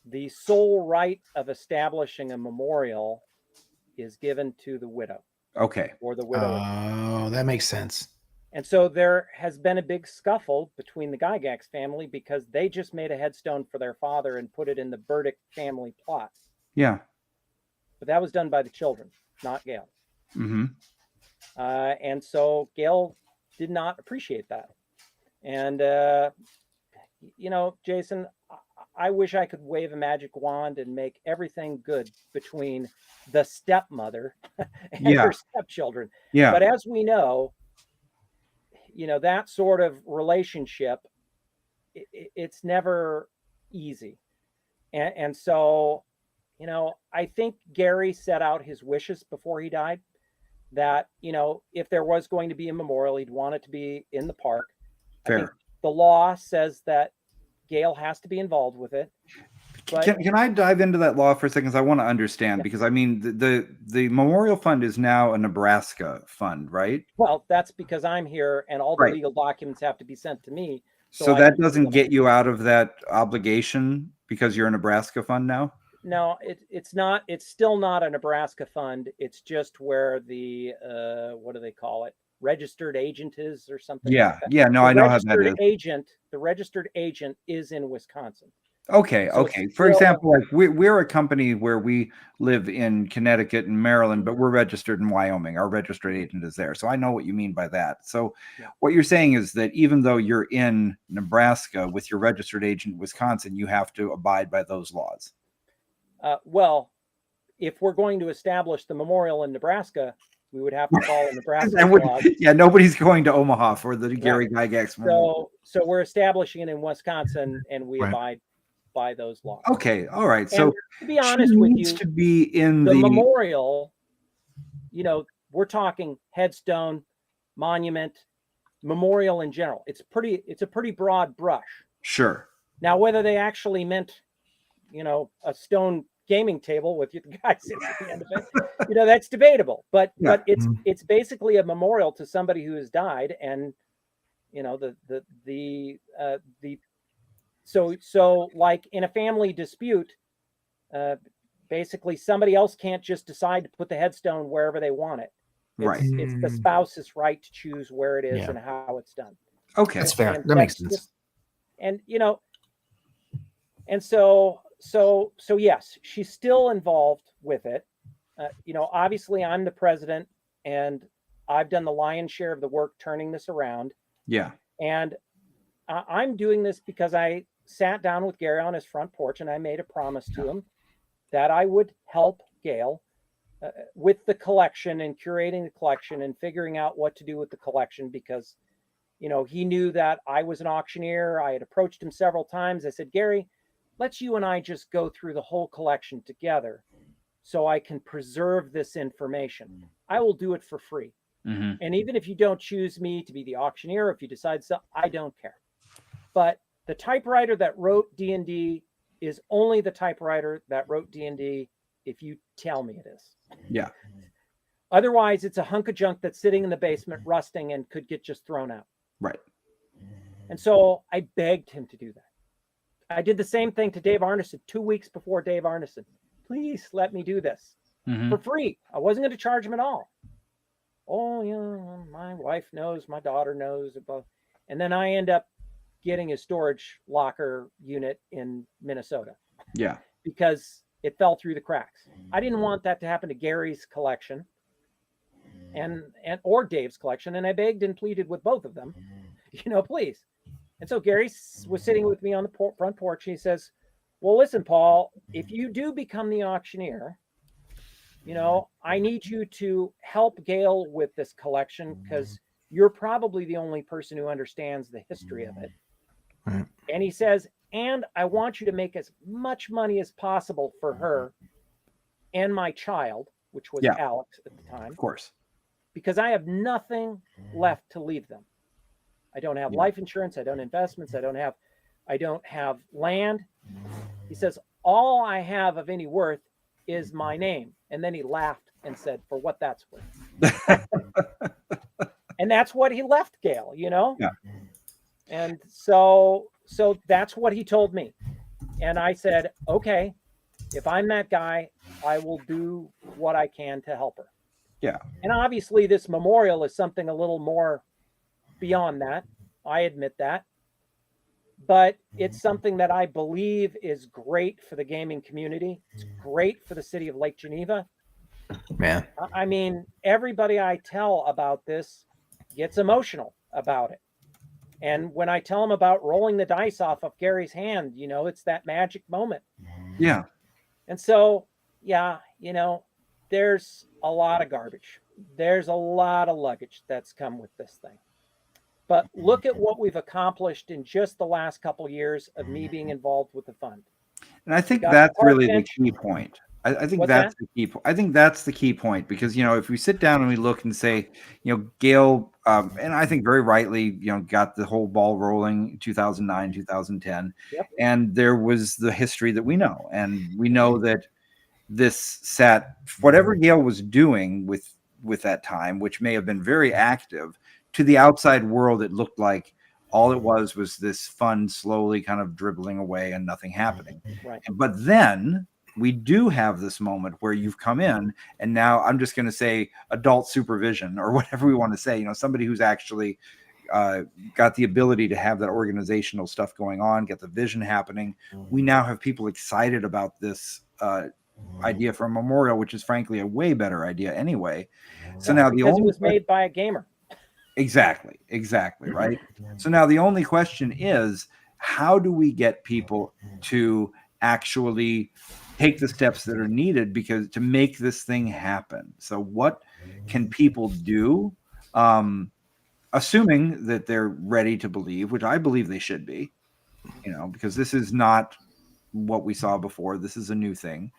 the sole right of establishing a memorial is given to the widow. Okay. Or the widower. Oh, that makes sense. And so there has been a big scuffle between the Gygax family because they just made a headstone for their father and put it in the Burdick family plot. Yeah. But that was done by the children, not Gail. Mm-hmm. And so Gail did not appreciate that. And, Jason, I wish I could wave a magic wand and make everything good between the stepmother and her stepchildren. Yeah. But as we know, that sort of relationship, it's never easy. And so, I think Gary set out his wishes before he died, that, if there was going to be a memorial, he'd want it to be in the park. Fair. I think the law says that Gail has to be involved with it. But can I dive into that law for a second? Because I want to understand, because I mean, the Memorial Fund is now a Nebraska fund, right? Well, that's because I'm here and all the legal documents have to be sent to me. So that doesn't get you out of that obligation because you're a Nebraska fund now? No, it's not. It's still not a Nebraska fund. It's just where the, what do they call it? Registered agent is, or something. Yeah. Like that. Yeah. No, I know how that is. The registered agent is in Wisconsin. Okay. Okay. For example, like we're a company where we live in Connecticut and Maryland, but we're registered in Wyoming. Our registered agent is there. So I know what you mean by that. So what you're saying is that even though you're in Nebraska with your registered agent in Wisconsin, you have to abide by those laws. Well, if we're going to establish the memorial in Nebraska, we would have to follow Nebraska laws. Yeah, nobody's going to Omaha for the Gary Gygax Memorial. So we're establishing it in Wisconsin, and we abide by those laws. Okay, all right. And so to be honest with you, to be in the memorial, we're talking headstone, monument, memorial in general. It's a pretty broad brush. Sure. Now, whether they actually meant, a stone gaming table with the guy sitting at the end of it, that's debatable. But it's basically a memorial to somebody who has died, and so like in a family dispute, basically somebody else can't just decide to put the headstone wherever they want it. It's the spouse's right to choose where it is and how it's done. Okay, that's fair. That makes sense. And so yes, she's still involved with it. Obviously I'm the president, and I've done the lion's share of the work turning this around. Yeah. And I'm doing this because I sat down with Gary on his front porch, and I made a promise to him that I would help Gail with the collection and curating the collection and figuring out what to do with the collection, because, he knew that I was an auctioneer. I had approached him several times. I said, Gary, let's you and I just go through the whole collection together so I can preserve this information. I will do it for free. Mm-hmm. And even if you don't choose me to be the auctioneer, if you decide so, I don't care. But the typewriter that wrote D&D is only the typewriter that wrote D&D if you tell me it is. Yeah. Otherwise, it's a hunk of junk that's sitting in the basement rusting and could get just thrown out. Right. And so I begged him to do that. I did the same thing to Dave Arneson 2 weeks before Dave Arneson. Please let me do this for free. I wasn't going to charge him at all. Oh, my wife knows, my daughter knows about. And then I end up getting a storage locker unit in Minnesota. Yeah. Because it fell through the cracks. I didn't want that to happen to Gary's collection or Dave's collection. And I begged and pleaded with both of them, please. And so Gary was sitting with me on the front porch. And he says, well, listen, Paul, if you do become the auctioneer, I need you to help Gail with this collection, because you're probably the only person who understands the history of it. And he says, and I want you to make as much money as possible for her and my child, which was Alex at the time. Of course. Because I have nothing left to leave them. I don't have life insurance. I don't have investments. I don't have land. He says, all I have of any worth is my name. And then he laughed and said, for what that's worth. And that's what he left Gail, you know? Yeah. And so that's what he told me. And I said, okay, if I'm that guy, I will do what I can to help her. Yeah. And obviously this memorial is something a little more beyond that. I admit that. But it's something that I believe is great for the gaming community. It's great for the city of Lake Geneva. Man. I mean, everybody I tell about this gets emotional about it. And when I tell them about rolling the dice off of Gary's hand, you know, it's that magic moment. Yeah. And so, yeah, you know, there's a lot of garbage. There's a lot of luggage that's come with this thing. But look at what we've accomplished in just the last couple of years of me being involved with the fund. And I think that's really the key point. I think that's the key point. I think that's the key point because, you know, if we sit down and we look and say, you know, Gail, and I think very rightly, you know, got the whole ball rolling in 2009, 2010. Yep. And there was the history that we know. And we know that this sat, whatever Gail was doing with that time, which may have been very active, to the outside world, it looked like all it was this fund slowly kind of dribbling away and nothing happening. Right. But then we do have this moment where you've come in and now I'm just going to say adult supervision or whatever we want to say, you know, somebody who's actually got the ability to have that organizational stuff going on, get the vision happening. We now have people excited about this idea for a memorial, which is frankly a way better idea anyway. So now because it was made by a gamer. Exactly, right? So now the only question is, how do we get people to actually take the steps that are needed because to make this thing happen? So what can people do, assuming that they're ready to believe, which I believe they should be, you know, because this is not what we saw before. This is a new thing.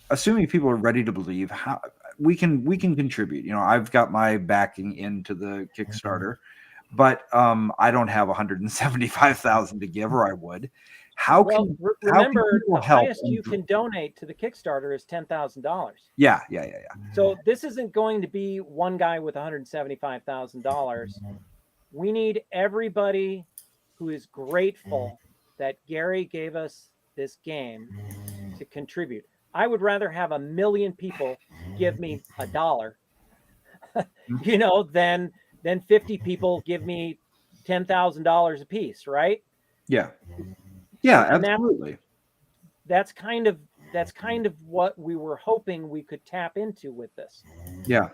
Assuming people are ready to believe, how we can contribute. You know, I've got my backing into the Kickstarter, but I don't have 175,000 to give, or I would. Remember, the highest you can donate to the Kickstarter is $10,000. Yeah. So this isn't going to be one guy with $175,000. We need everybody who is grateful that Gary gave us this game to contribute. I would rather have 1 million people give me $1, you know, than 50 people give me $10,000 a piece, right? Yeah. Yeah, absolutely. That's kind of what we were hoping we could tap into with this. Yeah.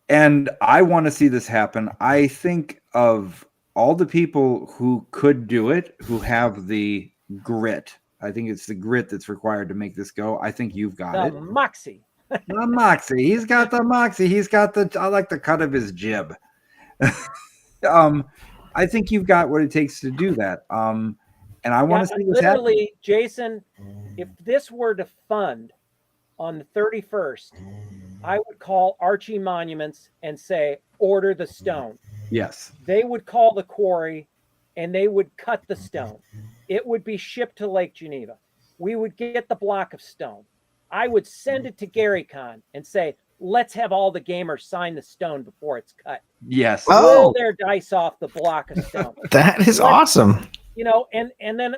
And I want to see this happen. I think of all the people who could do it, who have the grit. I think it's the grit that's required to make this go. I think you've got it. Moxie. The moxie. He's got the moxie. He's got I like the cut of his jib. I think you've got what it takes to do that. And I want to see this happen. Literally, Jason, if this were to fund on the 31st, I would call Archie Monuments and say, order the stone. Yes. They would call the quarry and they would cut the stone. It would be shipped to Lake Geneva. We would get the block of stone. I would send it to Gary Con and say, let's have all the gamers sign the stone before it's cut. Yes. Roll their dice off the block of stone. That is awesome. You know, and then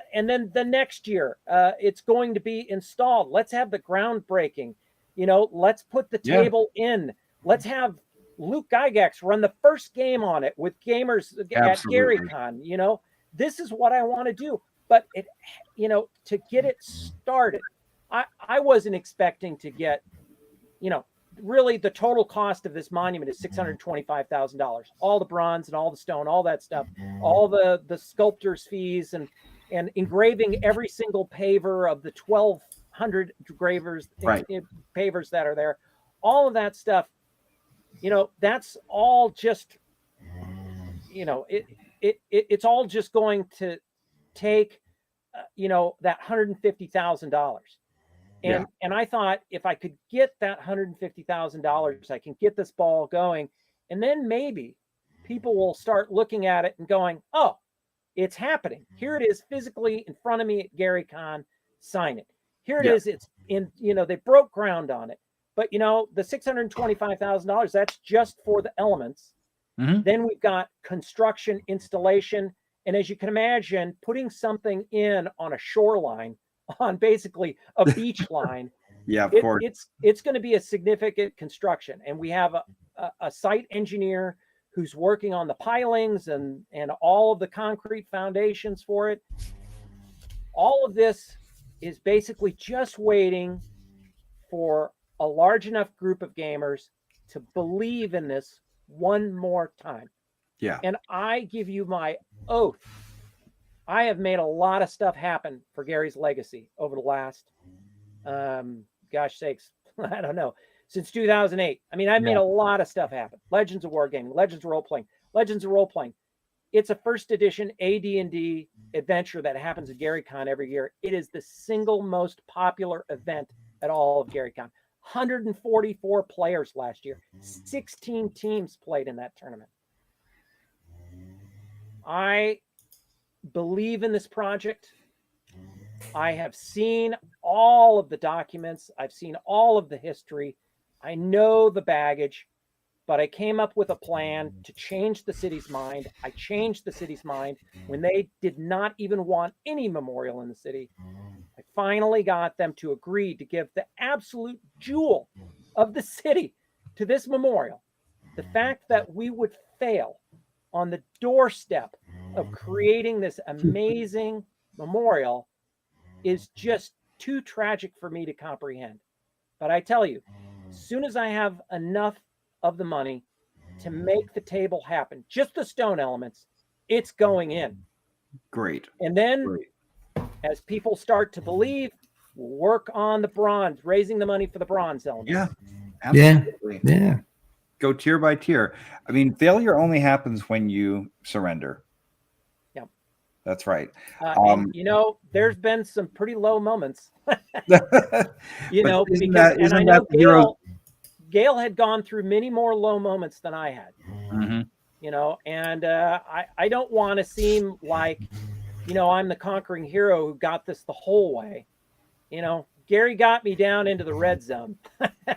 the next year, it's going to be installed. Let's have the groundbreaking. You know, let's put the table in. Let's have Luke Gygax run the first game on it with gamers at Gary Con. You know, this is what I want to do. But it, you know, to get it started, I wasn't expecting to get, you know, really the total cost of this monument is $625,000. All the bronze and all the stone, all that stuff, all the sculptor's fees and engraving every single paver of the 1,200 pavers that are there, all of that stuff. You know, that's all just, you know, it's all just going to take, that $150,000. And I thought if I could get that $150,000, I can get this ball going. And then maybe people will start looking at it and going, oh, it's happening. Here it is physically in front of me at GaryCon. Sign it. Here it is. It's in, they broke ground on it. But, the $625,000, that's just for the elements. Mm-hmm. Then we've got construction, installation. And as you can imagine, putting something in on a shoreline, on basically a beach line, of course, it's going to be a significant construction. And we have a site engineer who's working on the pilings and all of the concrete foundations for it. All of this is basically just waiting for a large enough group of gamers to believe in this one more time. Yeah. And I give you my oath, I have made a lot of stuff happen for Gary's legacy over the last, gosh sakes, I don't know, since 2008. I mean, I've made a lot of stuff happen. Legends of Wargaming, Legends of Role-Playing. It's a first edition AD&D adventure that happens at GaryCon every year. It is the single most popular event at all of GaryCon. 144 players last year. 16 teams played in that tournament. I believe in this project. I have seen all of the documents. I've seen all of the history. I know the baggage, but I came up with a plan to change the city's mind. I changed the city's mind when they did not even want any memorial in the city. I finally got them to agree to give the absolute jewel of the city to this memorial. The fact that we would fail on the doorstep of creating this amazing memorial is just too tragic for me to comprehend. But I tell you, as soon as I have enough of the money to make the table happen, just the stone elements, it's going in. Great. And then as people start to believe, we'll work on the bronze, raising the money for the bronze elements. Yeah, absolutely. Yeah. Go tier by tier. I mean, failure only happens when you surrender. Yep. That's right. And, there's been some pretty low moments, because I know Gail had gone through many more low moments than I had, and I don't want to seem like, I'm the conquering hero who got this the whole way. Gary got me down into the red zone.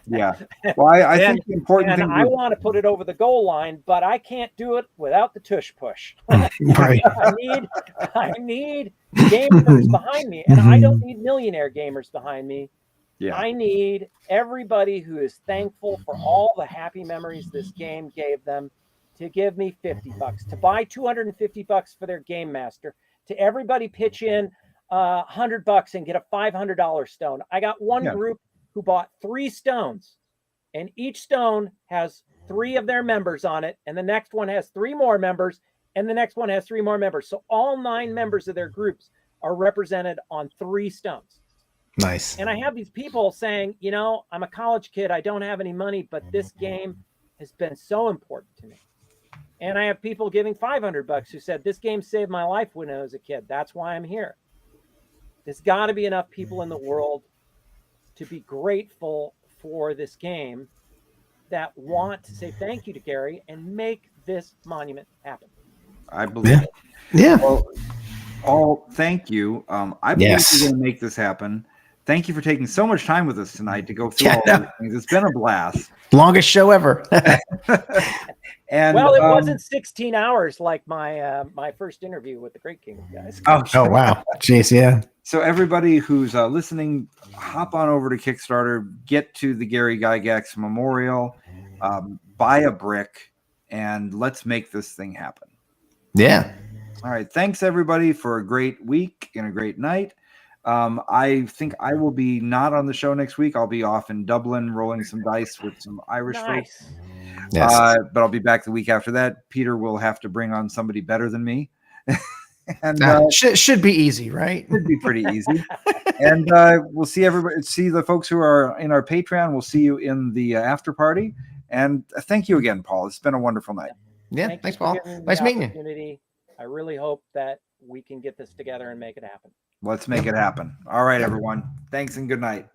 Yeah. Well, I think the important thing. I want to put it over the goal line, but I can't do it without the tush push. Right. I need gamers behind me, and I don't need millionaire gamers behind me. Yeah. I need everybody who is thankful for all the happy memories this game gave them to give me $50, to buy $250 for their game master, to everybody pitch in $100 and get a $500 stone. I got one group who bought 3 stones, and each stone has 3 of their members on it, and the next one has 3 more members, and the next one has 3 more members. So all 9 members of their groups are represented on 3 stones. Nice. And I have these people saying, I'm a college kid, I don't have any money, but this game has been so important to me. And I have people giving $500 who said, this game saved my life when I was a kid. That's why I'm here. There's got to be enough people in the world to be grateful for this game that want to say thank you to Gary and make this monument happen. I believe it. Yeah. Well, thank you. I believe you're going to make this happen. Thank you for taking so much time with us tonight to go through all these things. It's been a blast. Longest show ever. And it wasn't 16 hours like my first interview with the Great King guys. Oh wow. Jeez, yeah. So everybody who's listening, hop on over to Kickstarter, get to the Gary Gygax Memorial, buy a brick, and let's make this thing happen. Yeah. All right. Thanks, everybody, for a great week and a great night. I think I will be not on the show next week. I'll be off in Dublin rolling some dice with some Irish folks. Yes. But I'll be back the week after that. Peter will have to bring on somebody better than me. And should be easy, right? Should be pretty easy. And we'll see everybody. See the folks who are in our Patreon. We'll see you in the after party. And thank you again, Paul. It's been a wonderful night. Yeah, thanks, Paul. Nice meeting you. I really hope that we can get this together and make it happen. Let's make it happen. All right, everyone. Thanks and good night.